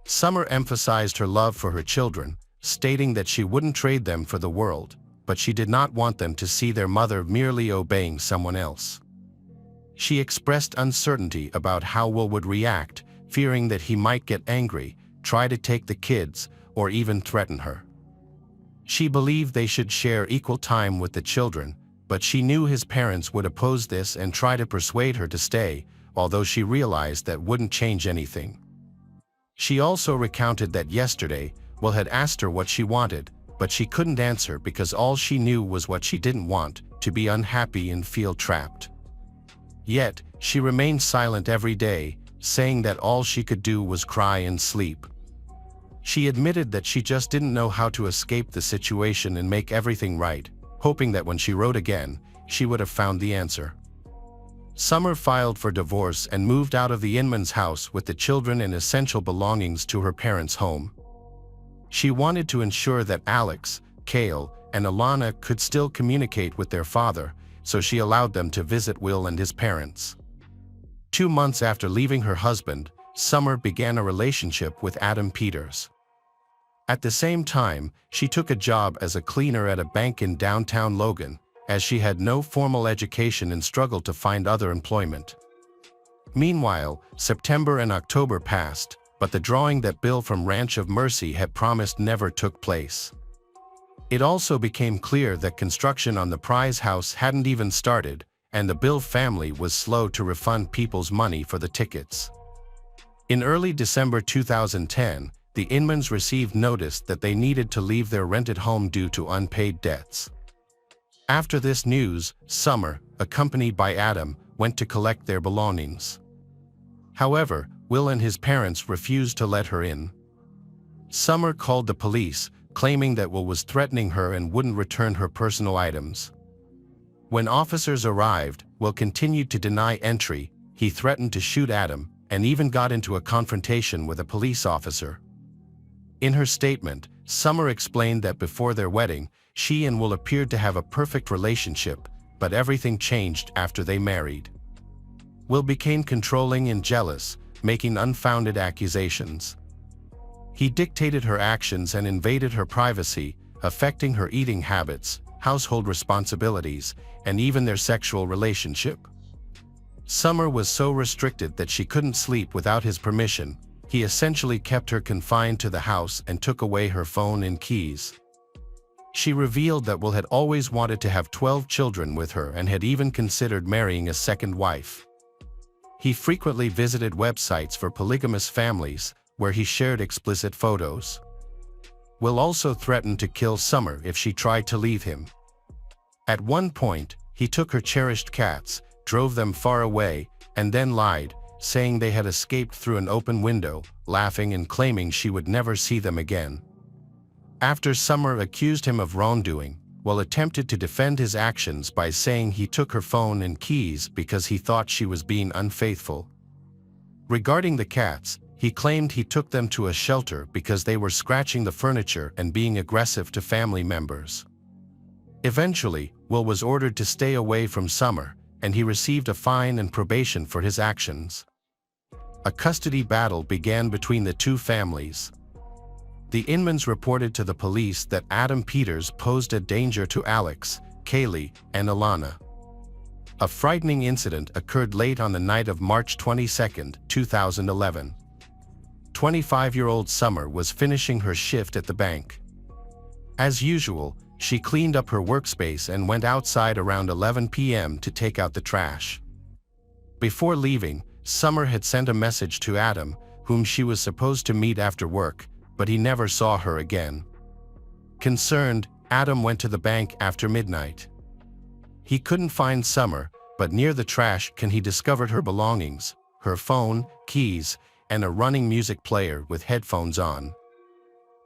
Summer emphasized her love for her children, stating that she wouldn't trade them for the world, but she did not want them to see their mother merely obeying someone else. She expressed uncertainty about how Will would react, fearing that he might get angry, try to take the kids, or even threaten her. She believed they should share equal time with the children, but she knew his parents would oppose this and try to persuade her to stay, although she realized that wouldn't change anything. She also recounted that yesterday, Will had asked her what she wanted, but she couldn't answer because all she knew was what she didn't want, to be unhappy and feel trapped. Yet, she remained silent every day, saying that all she could do was cry and sleep. She admitted that she just didn't know how to escape the situation and make everything right, hoping that when she wrote again, she would have found the answer. Summer filed for divorce and moved out of the Inman's house with the children and essential belongings to her parents' home. She wanted to ensure that Alex, Cale, and Alana could still communicate with their father, so she allowed them to visit Will and his parents. 2 months after leaving her husband, Summer began a relationship with Adam Peters. At the same time, she took a job as a cleaner at a bank in downtown Logan, as she had no formal education and struggled to find other employment. Meanwhile, September and October passed, but the drawing that Bill from Ranch of Mercy had promised never took place. It also became clear that construction on the prize house hadn't even started, and the Bill family was slow to refund people's money for the tickets. In early December 2010, the Inmans received notice that they needed to leave their rented home due to unpaid debts. After this news, Summer, accompanied by Adam, went to collect their belongings. However, Will and his parents refused to let her in. Summer called the police, claiming that Will was threatening her and wouldn't return her personal items. When officers arrived, Will continued to deny entry. He threatened to shoot Adam, and even got into a confrontation with a police officer. In her statement, Summer explained that before their wedding, she and Will appeared to have a perfect relationship, but everything changed after they married. Will became controlling and jealous, making unfounded accusations. He dictated her actions and invaded her privacy, affecting her eating habits, household responsibilities, and even their sexual relationship. Summer was so restricted that she couldn't sleep without his permission. He essentially kept her confined to the house and took away her phone and keys. She revealed that Will had always wanted to have 12 children with her and had even considered marrying a second wife. He frequently visited websites for polygamous families, where he shared explicit photos. Will also threatened to kill Summer if she tried to leave him. At one point, he took her cherished cats, drove them far away, and then lied, saying they had escaped through an open window, laughing and claiming she would never see them again. After Summer accused him of wrongdoing, Will attempted to defend his actions by saying he took her phone and keys because he thought she was being unfaithful. Regarding the cats, he claimed he took them to a shelter because they were scratching the furniture and being aggressive to family members. Eventually, Will was ordered to stay away from Summer, and he received a fine and probation for his actions. A custody battle began between the two families. The Inmans reported to the police that Adam Peters posed a danger to Alex, Kaylee, and Alana. A frightening incident occurred late on the night of March 22, 2011. 25-year-old Summer was finishing her shift at the bank. As usual, she cleaned up her workspace and went outside around 11 p.m. to take out the trash. Before leaving, Summer had sent a message to Adam, whom she was supposed to meet after work, but he never saw her again. Concerned, Adam went to the bank after midnight. He couldn't find Summer, but near the trash can he discovered her belongings, her phone, keys, and a running music player with headphones on.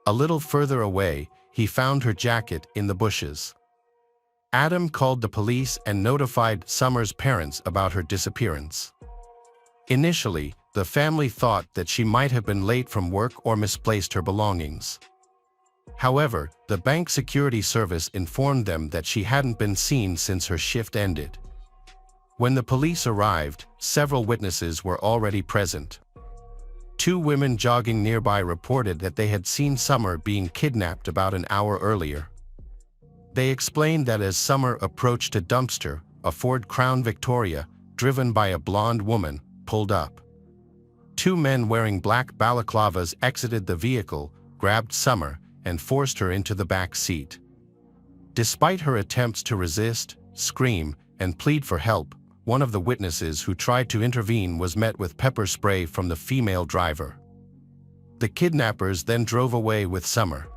A little further away, he found her jacket in the bushes. Adam called the police and notified Summer's parents about her disappearance. Initially, the family thought that she might have been late from work or misplaced her belongings. However, the bank security service informed them that she hadn't been seen since her shift ended. When the police arrived, several witnesses were already present. Two women jogging nearby reported that they had seen Summer being kidnapped about an hour earlier. They explained that as Summer approached a dumpster, a Ford Crown Victoria, driven by a blonde woman, pulled up. Two men wearing black balaclavas exited the vehicle, grabbed Summer, and forced her into the back seat. Despite her attempts to resist, scream, and plead for help, one of the witnesses who tried to intervene was met with pepper spray from the female driver. The kidnappers then drove away with Summer.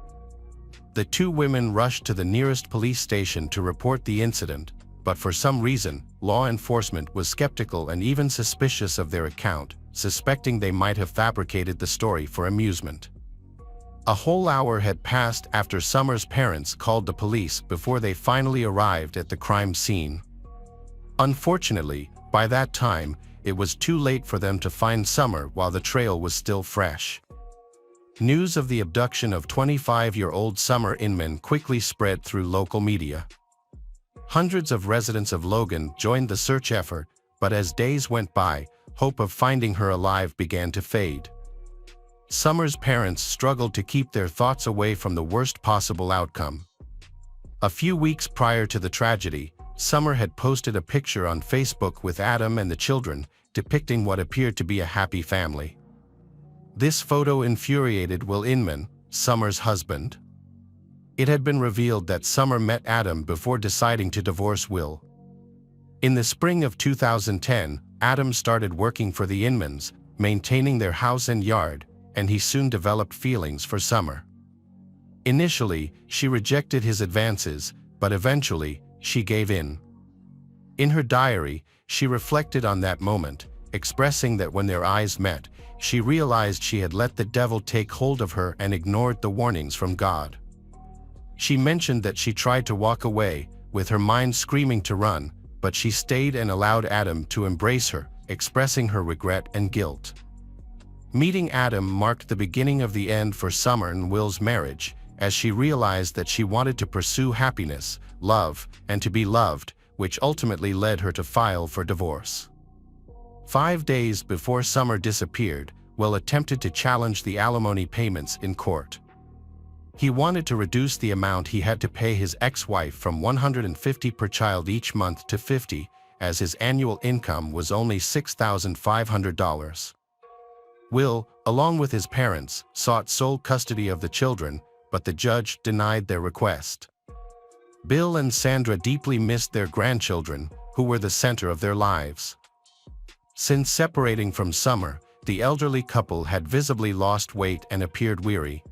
The two women rushed to the nearest police station to report the incident, but for some reason, law enforcement was skeptical and even suspicious of their account, suspecting they might have fabricated the story for amusement. A whole hour had passed after Summer's parents called the police before they finally arrived at the crime scene. Unfortunately, by that time, it was too late for them to find Summer while the trail was still fresh. News of the abduction of 25-year-old Summer Inman quickly spread through local media. Hundreds of residents of Logan joined the search effort, but as days went by, hope of finding her alive began to fade. Summer's parents struggled to keep their thoughts away from the worst possible outcome. A few weeks prior to the tragedy, Summer had posted a picture on Facebook with Adam and the children, depicting what appeared to be a happy family. This photo infuriated Will Inman, Summer's husband. It had been revealed that Summer met Adam before deciding to divorce Will. In the spring of 2010, Adam started working for the Inmans, maintaining their house and yard, and he soon developed feelings for Summer. Initially, she rejected his advances, but eventually, she gave in. In her diary, she reflected on that moment, expressing that when their eyes met, she realized she had let the devil take hold of her and ignored the warnings from God. She mentioned that she tried to walk away, with her mind screaming to run, but she stayed and allowed Adam to embrace her, expressing her regret and guilt. Meeting Adam marked the beginning of the end for Summer and Will's marriage, as she realized that she wanted to pursue happiness, love, and to be loved, which ultimately led her to file for divorce. 5 days before Summer disappeared, Will attempted to challenge the alimony payments in court. He wanted to reduce the amount he had to pay his ex-wife from $150 per child each month to $50, as his annual income was only $6,500. Will, along with his parents, sought sole custody of the children, but the judge denied their request. Bill and Sandra deeply missed their grandchildren, who were the center of their lives. Since separating from Summer, the elderly couple had visibly lost weight and appeared weary.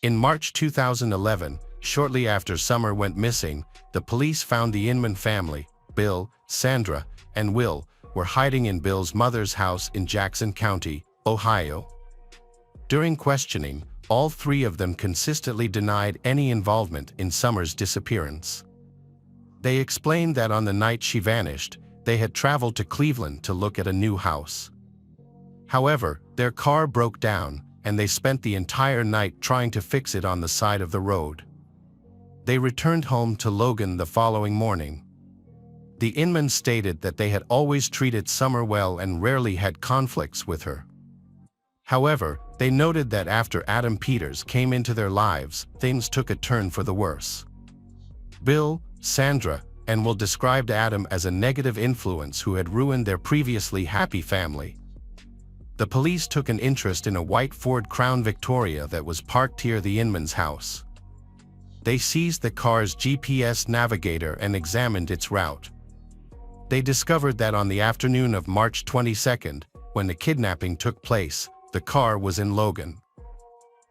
In March 2011, shortly after Summer went missing, the police found the Inman family, Bill, Sandra, and Will, were hiding in Bill's mother's house in Jackson County, Ohio. During questioning, all three of them consistently denied any involvement in Summer's disappearance. They explained that on the night she vanished, they had traveled to Cleveland to look at a new house. However, their car broke down, and they spent the entire night trying to fix it on the side of the road. They returned home to Logan the following morning. The Inman stated that they had always treated Summer well and rarely had conflicts with her. However, they noted that after Adam Peters came into their lives, things took a turn for the worse. Bill, Sandra, and Will described Adam as a negative influence who had ruined their previously happy family. The police took an interest in a white Ford Crown Victoria that was parked near the Inman's house. They seized the car's GPS navigator and examined its route. They discovered that on the afternoon of March 22nd, when the kidnapping took place, the car was in Logan.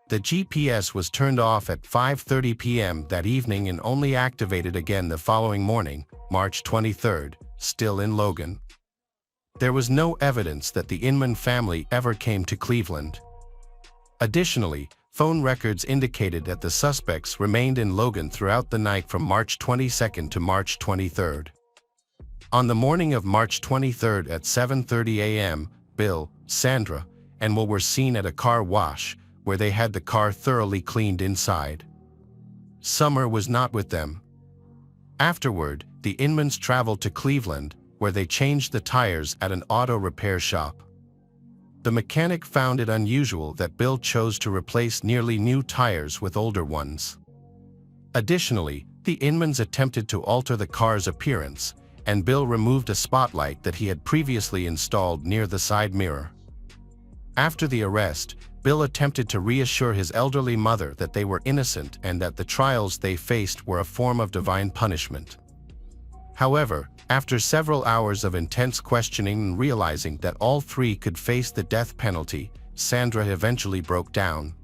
The GPS was turned off at 5:30 p.m. that evening and only activated again the following morning, March 23rd, still in Logan. There was no evidence that the Inman family ever came to Cleveland. Additionally, phone records indicated that the suspects remained in Logan throughout the night from March 22nd to March 23rd. On the morning of March 23rd at 7:30 a.m., Bill, Sandra, and Will were seen at a car wash, where they had the car thoroughly cleaned inside. Summer was not with them. Afterward, the Inmans traveled to Cleveland, where they changed the tires at an auto repair shop. The mechanic found it unusual that Bill chose to replace nearly new tires with older ones. Additionally, the Inmans attempted to alter the car's appearance, and Bill removed a spotlight that he had previously installed near the side mirror. After the arrest, Bill attempted to reassure his elderly mother that they were innocent and that the trials they faced were a form of divine punishment. However, after several hours of intense questioning and realizing that all three could face the death penalty, Sandra eventually broke down.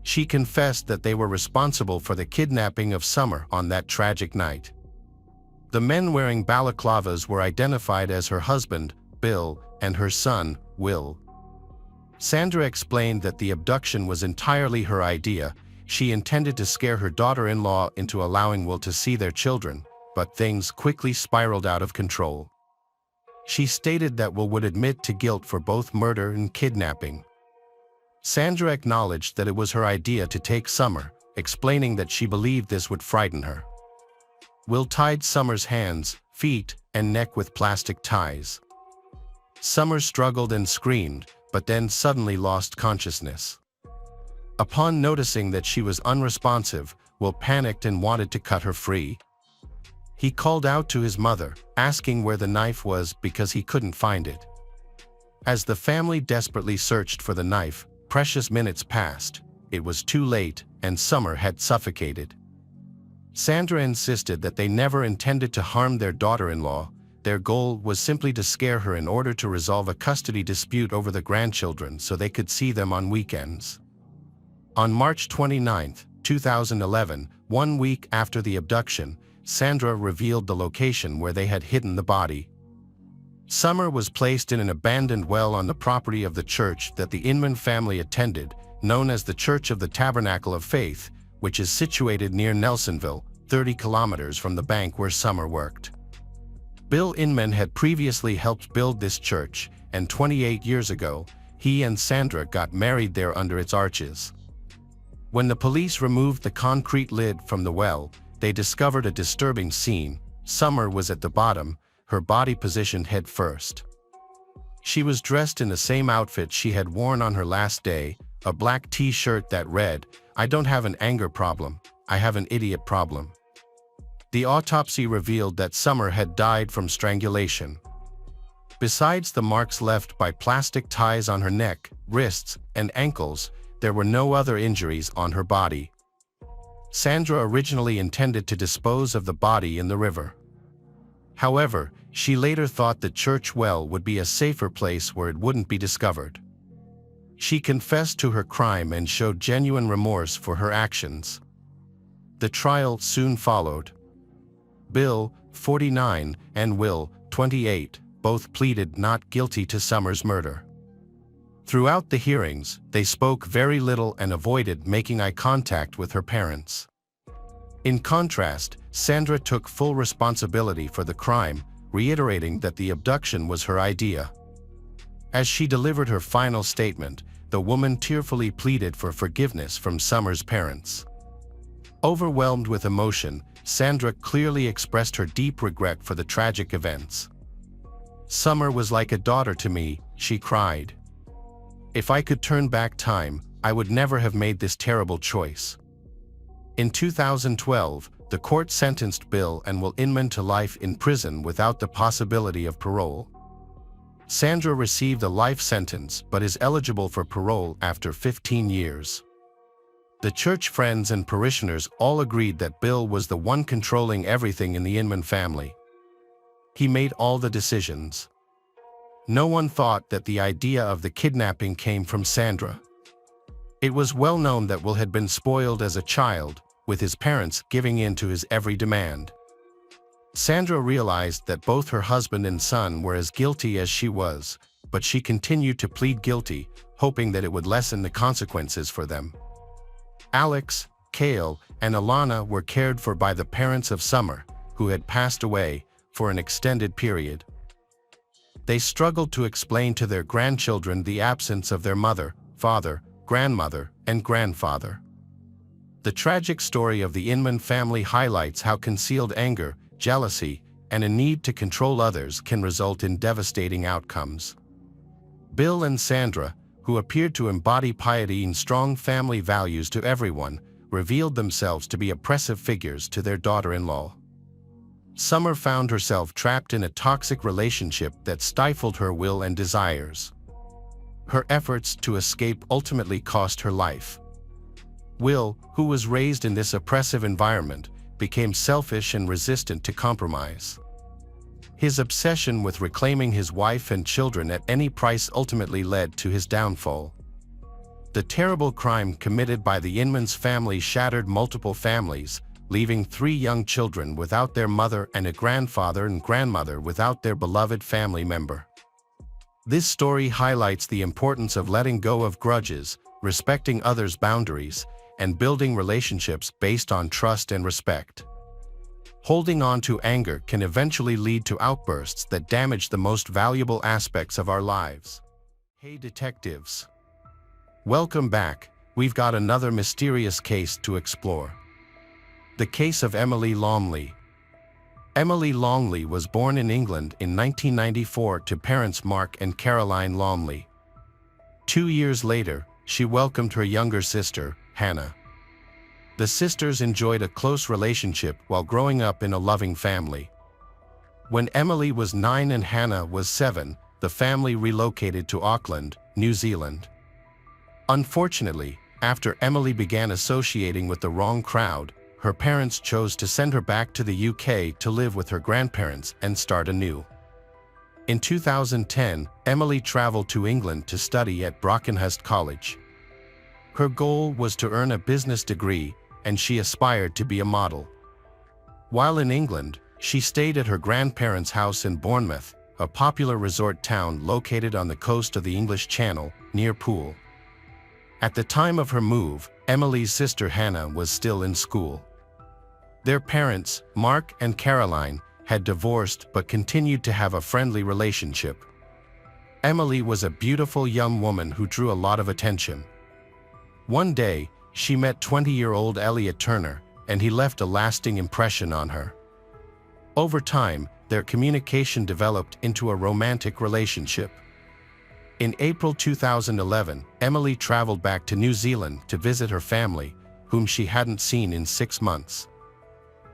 She confessed that they were responsible for the kidnapping of Summer on that tragic night. The men wearing balaclavas were identified as her husband, Bill, and her son, Will. Sandra explained that the abduction was entirely her idea. She intended to scare her daughter-in-law into allowing Will to see their children, but things quickly spiraled out of control. She stated that Will would admit to guilt for both murder and kidnapping. Sandra acknowledged that it was her idea to take Summer, explaining that she believed this would frighten her. Will tied Summer's hands, feet, and neck with plastic ties. Summer struggled and screamed, but then suddenly lost consciousness. Upon noticing that she was unresponsive, Will panicked and wanted to cut her free. He called out to his mother, asking where the knife was because he couldn't find it. As the family desperately searched for the knife, precious minutes passed. It was too late, and Summer had suffocated. Sandra insisted that they never intended to harm their daughter-in-law. Their goal was simply to scare her in order to resolve a custody dispute over the grandchildren so they could see them on weekends. On March 29, 2011, 1 week after the abduction, Sandra revealed the location where they had hidden the body. Summer was placed in an abandoned well on the property of the church that the Inman family attended, known as the Church of the Tabernacle of Faith, which is situated near Nelsonville, 30 kilometers from the bank where Summer worked. Bill Inman had previously helped build this church, and 28 years ago, he and Sandra got married there under its arches. When the police removed the concrete lid from the well, they discovered a disturbing scene. Summer was at the bottom, her body positioned head first. She was dressed in the same outfit she had worn on her last day, a black t-shirt that read, "I don't have an anger problem, I have an idiot problem." The autopsy revealed that Summer had died from strangulation. Besides the marks left by plastic ties on her neck, wrists, and ankles, there were no other injuries on her body. Sandra originally intended to dispose of the body in the river. However, she later thought the church well would be a safer place where it wouldn't be discovered. She confessed to her crime and showed genuine remorse for her actions. The trial soon followed. Bill, 49, and Will, 28, both pleaded not guilty to Summer's murder. Throughout the hearings, they spoke very little and avoided making eye contact with her parents. In contrast, Sandra took full responsibility for the crime, reiterating that the abduction was her idea. As she delivered her final statement, the woman tearfully pleaded for forgiveness from Summer's parents. Overwhelmed with emotion, Sandra clearly expressed her deep regret for the tragic events. "Summer was like a daughter to me," she cried. "If I could turn back time, I would never have made this terrible choice." In 2012, the court sentenced Bill and Will Inman to life in prison without the possibility of parole. Sandra received a life sentence but is eligible for parole after 15 years. The church friends and parishioners all agreed that Bill was the one controlling everything in the Inman family. He made all the decisions. No one thought that the idea of the kidnapping came from Sandra. It was well known that Will had been spoiled as a child, with his parents giving in to his every demand. Sandra realized that both her husband and son were as guilty as she was, but she continued to plead guilty, hoping that it would lessen the consequences for them. Alex, Cale, and Alana were cared for by the parents of Summer, who had passed away, for an extended period. They struggled to explain to their grandchildren the absence of their mother, father, grandmother, and grandfather. The tragic story of the Inman family highlights how concealed anger, jealousy, and a need to control others can result in devastating outcomes. Bill and Sandra, who appeared to embody piety and strong family values to everyone, revealed themselves to be oppressive figures to their daughter-in-law. Summer found herself trapped in a toxic relationship that stifled her will and desires. Her efforts to escape ultimately cost her life. Will, who was raised in this oppressive environment, became selfish and resistant to compromise. His obsession with reclaiming his wife and children at any price ultimately led to his downfall. The terrible crime committed by the Inman's family shattered multiple families, leaving 3 young children without their mother and a grandfather and grandmother without their beloved family member. This story highlights the importance of letting go of grudges, respecting others' boundaries, and building relationships based on trust and respect. Holding on to anger can eventually lead to outbursts that damage the most valuable aspects of our lives. Hey detectives! Welcome back. We've got another mysterious case to explore. The case of Emily Longley. Emily Longley was born in England in 1994 to parents Mark and Caroline Longley. 2 years later, she welcomed her younger sister, Hannah. The sisters enjoyed a close relationship while growing up in a loving family. When Emily was 9 and Hannah was 7, the family relocated to Auckland, New Zealand. Unfortunately, after Emily began associating with the wrong crowd, her parents chose to send her back to the UK to live with her grandparents and start anew. In 2010, Emily traveled to England to study at Brockenhurst College. Her goal was to earn a business degree, and she aspired to be a model. While in England, she stayed at her grandparents' house in Bournemouth, a popular resort town located on the coast of the English Channel, near Poole. At the time of her move, Emily's sister Hannah was still in school. Their parents, Mark and Caroline, had divorced but continued to have a friendly relationship. Emily was a beautiful young woman who drew a lot of attention. One day, she met 20-year-old Elliot Turner, and he left a lasting impression on her. Over time, their communication developed into a romantic relationship. In April 2011, Emily traveled back to New Zealand to visit her family, whom she hadn't seen in 6 months.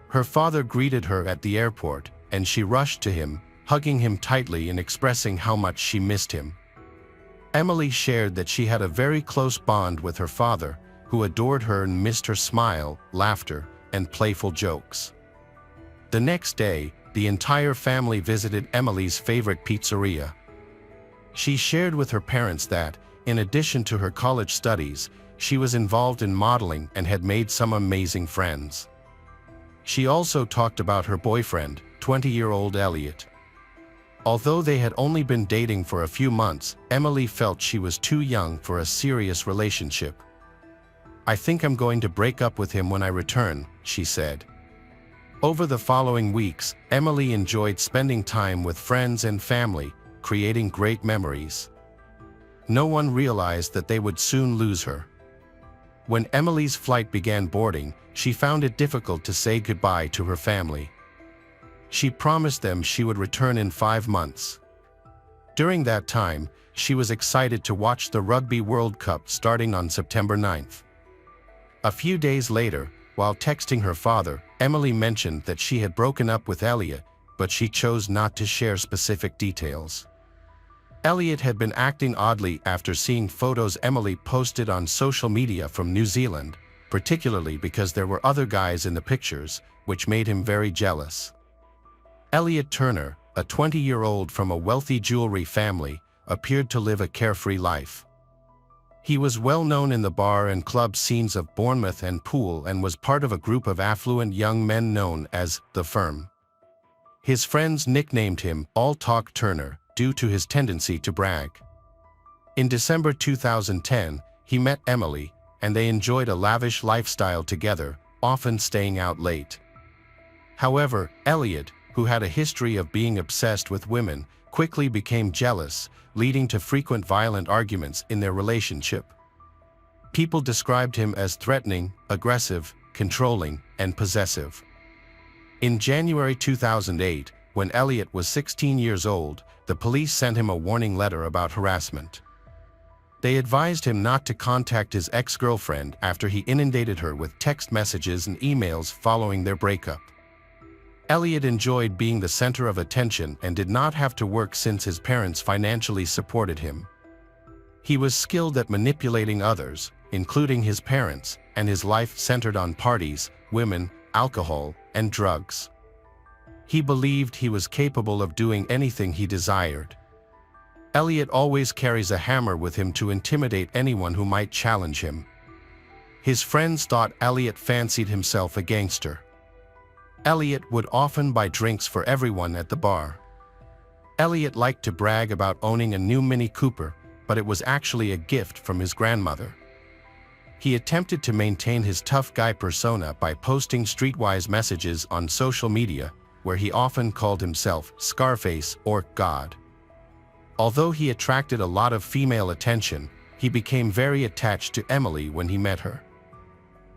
Her father greeted her at the airport, and she rushed to him, hugging him tightly and expressing how much she missed him. Emily shared that she had a very close bond with her father, who adored her and missed her smile, laughter, and playful jokes. The next day, the entire family visited Emily's favorite pizzeria. She shared with her parents that, in addition to her college studies, she was involved in modeling and had made some amazing friends. She also talked about her boyfriend, 20-year-old Elliot. Although they had only been dating for a few months, Emily felt she was too young for a serious relationship. "I think I'm going to break up with him when I return," she said. Over the following weeks, Emily enjoyed spending time with friends and family, creating great memories. No one realized that they would soon lose her. When Emily's flight began boarding, she found it difficult to say goodbye to her family. She promised them she would return in 5 months. During that time, she was excited to watch the Rugby World Cup starting on September 9th. A few days later, while texting her father, Emily mentioned that she had broken up with Elliot, but she chose not to share specific details. Elliot had been acting oddly after seeing photos Emily posted on social media from New Zealand, particularly because there were other guys in the pictures, which made him very jealous. Elliot Turner, a 20-year-old from a wealthy jewelry family, appeared to live a carefree life. He was well known in the bar and club scenes of Bournemouth and Poole and was part of a group of affluent young men known as the Firm. His friends nicknamed him All Talk Turner due to his tendency to brag. In December 2010, he met Emily, and they enjoyed a lavish lifestyle together, often staying out late. However, Elliot, who had a history of being obsessed with women, quickly became jealous, leading to frequent violent arguments in their relationship. People described him as threatening, aggressive, controlling, and possessive. In January 2008, when Elliot was 16 years old, the police sent him a warning letter about harassment. They advised him not to contact his ex-girlfriend after he inundated her with text messages and emails following their breakup. Elliot enjoyed being the center of attention and did not have to work since his parents financially supported him. He was skilled at manipulating others, including his parents, and his life centered on parties, women, alcohol, and drugs. He believed he was capable of doing anything he desired. Elliot always carries a hammer with him to intimidate anyone who might challenge him. His friends thought Elliot fancied himself a gangster. Elliot would often buy drinks for everyone at the bar. Elliot liked to brag about owning a new Mini Cooper, but it was actually a gift from his grandmother. He attempted to maintain his tough guy persona by posting streetwise messages on social media, where he often called himself Scarface or God. Although he attracted a lot of female attention, he became very attached to Emily when he met her.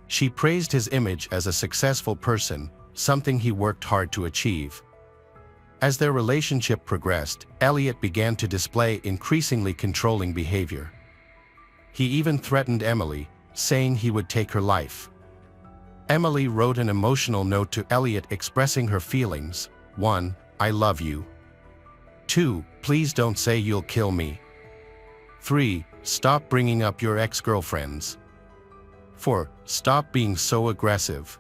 She praised his image as a successful person, something he worked hard to achieve. As their relationship progressed, Elliot began to display increasingly controlling behavior. He even threatened Emily, saying he would take her life. Emily wrote an emotional note to Elliot expressing her feelings. 1. I love you. 2. Please don't say you'll kill me. 3. Stop bringing up your ex-girlfriends. 4. Stop being so aggressive.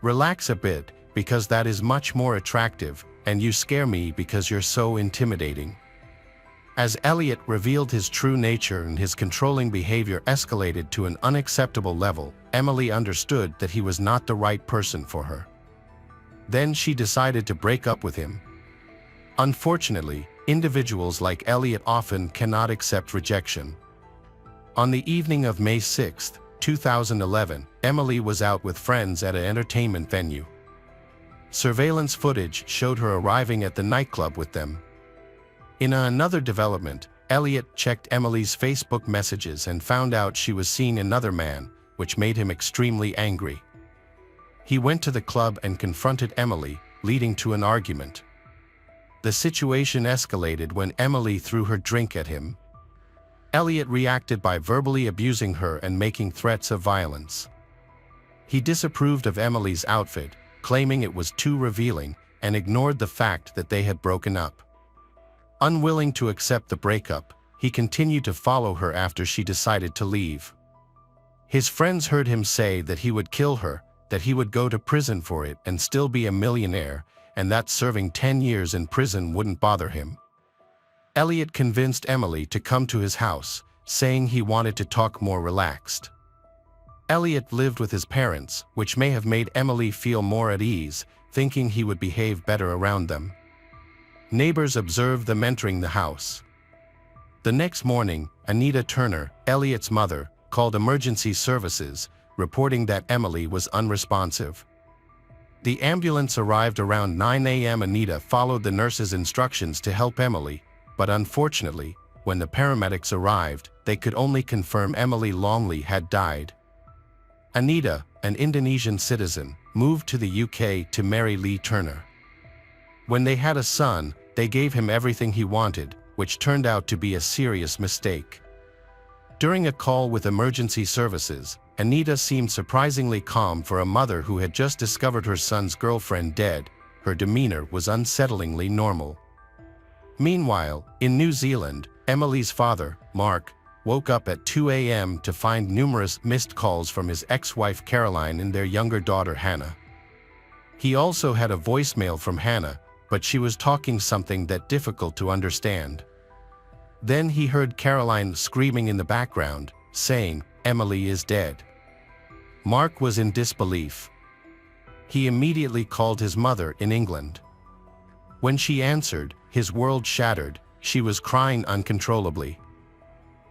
Relax a bit, because that is much more attractive, and you scare me because you're so intimidating. As Elliot revealed his true nature and his controlling behavior escalated to an unacceptable level, Emily understood that he was not the right person for her. Then she decided to break up with him. Unfortunately, individuals like Elliot often cannot accept rejection. On the evening of May 6, 2011, Emily was out with friends at an entertainment venue. Surveillance footage showed her arriving at the nightclub with them. In another development, Elliot checked Emily's Facebook messages and found out she was seeing another man, which made him extremely angry. He went to the club and confronted Emily, leading to an argument. The situation escalated when Emily threw her drink at him. Elliot reacted by verbally abusing her and making threats of violence. He disapproved of Emily's outfit, claiming it was too revealing, and ignored the fact that they had broken up. Unwilling to accept the breakup, he continued to follow her after she decided to leave. His friends heard him say that he would kill her, that he would go to prison for it and still be a millionaire, and that serving 10 years in prison wouldn't bother him. Elliot convinced Emily to come to his house, saying he wanted to talk more relaxed. Elliot lived with his parents, which may have made Emily feel more at ease, thinking he would behave better around them. Neighbors observed them entering the house. The next morning, Anita Turner, Elliot's mother, called emergency services, reporting that Emily was unresponsive. The ambulance arrived around 9 a.m. Anita followed the nurse's instructions to help Emily, but unfortunately, when the paramedics arrived, they could only confirm Emily Longley had died. Anita, an Indonesian citizen, moved to the UK to marry Lee Turner. When they had a son, they gave him everything he wanted, which turned out to be a serious mistake. During a call with emergency services, Anita seemed surprisingly calm for a mother who had just discovered her son's girlfriend dead. Her demeanor was unsettlingly normal. Meanwhile, in New Zealand, Emily's father, Mark, woke up at 2 a.m. to find numerous missed calls from his ex-wife Caroline and their younger daughter Hannah. He also had a voicemail from Hannah, but she was talking something that difficult to understand. Then he heard Caroline screaming in the background, saying, "Emily is dead." Mark was in disbelief. He immediately called his mother in England. When she answered, his world shattered. She was crying uncontrollably.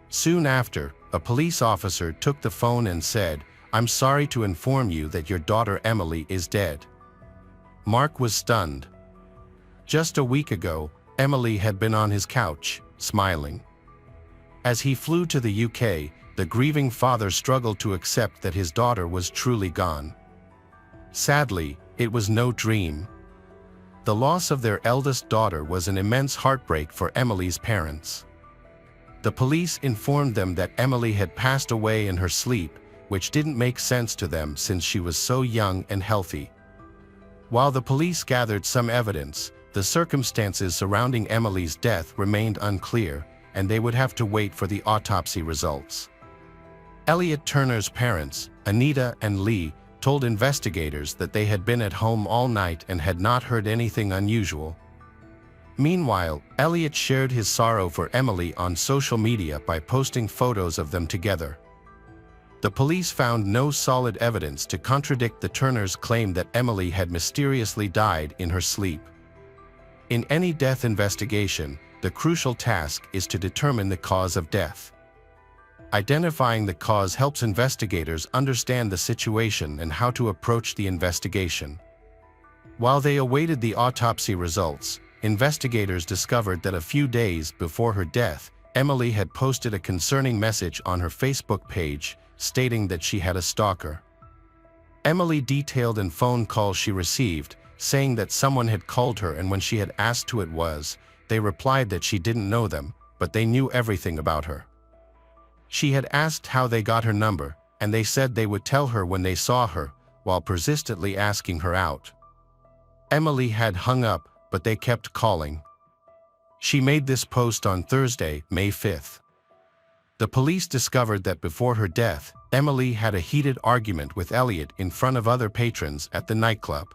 Soon after, a police officer took the phone and said, "I'm sorry to inform you that your daughter Emily is dead." Mark was stunned. Just a week ago, Emily had been on his couch, smiling. As he flew to the UK, the grieving father struggled to accept that his daughter was truly gone. Sadly, it was no dream. The loss of their eldest daughter was an immense heartbreak for Emily's parents. The police informed them that Emily had passed away in her sleep, which didn't make sense to them since she was so young and healthy. While the police gathered some evidence, the circumstances surrounding Emily's death remained unclear, and they would have to wait for the autopsy results. Elliot Turner's parents, Anita and Lee, told investigators that they had been at home all night and had not heard anything unusual. Meanwhile, Elliot shared his sorrow for Emily on social media by posting photos of them together. The police found no solid evidence to contradict the Turners' claim that Emily had mysteriously died in her sleep. In any death investigation, the crucial task is to determine the cause of death. Identifying the cause helps investigators understand the situation and how to approach the investigation. While they awaited the autopsy results, investigators discovered that a few days before her death, Emily had posted a concerning message on her Facebook page, stating that she had a stalker. Emily detailed in phone calls she received, saying that someone had called her, and when she had asked who it was, they replied that she didn't know them, but they knew everything about her. She had asked how they got her number, and they said they would tell her when they saw her, while persistently asking her out. Emily had hung up, but they kept calling. She made this post on Thursday, May 5th. The police discovered that before her death, Emily had a heated argument with Elliot in front of other patrons at the nightclub.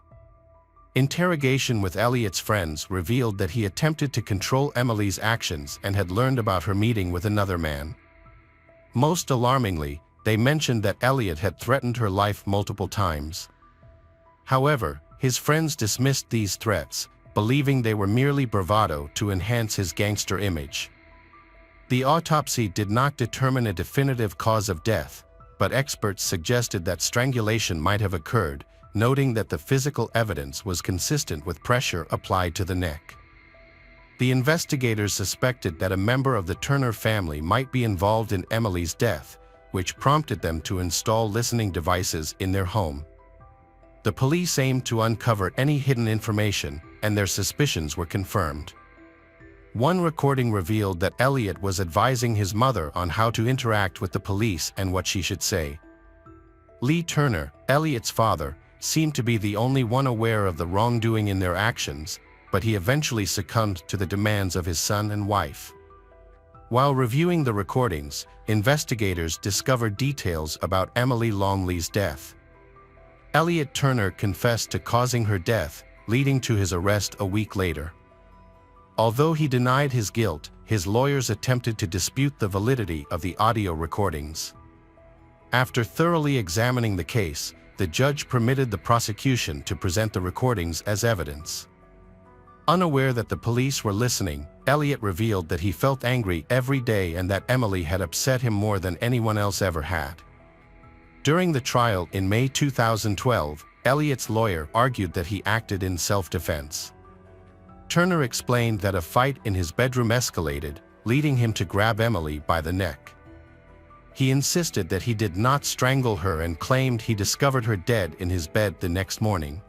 Interrogation with Elliot's friends revealed that he attempted to control Emily's actions and had learned about her meeting with another man. Most alarmingly, they mentioned that Elliot had threatened her life multiple times. However, his friends dismissed these threats, believing they were merely bravado to enhance his gangster image. The autopsy did not determine a definitive cause of death, but experts suggested that strangulation might have occurred, noting that the physical evidence was consistent with pressure applied to the neck. The investigators suspected that a member of the Turner family might be involved in Emily's death, which prompted them to install listening devices in their home. The police aimed to uncover any hidden information, and their suspicions were confirmed. One recording revealed that Elliot was advising his mother on how to interact with the police and what she should say. Lee Turner, Elliot's father, seemed to be the only one aware of the wrongdoing in their actions, but he eventually succumbed to the demands of his son and wife. While reviewing the recordings, investigators discovered details about Emily Longley's death. Elliot Turner confessed to causing her death, leading to his arrest a week later. Although he denied his guilt, his lawyers attempted to dispute the validity of the audio recordings. After thoroughly examining the case, the judge permitted the prosecution to present the recordings as evidence. Unaware that the police were listening, Elliot revealed that he felt angry every day and that Emily had upset him more than anyone else ever had. During the trial in May 2012, Elliot's lawyer argued that he acted in self-defense. Turner explained that a fight in his bedroom escalated, leading him to grab Emily by the neck. He insisted that he did not strangle her and claimed he discovered her dead in his bed the next morning.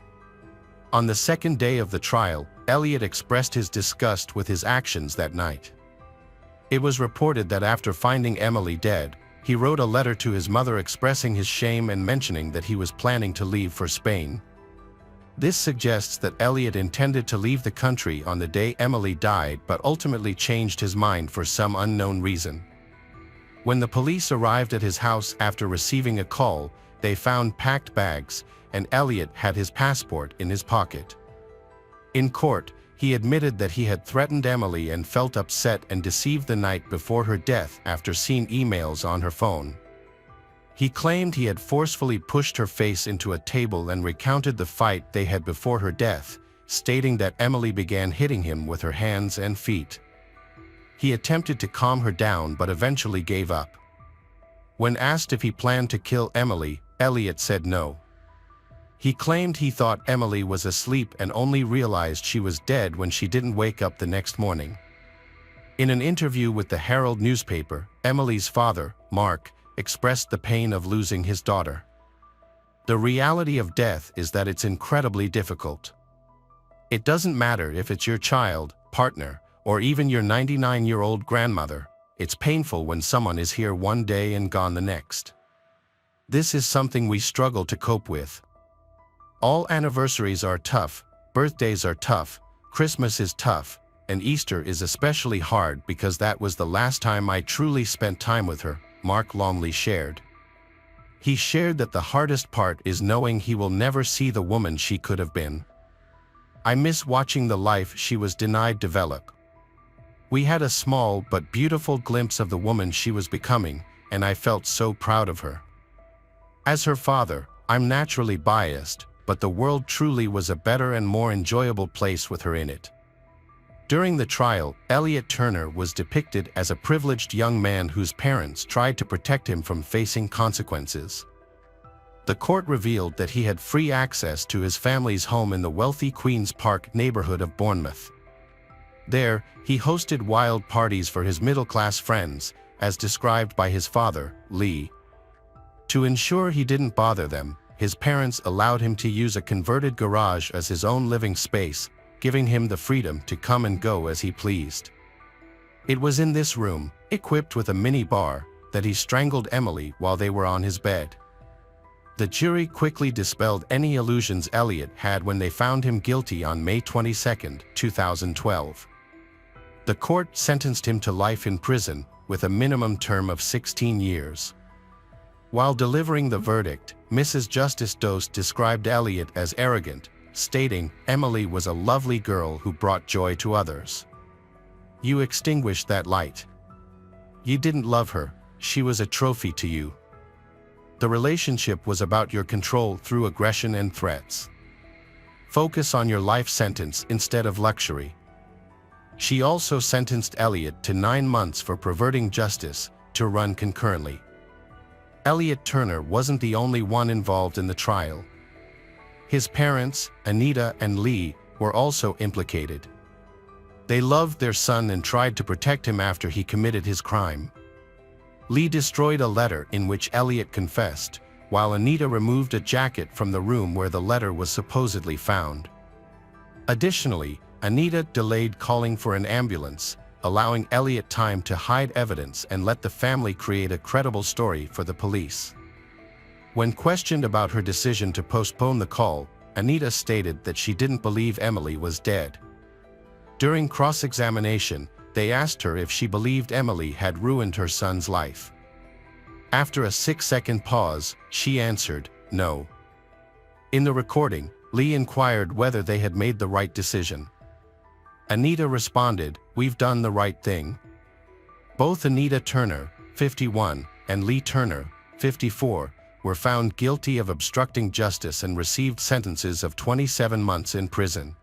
On the second day of the trial, Elliot expressed his disgust with his actions that night. It was reported that after finding Emily dead, he wrote a letter to his mother expressing his shame and mentioning that he was planning to leave for Spain. This suggests that Elliot intended to leave the country on the day Emily died but ultimately changed his mind for some unknown reason. When the police arrived at his house after receiving a call, they found packed bags, and Elliot had his passport in his pocket. In court, he admitted that he had threatened Emily and felt upset and deceived the night before her death after seeing emails on her phone. He claimed he had forcefully pushed her face into a table and recounted the fight they had before her death, stating that Emily began hitting him with her hands and feet. He attempted to calm her down but eventually gave up. When asked if he planned to kill Emily, Elliot said no. He claimed he thought Emily was asleep and only realized she was dead when she didn't wake up the next morning. In an interview with the Herald newspaper, Emily's father, Mark, expressed the pain of losing his daughter. The reality of death is that it's incredibly difficult. It doesn't matter if it's your child, partner, or even your 99-year-old grandmother. It's painful when someone is here one day and gone the next. This is something we struggle to cope with. All anniversaries are tough, birthdays are tough, Christmas is tough, and Easter is especially hard because that was the last time I truly spent time with her, Mark Longley shared. He shared that the hardest part is knowing he will never see the woman she could have been. I miss watching the life she was denied develop. We had a small but beautiful glimpse of the woman she was becoming, and I felt so proud of her. As her father, I'm naturally biased, but the world truly was a better and more enjoyable place with her in it. During the trial, Elliot Turner was depicted as a privileged young man whose parents tried to protect him from facing consequences. The court revealed that he had free access to his family's home in the wealthy Queen's Park neighborhood of Bournemouth. There, he hosted wild parties for his middle-class friends, as described by his father, Lee. To ensure he didn't bother them, his parents allowed him to use a converted garage as his own living space, giving him the freedom to come and go as he pleased. It was in this room, equipped with a mini bar, that he strangled Emily while they were on his bed. The jury quickly dispelled any illusions Elliot had when they found him guilty on May 22, 2012. The court sentenced him to life in prison, with a minimum term of 16 years. While delivering the verdict, Mrs. Justice Dost described Elliot as arrogant, stating, "Emily was a lovely girl who brought joy to others. You extinguished that light. You didn't love her, she was a trophy to you. The relationship was about your control through aggression and threats. Focus on your life sentence instead of luxury." She also sentenced Elliot to 9 months for perverting justice, to run concurrently. Elliot Turner wasn't the only one involved in the trial. His parents, Anita and Lee, were also implicated. They loved their son and tried to protect him after he committed his crime. Lee destroyed a letter in which Elliot confessed, while Anita removed a jacket from the room where the letter was supposedly found. Additionally, Anita delayed calling for an ambulance, allowing Elliot time to hide evidence and let the family create a credible story for the police. When questioned about her decision to postpone the call, Anita stated that she didn't believe Emily was dead. During cross-examination, they asked her if she believed Emily had ruined her son's life. After a 6-second pause, she answered, "No." In the recording, Lee inquired whether they had made the right decision. Anita responded, "We've done the right thing." Both Anita Turner, 51, and Lee Turner, 54, were found guilty of obstructing justice and received sentences of 27 months in prison.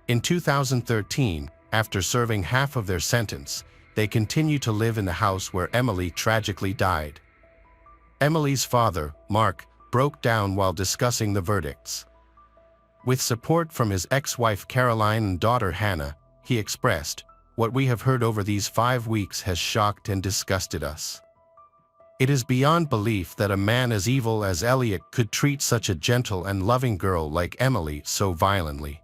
In 2013, after serving half of their sentence, they continued to live in the house where Emily tragically died. Emily's father, Mark, broke down while discussing the verdicts. With support from his ex-wife Caroline and daughter Hannah, he expressed, "What we have heard over these 5 weeks has shocked and disgusted us. It is beyond belief that a man as evil as Elliot could treat such a gentle and loving girl like Emily so violently.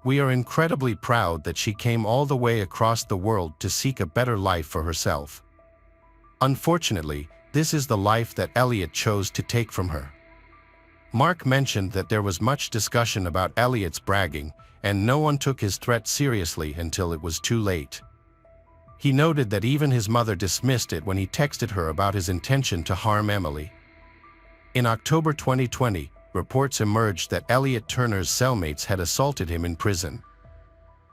We are incredibly proud that she came all the way across the world to seek a better life for herself. Unfortunately, this is the life that Elliot chose to take from her. Mark mentioned that there was much discussion about Elliot's bragging, and no one took his threat seriously until it was too late. He noted that even his mother dismissed it when he texted her about his intention to harm Emily. In October 2020, reports emerged that Elliot Turner's cellmates had assaulted him in prison.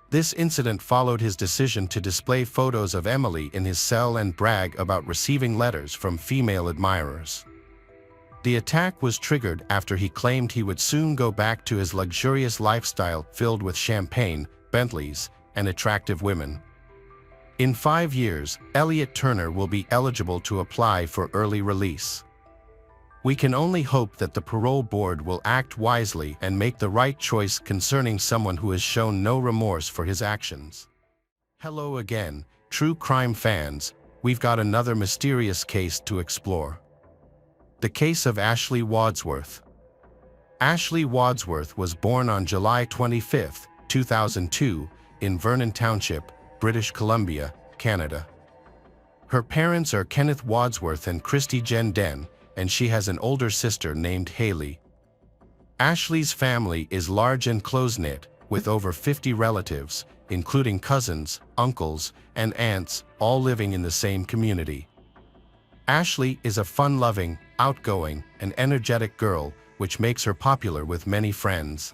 This incident followed his decision to display photos of Emily in his cell and brag about receiving letters from female admirers. The attack was triggered after he claimed he would soon go back to his luxurious lifestyle filled with champagne, Bentleys, and attractive women. In 5 years, Elliot Turner will be eligible to apply for early release. We can only hope that the parole board will act wisely and make the right choice concerning someone who has shown no remorse for his actions. Hello again, true crime fans. We've got another mysterious case to explore. The case of Ashley Wadsworth. Ashley Wadsworth was born on July 25, 2002, in Vernon Township, British Columbia, Canada. Her parents are Kenneth Wadsworth and Christy Jen Den, and she has an older sister named Haley. Ashley's family is large and close-knit, with over 50 relatives, including cousins, uncles, and aunts, all living in the same community. Ashley is a fun-loving, outgoing, and energetic girl, which makes her popular with many friends.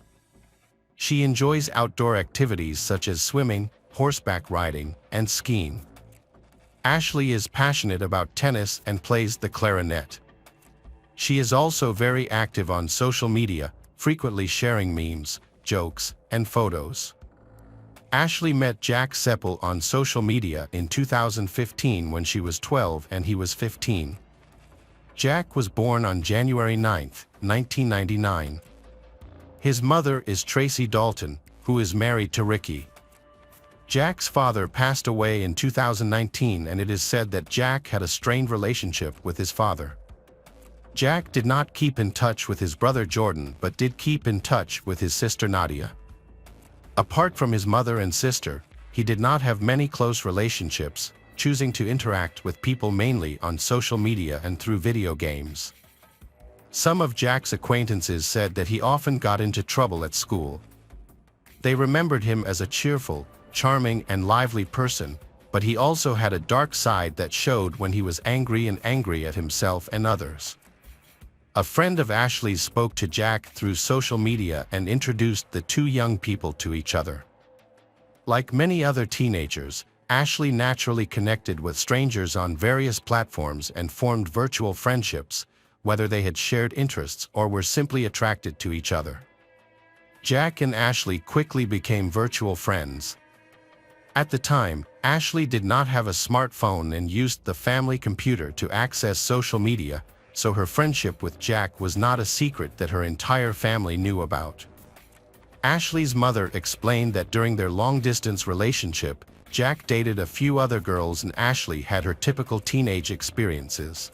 She enjoys outdoor activities such as swimming, horseback riding, and skiing. Ashley is passionate about tennis and plays the clarinet. She is also very active on social media, frequently sharing memes, jokes, and photos. Ashley met Jack Seppel on social media in 2015 when she was 12 and he was 15. Jack was born on January 9, 1999. His mother is Tracy Dalton, who is married to Ricky. Jack's father passed away in 2019, and it is said that Jack had a strained relationship with his father. Jack did not keep in touch with his brother Jordan but did keep in touch with his sister Nadia. Apart from his mother and sister, he did not have many close relationships, choosing to interact with people mainly on social media and through video games. Some of Jack's acquaintances said that he often got into trouble at school. They remembered him as a cheerful, charming, and lively person, but he also had a dark side that showed when he was angry at himself and others. A friend of Ashley's spoke to Jack through social media and introduced the two young people to each other. Like many other teenagers, Ashley naturally connected with strangers on various platforms and formed virtual friendships, whether they had shared interests or were simply attracted to each other. Jack and Ashley quickly became virtual friends. At the time, Ashley did not have a smartphone and used the family computer to access social media, so her friendship with Jack was not a secret that her entire family knew about. Ashley's mother explained that during their long-distance relationship, Jack dated a few other girls and Ashley had her typical teenage experiences.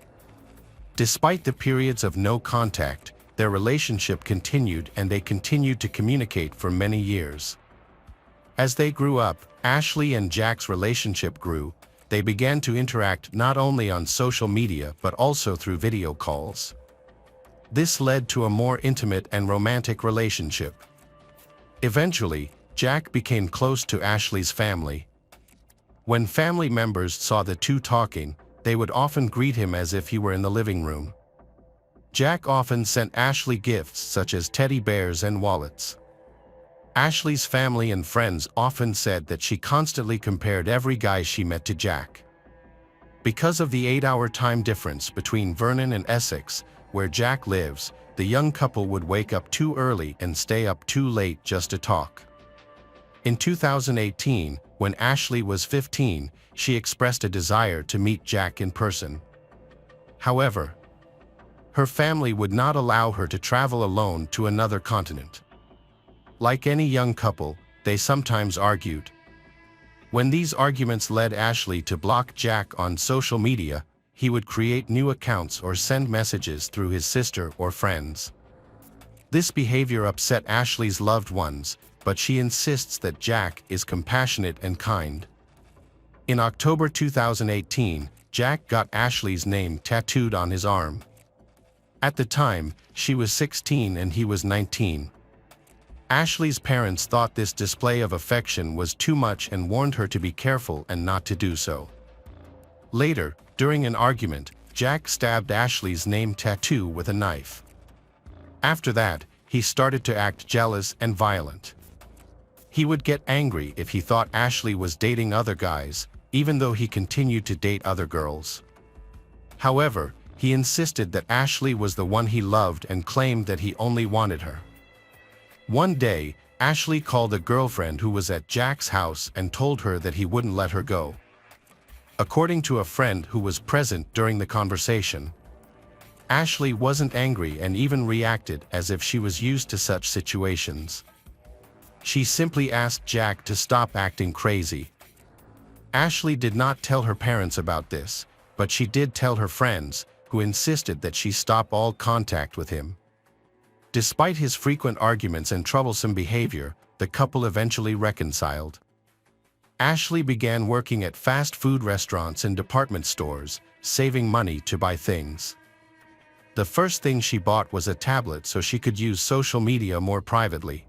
Despite the periods of no contact, their relationship continued and they continued to communicate for many years. As they grew up, Ashley and Jack's relationship grew. They began to interact not only on social media but also through video calls. This led to a more intimate and romantic relationship. Eventually, Jack became close to Ashley's family. When family members saw the two talking, they would often greet him as if he were in the living room. Jack often sent Ashley gifts such as teddy bears and wallets. Ashley's family and friends often said that she constantly compared every guy she met to Jack. Because of the 8-hour time difference between Vernon and Essex, where Jack lives, the young couple would wake up too early and stay up too late just to talk. In 2018, when Ashley was 15, she expressed a desire to meet Jack in person. However, her family would not allow her to travel alone to another continent. Like any young couple, they sometimes argued. When these arguments led Ashley to block Jack on social media, he would create new accounts or send messages through his sister or friends. This behavior upset Ashley's loved ones, but she insists that Jack is compassionate and kind. In October 2018, Jack got Ashley's name tattooed on his arm. At the time, she was 16 and he was 19. Ashley's parents thought this display of affection was too much and warned her to be careful and not to do so. Later, during an argument, Jack stabbed Ashley's name tattoo with a knife. After that, he started to act jealous and violent. He would get angry if he thought Ashley was dating other guys, even though he continued to date other girls. However, he insisted that Ashley was the one he loved and claimed that he only wanted her. One day, Ashley called a girlfriend who was at Jack's house and told her that he wouldn't let her go. According to a friend who was present during the conversation, Ashley wasn't angry and even reacted as if she was used to such situations. She simply asked Jack to stop acting crazy. Ashley did not tell her parents about this, but she did tell her friends, who insisted that she stop all contact with him. Despite his frequent arguments and troublesome behavior, the couple eventually reconciled. Ashley began working at fast food restaurants and department stores, saving money to buy things. The first thing she bought was a tablet so she could use social media more privately.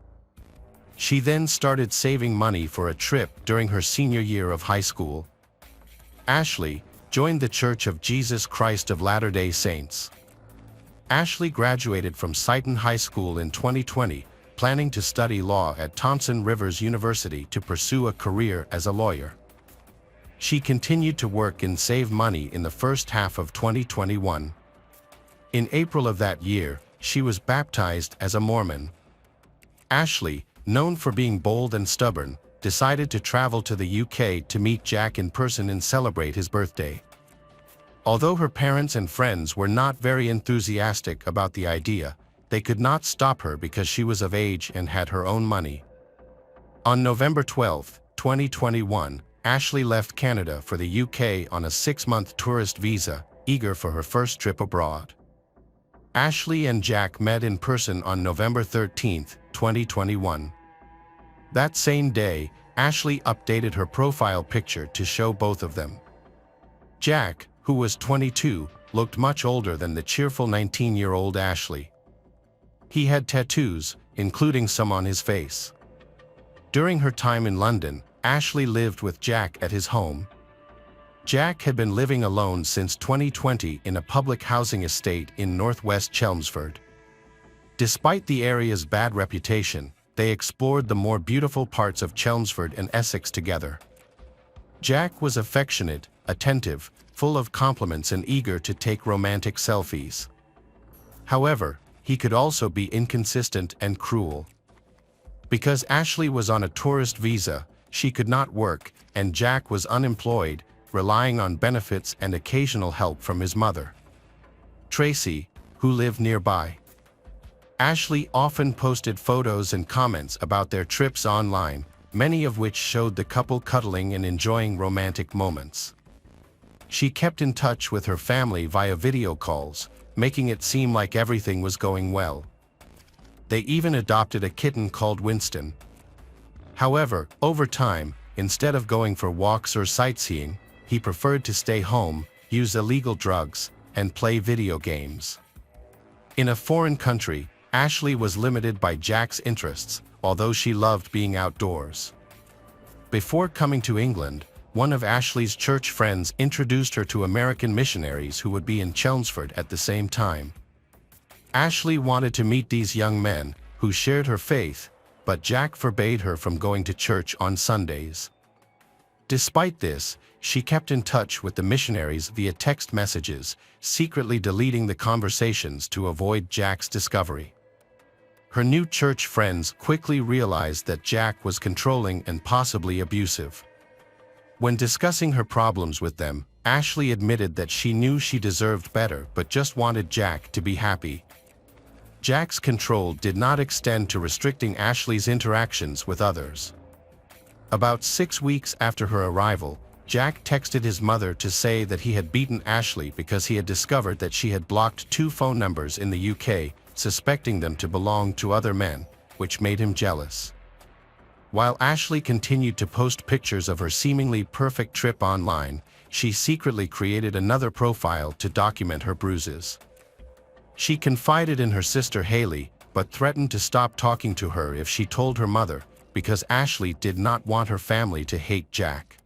She then started saving money for a trip during her senior year of high school. Ashley joined the Church of Jesus Christ of Latter-day Saints. Ashley graduated from Sighton High School in 2020, planning to study law at Thompson Rivers University to pursue a career as a lawyer. She continued to work and save money in the first half of 2021. In April of that year, she was baptized as a Mormon. Ashley, known for being bold and stubborn, decided to travel to the UK to meet Jack in person and celebrate his birthday. Although her parents and friends were not very enthusiastic about the idea, they could not stop her because she was of age and had her own money. On November 12, 2021, Ashley left Canada for the UK on a 6-month tourist visa, eager for her first trip abroad. Ashley and Jack met in person on November 13, 2021. That same day, Ashley updated her profile picture to show both of them. Jack, who was 22, looked much older than the cheerful 19-year-old Ashley. He had tattoos, including some on his face. During her time in London, Ashley lived with Jack at his home. Jack had been living alone since 2020 in a public housing estate in northwest Chelmsford. Despite the area's bad reputation, they explored the more beautiful parts of Chelmsford and Essex together. Jack was affectionate, attentive, full of compliments and eager to take romantic selfies. However, he could also be inconsistent and cruel. Because Ashley was on a tourist visa, she could not work, and Jack was unemployed, relying on benefits and occasional help from his mother, Tracy, who lived nearby. Ashley often posted photos and comments about their trips online, many of which showed the couple cuddling and enjoying romantic moments. She kept in touch with her family via video calls, making it seem like everything was going well. They even adopted a kitten called Winston. However, over time, instead of going for walks or sightseeing, he preferred to stay home, use illegal drugs, and play video games. In a foreign country, Ashley was limited by Jack's interests, although she loved being outdoors. Before coming to England, one of Ashley's church friends introduced her to American missionaries who would be in Chelmsford at the same time. Ashley wanted to meet these young men, who shared her faith, but Jack forbade her from going to church on Sundays. Despite this, she kept in touch with the missionaries via text messages, secretly deleting the conversations to avoid Jack's discovery. Her new church friends quickly realized that Jack was controlling and possibly abusive. When discussing her problems with them, Ashley admitted that she knew she deserved better but just wanted Jack to be happy. Jack's control did not extend to restricting Ashley's interactions with others. About 6 weeks after her arrival, Jack texted his mother to say that he had beaten Ashley because he had discovered that she had blocked 2 phone numbers in the UK, suspecting them to belong to other men, which made him jealous. While Ashley continued to post pictures of her seemingly perfect trip online, she secretly created another profile to document her bruises. She confided in her sister Haley, but threatened to stop talking to her if she told her mother, because Ashley did not want her family to hate Jack.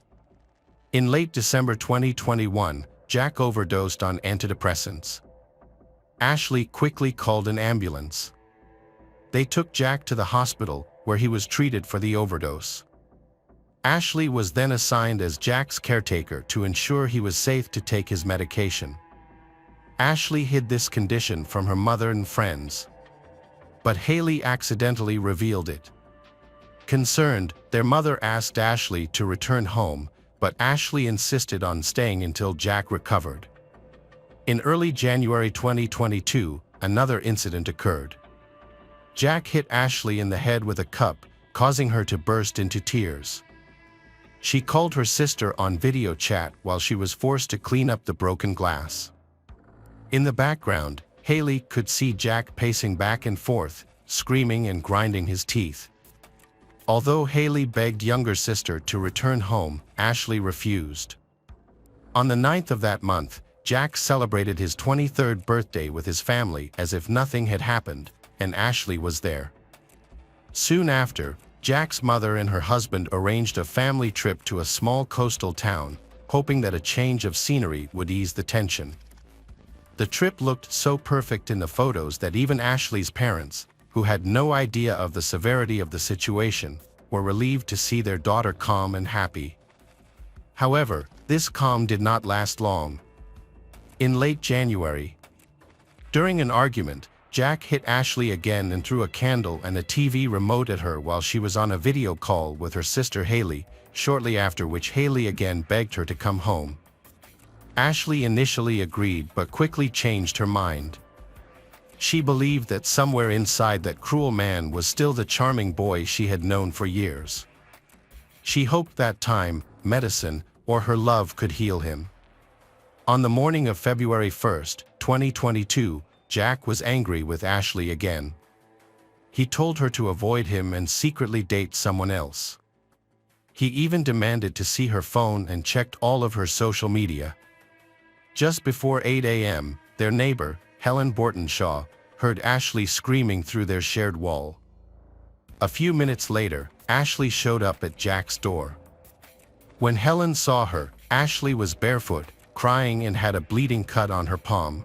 In late December 2021, Jack overdosed on antidepressants. Ashley quickly called an ambulance. They took Jack to the hospital, where he was treated for the overdose. Ashley was then assigned as Jack's caretaker to ensure he was safe to take his medication. Ashley hid this condition from her mother and friends, but Haley accidentally revealed it. Concerned, their mother asked Ashley to return home, but Ashley insisted on staying until Jack recovered. In early January 2022, another incident occurred. Jack hit Ashley in the head with a cup, causing her to burst into tears. She called her sister on video chat while she was forced to clean up the broken glass. In the background, Haley could see Jack pacing back and forth, screaming and grinding his teeth. Although Haley begged younger sister to return home, Ashley refused. On the 9th of that month, Jack celebrated his 23rd birthday with his family as if nothing had happened, and Ashley was there. Soon after, Jack's mother and her husband arranged a family trip to a small coastal town, hoping that a change of scenery would ease the tension. The trip looked so perfect in the photos that even Ashley's parents, who had no idea of the severity of the situation, were relieved to see their daughter calm and happy. However, this calm did not last long. In late January, during an argument, Jack hit Ashley again and threw a candle and a TV remote at her while she was on a video call with her sister Haley, shortly after which Haley again begged her to come home. Ashley initially agreed but quickly changed her mind. She believed that somewhere inside that cruel man was still the charming boy she had known for years. She hoped that time, medicine, or her love could heal him. On the morning of February 1, 2022, Jack was angry with Ashley again. He told her to avoid him and secretly date someone else. He even demanded to see her phone and checked all of her social media. Just before 8 a.m., their neighbor, Helen Bortonshaw, heard Ashley screaming through their shared wall. A few minutes later, Ashley showed up at Jack's door. When Helen saw her, Ashley was barefoot, crying and had a bleeding cut on her palm.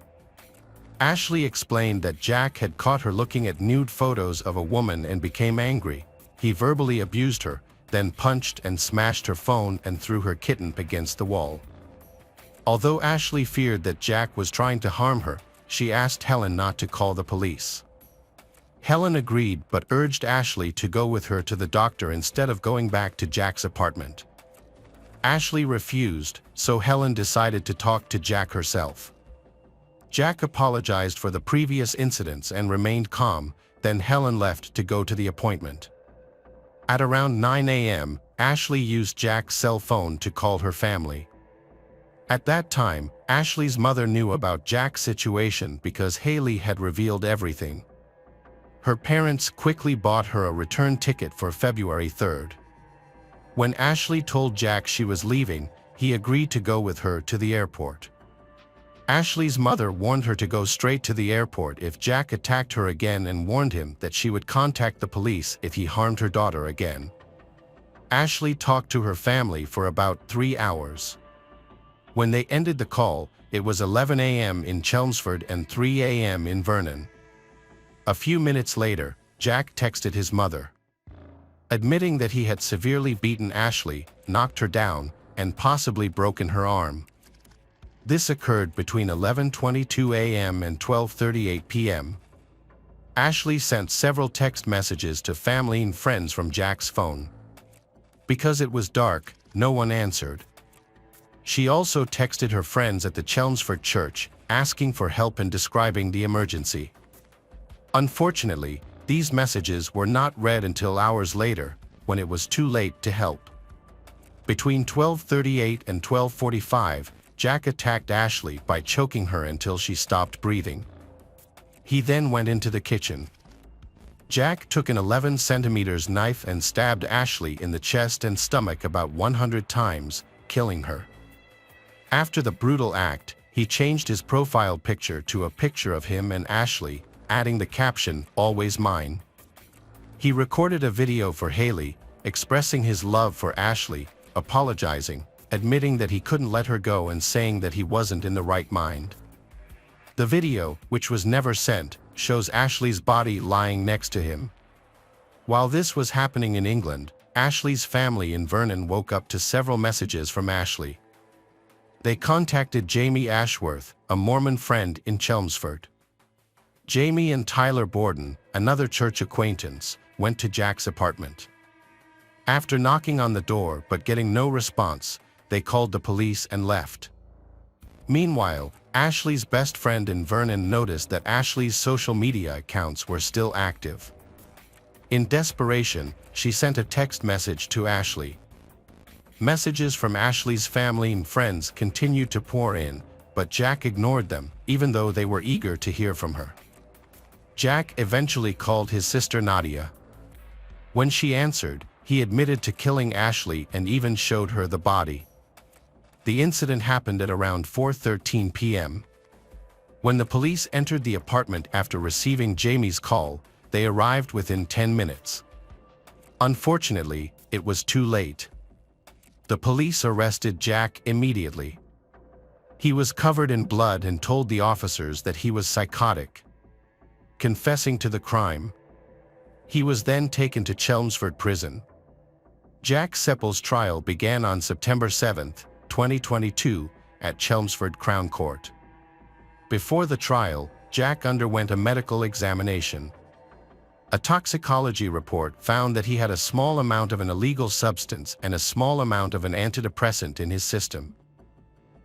Ashley explained that Jack had caught her looking at nude photos of a woman and became angry. He verbally abused her, then punched and smashed her phone and threw her kitten against the wall. Although Ashley feared that Jack was trying to harm her, she asked Helen not to call the police. Helen agreed but urged Ashley to go with her to the doctor instead of going back to Jack's apartment. Ashley refused, so Helen decided to talk to Jack herself. Jack apologized for the previous incidents and remained calm, then Helen left to go to the appointment. At around 9 a.m., Ashley used Jack's cell phone to call her family. At that time, Ashley's mother knew about Jack's situation because Haley had revealed everything. Her parents quickly bought her a return ticket for February 3rd. When Ashley told Jack she was leaving, he agreed to go with her to the airport. Ashley's mother warned her to go straight to the airport if Jack attacked her again and warned him that she would contact the police if he harmed her daughter again. Ashley talked to her family for about 3 hours. When they ended the call, it was 11 a.m. in Chelmsford and 3 a.m. in Vernon. A few minutes later, Jack texted his mother, admitting that he had severely beaten Ashley, knocked her down, and possibly broken her arm. This occurred between 11:22 a.m. and 12:38 p.m. Ashley sent several text messages to family and friends from Jack's phone. Because it was dark, no one answered. She also texted her friends at the Chelmsford church, asking for help and describing the emergency. Unfortunately, these messages were not read until hours later, when it was too late to help. Between 12:38 and 12:45, Jack attacked Ashley by choking her until she stopped breathing. He then went into the kitchen. Jack took an 11-centimeter knife and stabbed Ashley in the chest and stomach about 100 times, killing her. After the brutal act, he changed his profile picture to a picture of him and Ashley, adding the caption, "Always mine." He recorded a video for Haley, expressing his love for Ashley, apologizing, admitting that he couldn't let her go and saying that he wasn't in the right mind. The video, which was never sent, shows Ashley's body lying next to him. While this was happening in England, Ashley's family in Vernon woke up to several messages from Ashley. They contacted Jamie Ashworth, a Mormon friend in Chelmsford. Jamie and Tyler Borden, another church acquaintance, went to Jack's apartment. After knocking on the door but getting no response, they called the police and left. Meanwhile, Ashley's best friend in Vernon noticed that Ashley's social media accounts were still active. In desperation, she sent a text message to Ashley. Messages from Ashley's family and friends continued to pour in, but Jack ignored them, even though they were eager to hear from her. Jack eventually called his sister Nadia. When she answered, he admitted to killing Ashley and even showed her the body. The incident happened at around 4:13 p.m. When the police entered the apartment after receiving Jamie's call, they arrived within 10 minutes. Unfortunately, it was too late. The police arrested Jack immediately. He was covered in blood and told the officers that he was psychotic, confessing to the crime. He was then taken to Chelmsford Prison. Jack Seppel's trial began on September 7, 2022, at Chelmsford Crown Court. Before the trial, Jack underwent a medical examination. A toxicology report found that he had a small amount of an illegal substance and a small amount of an antidepressant in his system.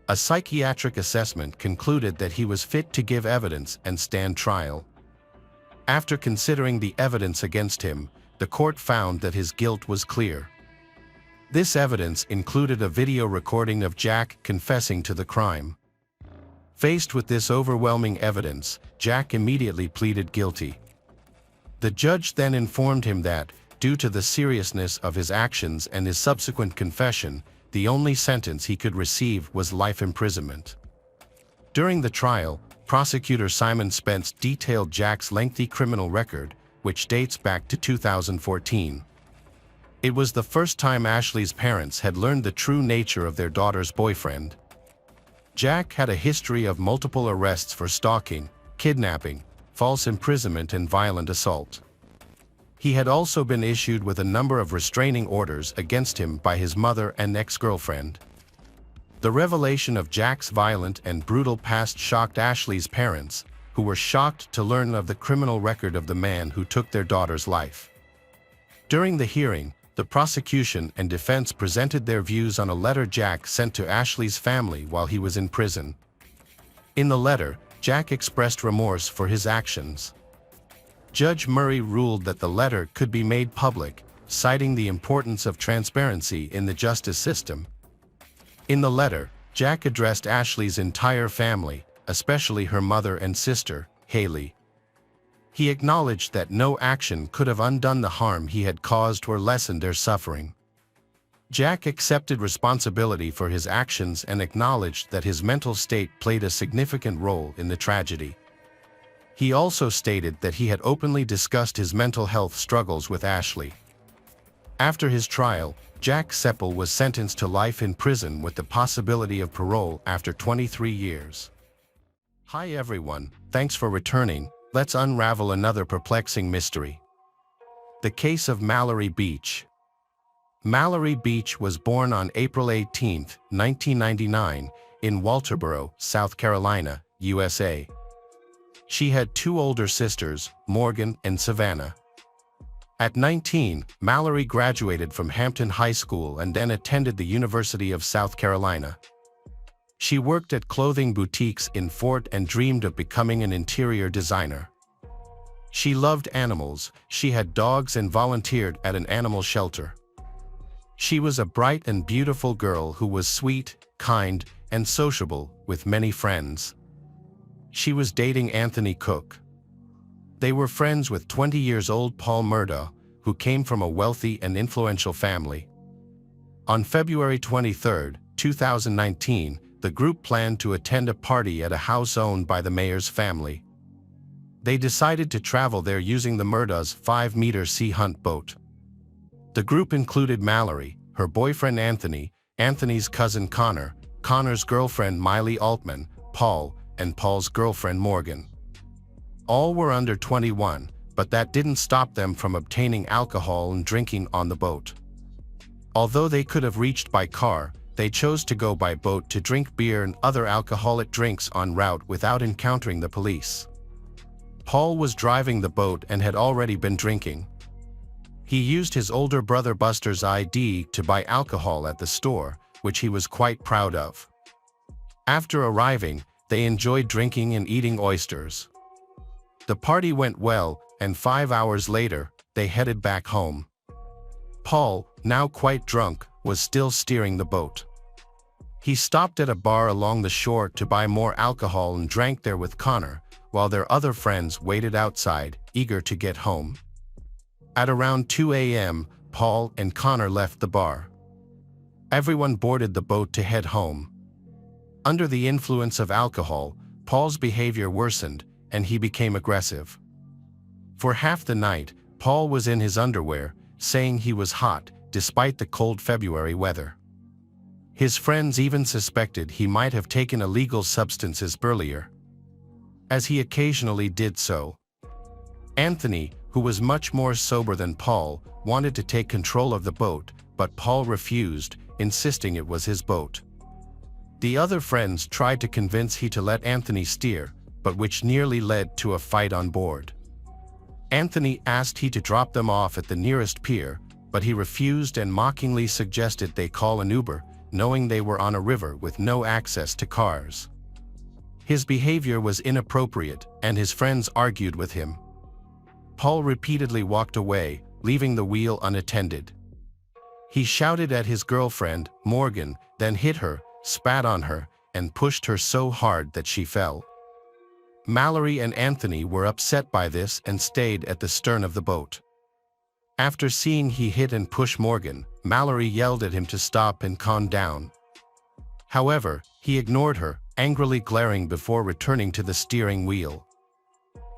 A psychiatric assessment concluded that he was fit to give evidence and stand trial. After considering the evidence against him, the court found that his guilt was clear. This evidence included a video recording of Jack confessing to the crime. Faced with this overwhelming evidence, Jack immediately pleaded guilty. The judge then informed him that, due to the seriousness of his actions and his subsequent confession, the only sentence he could receive was life imprisonment. During the trial, prosecutor Simon Spence detailed Jack's lengthy criminal record, which dates back to 2014. It was the first time Ashley's parents had learned the true nature of their daughter's boyfriend. Jack had a history of multiple arrests for stalking, kidnapping, false imprisonment and violent assault. He had also been issued with a number of restraining orders against him by his mother and ex-girlfriend. The revelation of Jack's violent and brutal past shocked Ashley's parents, who were shocked to learn of the criminal record of the man who took their daughter's life. During the hearing, the prosecution and defense presented their views on a letter Jack sent to Ashley's family while he was in prison. In the letter, Jack expressed remorse for his actions. Judge Murray ruled that the letter could be made public, citing the importance of transparency in the justice system. In the letter, Jack addressed Ashley's entire family, especially her mother and sister, Haley. He acknowledged that no action could have undone the harm he had caused or lessened their suffering. Jack accepted responsibility for his actions and acknowledged that his mental state played a significant role in the tragedy. He also stated that he had openly discussed his mental health struggles with Ashley. After his trial, Jack Seppel was sentenced to life in prison with the possibility of parole after 23 years. Hi everyone, thanks for returning. Let's unravel another perplexing mystery. The case of Mallory Beach. Mallory Beach was born on April 18, 1999, in Walterboro, South Carolina, USA. She had two older sisters, Morgan and Savannah. At 19, Mallory graduated from Hampton High School and then attended the University of South Carolina. She worked at clothing boutiques in Fort and dreamed of becoming an interior designer. She loved animals, she had dogs and volunteered at an animal shelter. She was a bright and beautiful girl who was sweet, kind, and sociable, with many friends. She was dating Anthony Cook. They were friends with 20-year-old Paul Murdaugh, who came from a wealthy and influential family. On February 23, 2019, the group planned to attend a party at a house owned by the mayor's family. They decided to travel there using the Murdaugh's 5-meter sea hunt boat. The group included Mallory, her boyfriend Anthony, Anthony's cousin Connor, Connor's girlfriend Miley Altman, Paul, and Paul's girlfriend Morgan. All were under 21, but that didn't stop them from obtaining alcohol and drinking on the boat. Although they could have reached by car, they chose to go by boat to drink beer and other alcoholic drinks en route without encountering the police. Paul was driving the boat and had already been drinking. He used his older brother Buster's ID to buy alcohol at the store, which he was quite proud of. After arriving, they enjoyed drinking and eating oysters. The party went well, and 5 hours later, they headed back home. Paul, now quite drunk, was still steering the boat. He stopped at a bar along the shore to buy more alcohol and drank there with Connor, while their other friends waited outside, eager to get home. At around 2 a.m., Paul and Connor left the bar. Everyone boarded the boat to head home. Under the influence of alcohol, Paul's behavior worsened, and he became aggressive. For half the night, Paul was in his underwear, saying he was hot, despite the cold February weather. His friends even suspected he might have taken illegal substances earlier, as he occasionally did so. Anthony, who was much more sober than Paul, wanted to take control of the boat, but Paul refused, insisting it was his boat. The other friends tried to convince he to let Anthony steer, but which nearly led to a fight on board. Anthony asked he to drop them off at the nearest pier, but he refused and mockingly suggested they call an Uber, knowing they were on a river with no access to cars. His behavior was inappropriate, and his friends argued with him. Paul repeatedly walked away, leaving the wheel unattended. He shouted at his girlfriend, Morgan, then hit her, spat on her, and pushed her so hard that she fell. Mallory and Anthony were upset by this and stayed at the stern of the boat. After seeing he hit and push Morgan, Mallory yelled at him to stop and calm down. However, he ignored her, angrily glaring before returning to the steering wheel.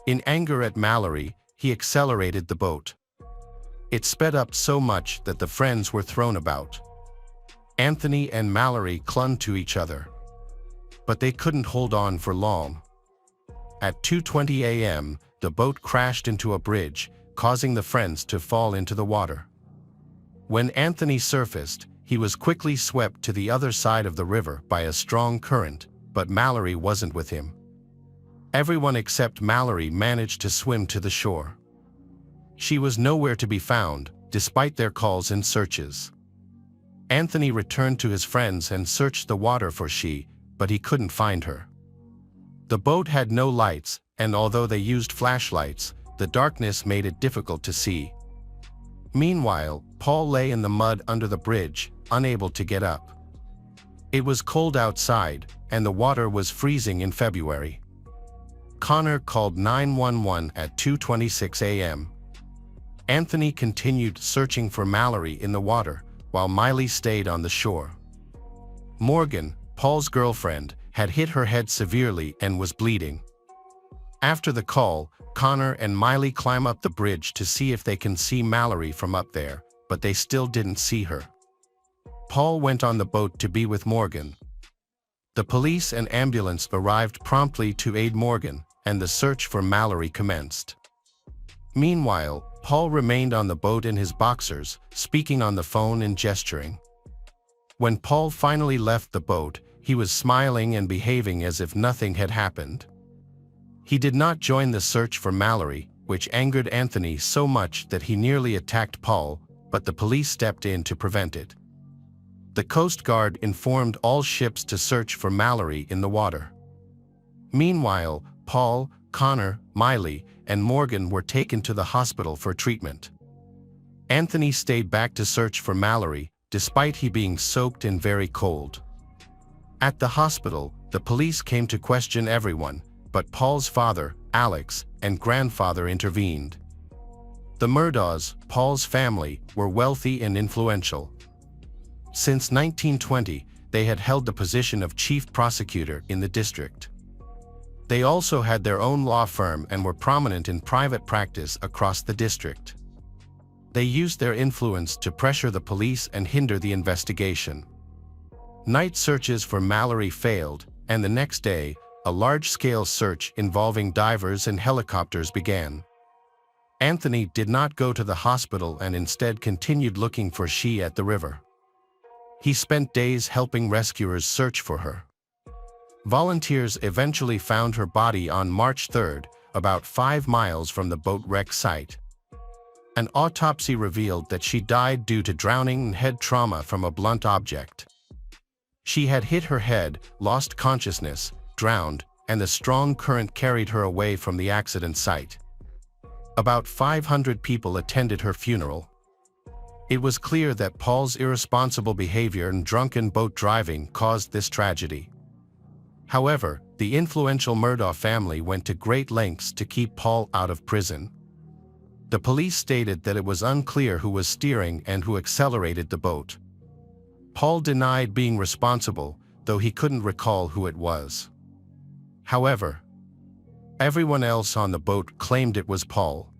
In anger at Mallory, he accelerated the boat. It sped up so much that the friends were thrown about. Anthony and Mallory clung to each other, but they couldn't hold on for long. At 2:20 a.m., the boat crashed into a bridge, causing the friends to fall into the water. When Anthony surfaced, he was quickly swept to the other side of the river by a strong current, but Mallory wasn't with him. Everyone except Mallory managed to swim to the shore. She was nowhere to be found, despite their calls and searches. Anthony returned to his friends and searched the water for she, but he couldn't find her. The boat had no lights, and although they used flashlights, the darkness made it difficult to see. Meanwhile, Paul lay in the mud under the bridge, unable to get up. It was cold outside, and the water was freezing in February. Connor called 911 at 2:26 a.m. Anthony continued searching for Mallory in the water, while Miley stayed on the shore. Morgan, Paul's girlfriend, had hit her head severely and was bleeding. After the call, Connor and Miley climb up the bridge to see if they can see Mallory from up there, but they still didn't see her. Paul went on the boat to be with Morgan. The police and ambulance arrived promptly to aid Morgan, and the search for Mallory commenced. Meanwhile, Paul remained on the boat in his boxers, speaking on the phone and gesturing. When Paul finally left the boat, he was smiling and behaving as if nothing had happened. He did not join the search for Mallory, which angered Anthony so much that he nearly attacked Paul, but the police stepped in to prevent it. The Coast Guard informed all ships to search for Mallory in the water. Meanwhile, Paul, Connor, Miley, and Morgan were taken to the hospital for treatment. Anthony stayed back to search for Mallory, despite he being soaked and very cold. At the hospital, the police came to question everyone, but Paul's father, Alex, and grandfather intervened. The Murdaughs, Paul's family, were wealthy and influential. Since 1920, they had held the position of chief prosecutor in the district. They also had their own law firm and were prominent in private practice across the district. They used their influence to pressure the police and hinder the investigation. Night searches for Mallory failed, and the next day, a large-scale search involving divers and helicopters began. Anthony did not go to the hospital and instead continued looking for she at the river. He spent days helping rescuers search for her. Volunteers eventually found her body on March 3, about 5 miles from the boat wreck site. An autopsy revealed that she died due to drowning and head trauma from a blunt object. She had hit her head, lost consciousness, drowned, and the strong current carried her away from the accident site. About 500 people attended her funeral. It was clear that Paul's irresponsible behavior and drunken boat driving caused this tragedy. However, the influential Murdaugh family went to great lengths to keep Paul out of prison. The police stated that it was unclear who was steering and who accelerated the boat. Paul denied being responsible, though he couldn't recall who it was. However, everyone else on the boat claimed it was Paul.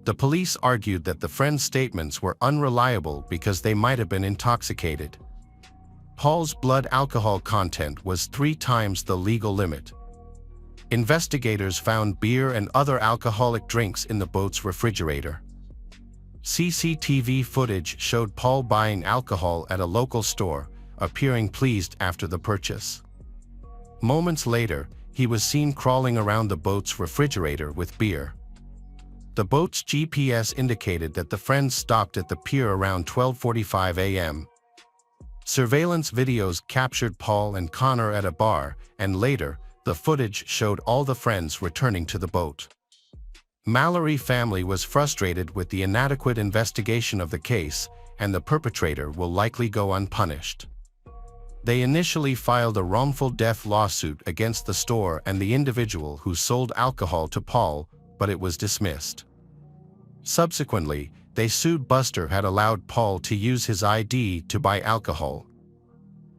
The police argued that the friends' statements were unreliable because they might have been intoxicated. Paul's blood alcohol content was 3 times the legal limit. Investigators found beer and other alcoholic drinks in the boat's refrigerator. CCTV footage showed Paul buying alcohol at a local store, appearing pleased after the purchase. Moments later, he was seen crawling around the boat's refrigerator with beer. The boat's GPS indicated that the friends stopped at the pier around 12:45 a.m. Surveillance videos captured Paul and Connor at a bar, and later, the footage showed all the friends returning to the boat. Mallory family was frustrated with the inadequate investigation of the case, and the perpetrator will likely go unpunished. They initially filed a wrongful death lawsuit against the store and the individual who sold alcohol to Paul, but it was dismissed. Subsequently, they sued Buster had allowed Paul to use his ID to buy alcohol.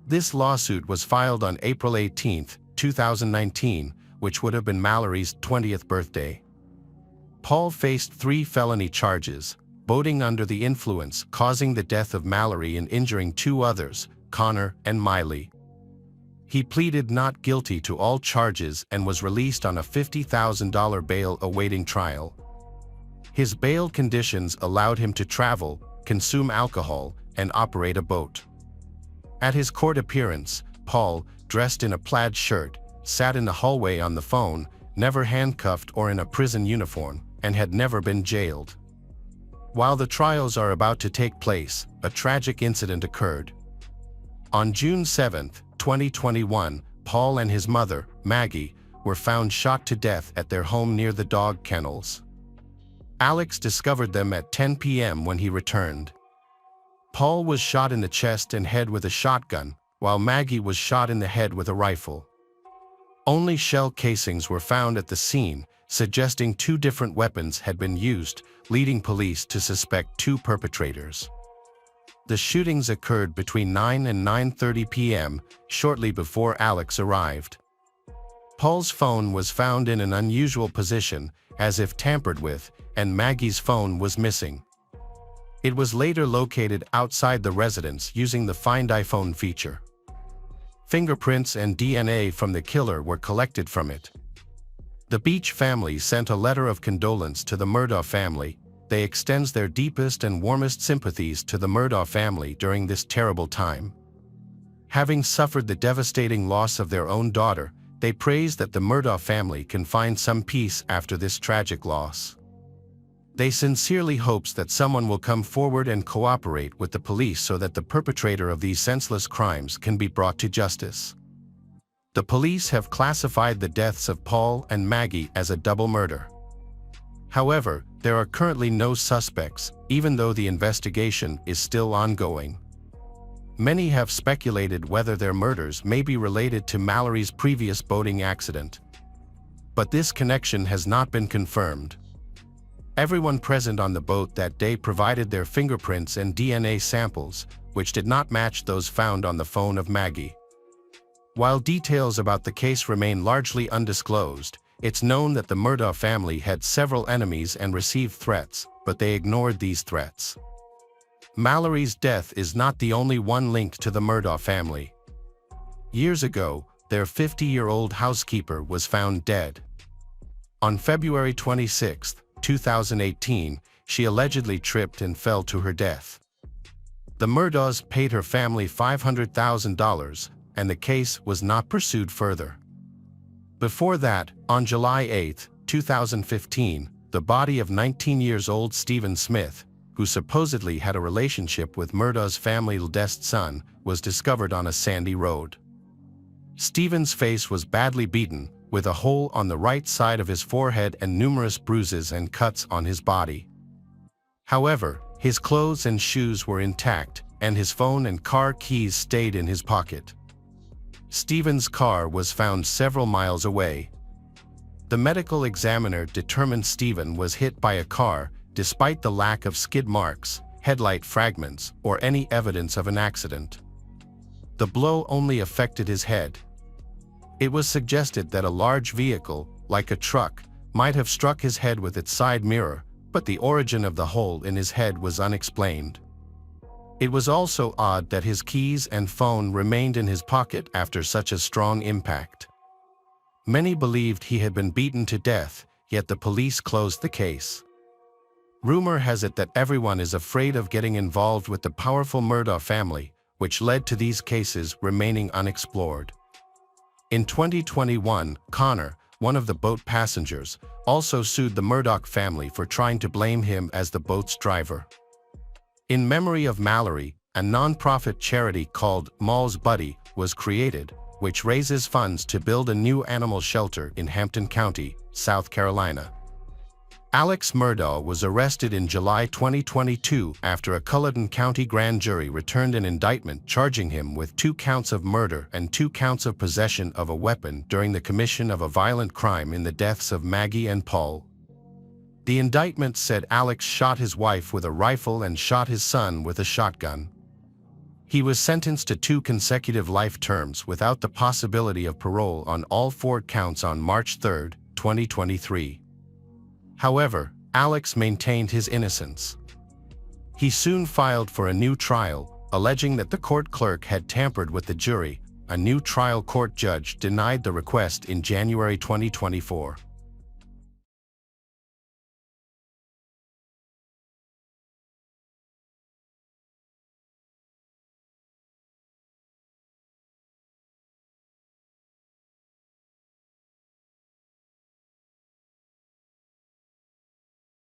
This lawsuit was filed on April 18, 2019, which would have been Mallory's 20th birthday. Paul faced 3 felony charges: boating under the influence causing the death of Mallory and injuring 2 others, Connor and Miley. He pleaded not guilty to all charges and was released on a $50,000 bail awaiting trial. His bail conditions allowed him to travel, consume alcohol, and operate a boat. At his court appearance, Paul, dressed in a plaid shirt, sat in the hallway on the phone, never handcuffed or in a prison uniform, and had never been jailed. While the trials are about to take place, a tragic incident occurred. On June 7, 2021, Paul and his mother, Maggie, were found shot to death at their home near the dog kennels. Alex discovered them at 10 p.m. when he returned. Paul was shot in the chest and head with a shotgun, while Maggie was shot in the head with a rifle. Only shell casings were found at the scene, suggesting 2 different weapons had been used, leading police to suspect 2 perpetrators. The shootings occurred between 9 and 9:30 p.m., shortly before Alex arrived. Paul's phone was found in an unusual position, as if tampered with, and Maggie's phone was missing. It was later located outside the residence using the Find iPhone feature. Fingerprints and DNA from the killer were collected from it. The Beach family sent a letter of condolence to the Murdaugh family. They extends their deepest and warmest sympathies to the Murdaugh family during this terrible time. Having suffered the devastating loss of their own daughter, they praise that the Murdaugh family can find some peace after this tragic loss. They sincerely hopes that someone will come forward and cooperate with the police so that the perpetrator of these senseless crimes can be brought to justice. The police have classified the deaths of Paul and Maggie as a double murder. However, there are currently no suspects, even though the investigation is still ongoing. Many have speculated whether their murders may be related to Mallory's previous boating accident. But this connection has not been confirmed. Everyone present on the boat that day provided their fingerprints and DNA samples, which did not match those found on the phone of Maggie. While details about the case remain largely undisclosed, it's known that the Murdaugh family had several enemies and received threats, but they ignored these threats. Mallory's death is not the only one linked to the Murdaugh family. Years ago, their 50-year-old housekeeper was found dead. On February 26, 2018, she allegedly tripped and fell to her death. The Murdaughs paid her family $500,000, and the case was not pursued further. Before that, on July 8, 2015, the body of 19-year-old Stephen Smith, who supposedly had a relationship with Murdaugh's family's eldest son, was discovered on a sandy road. Stephen's face was badly beaten, with a hole on the right side of his forehead and numerous bruises and cuts on his body. However, his clothes and shoes were intact, and his phone and car keys stayed in his pocket. Stephen's car was found several miles away. The medical examiner determined Stephen was hit by a car, despite the lack of skid marks, headlight fragments, or any evidence of an accident. The blow only affected his head. It was suggested that a large vehicle, like a truck, might have struck his head with its side mirror, but the origin of the hole in his head was unexplained. It was also odd that his keys and phone remained in his pocket after such a strong impact. Many believed he had been beaten to death, yet the police closed the case. Rumor has it that everyone is afraid of getting involved with the powerful Murdaugh family, which led to these cases remaining unexplored. In 2021, Connor, one of the boat passengers, also sued the Murdaugh family for trying to blame him as the boat's driver. In memory of Mallory, a non-profit charity called Moll's Buddy was created, which raises funds to build a new animal shelter in Hampton County, South Carolina. Alex Murdaugh was arrested in July 2022 after a Culloden County grand jury returned an indictment charging him with 2 counts of murder and 2 counts of possession of a weapon during the commission of a violent crime in the deaths of Maggie and Paul. The indictment said Alex shot his wife with a rifle and shot his son with a shotgun. He was sentenced to 2 consecutive life terms without the possibility of parole on all 4 counts on March 3, 2023. However, Alex maintained his innocence. He soon filed for a new trial, alleging that the court clerk had tampered with the jury. A new trial court judge denied the request in January 2024.